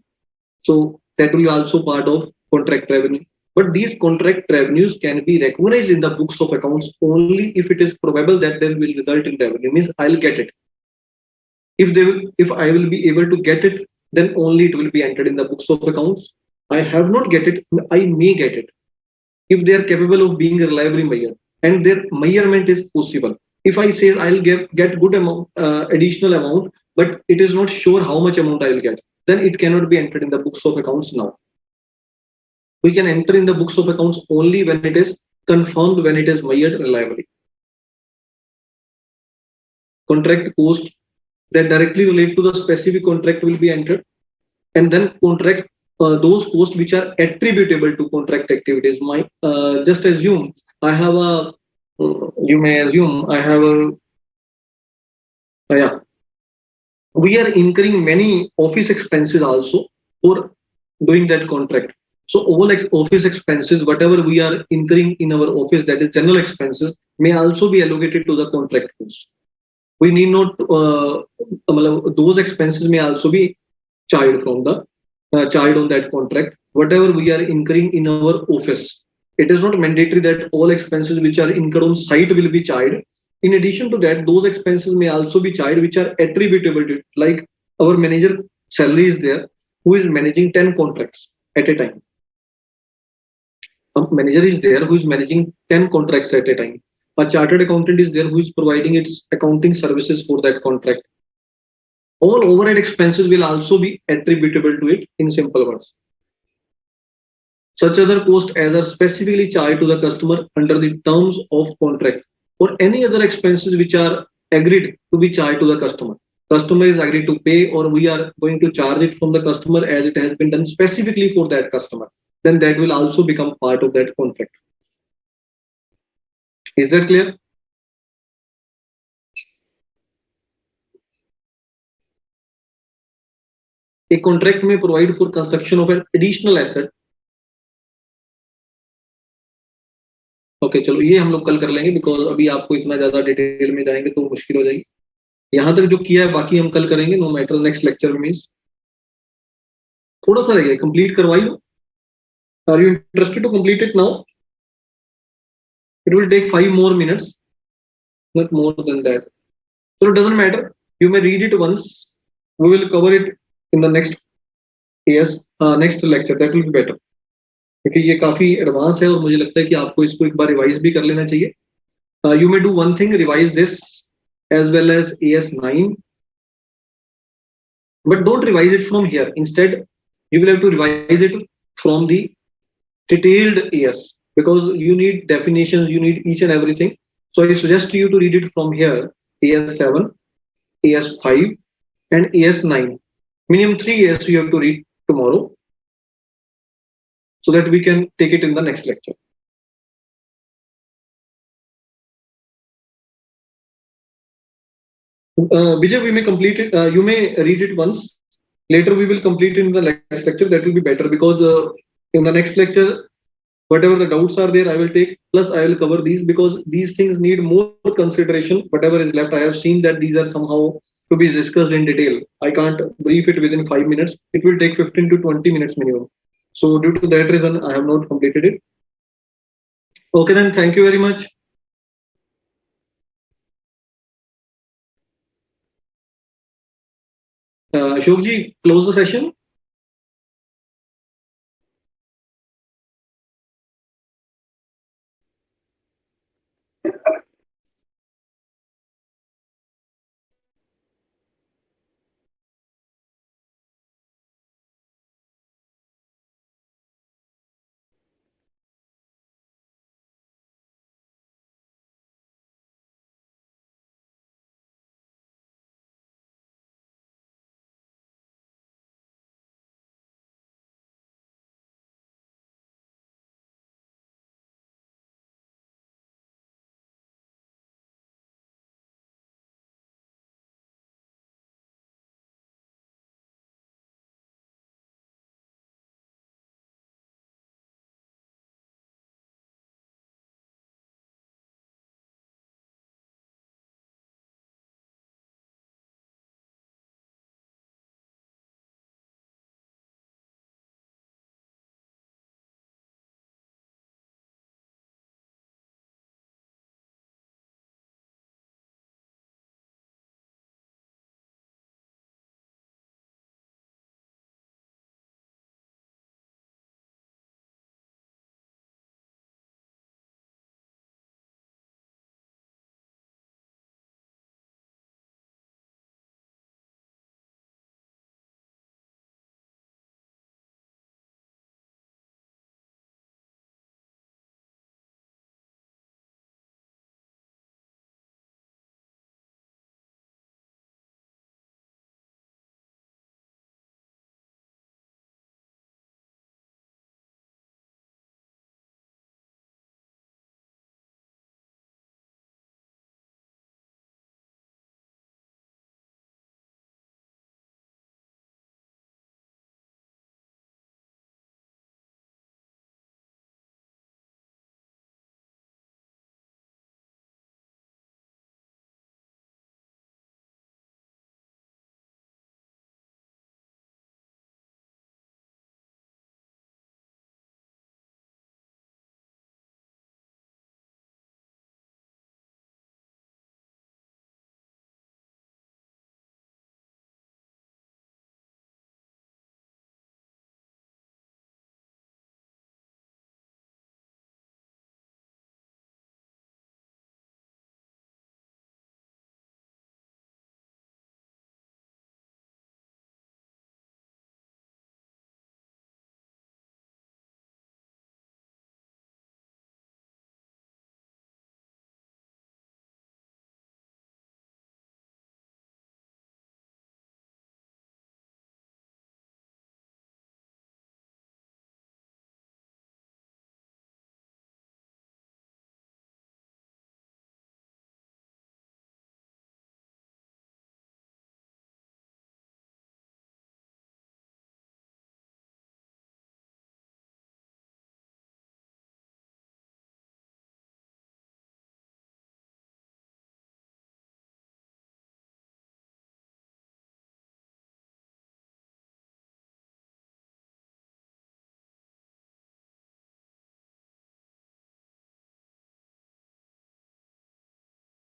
So that will be also part of contract revenue. But these contract revenues can be recognized in the books of accounts only if it is probable that they will result in revenue. Means I'll get it. If I will be able to get it, then only it will be entered in the books of accounts. I have not get it, I may get it. If they are capable of being reliably measured and their measurement is possible. If I say I'll get good amount, additional amount, but it is not sure how much amount I will get, then it cannot be entered in the books of accounts now. We can enter in the books of accounts only when it is confirmed, when it is measured reliably. Contract cost that directly relate to the specific contract will be entered, and then contract those costs which are attributable to contract activities. My just assume I have a you may assume I have a yeah, we are incurring many office expenses also for doing that contract. So all office expenses, whatever we are incurring in our office, that is general expenses, may also be allocated to the contract cost. We need not those expenses may also be charged from the charged on that contract. Whatever we are incurring in our office, it is not mandatory that all expenses which are incurred on site will be charged. In addition to that, those expenses may also be charged which are attributable to it. Like our manager salary is there, who is managing 10 contracts at a time. A manager is there who is managing 10 contracts at a time. A chartered accountant is there who is providing its accounting services for that contract. All overhead expenses will also be attributable to it in simple words. Such other costs as are specifically charged to the customer under the terms of contract, or any other expenses which are agreed to be charged to the customer. Customer is agreed to pay, or we are going to charge it from the customer as it has been done specifically for that customer. Then that will also become part of that contract. Is that clear? A contract may provide for construction of an additional asset. Okay चलो ये हम लोग कल कर लेंगे because अभी आपको इतना ज्यादा डिटेल में जाएंगे तो मुश्किल हो जाएगी. यहाँ तक जो किया है बाकी हम कल करेंगे. नो मैटर नेक्स्ट लेक्चर में मीन्स थोड़ा सा रह गया कंप्लीट करवाइए. Are you interested to complete it now? It will take 5 more minutes, not more than that. So it doesn't matter. You may read it once. We will cover it in the next next lecture. That will be better. क्योंकि ये काफी advance है और मुझे लगता है कि आपको इसको एक बार रिवाइज भी कर लेना चाहिए. You may do one thing, revise this as well as AS9, but don't revise it from here. Instead, you will have to revise it from the detailed AS because you need definitions, you need each and everything. So I suggest you to read it from here: AS7, AS5, and AS9. Minimum 3 AS you have to read tomorrow, so that we can take it in the next lecture. Vijay, we may complete it. You may read it once. Later, we will complete it in the next lecture. That will be better because in the next lecture, whatever the doubts are there, I will take. Plus, I will cover these because these things need more consideration. Whatever is left, I have seen that these are somehow to be discussed in detail. I can't brief it within 5 minutes. It will take 15 to 20 minutes minimum. So due to that reason, I have not completed it. Okay, then thank you very much. Ashok ji, close the session.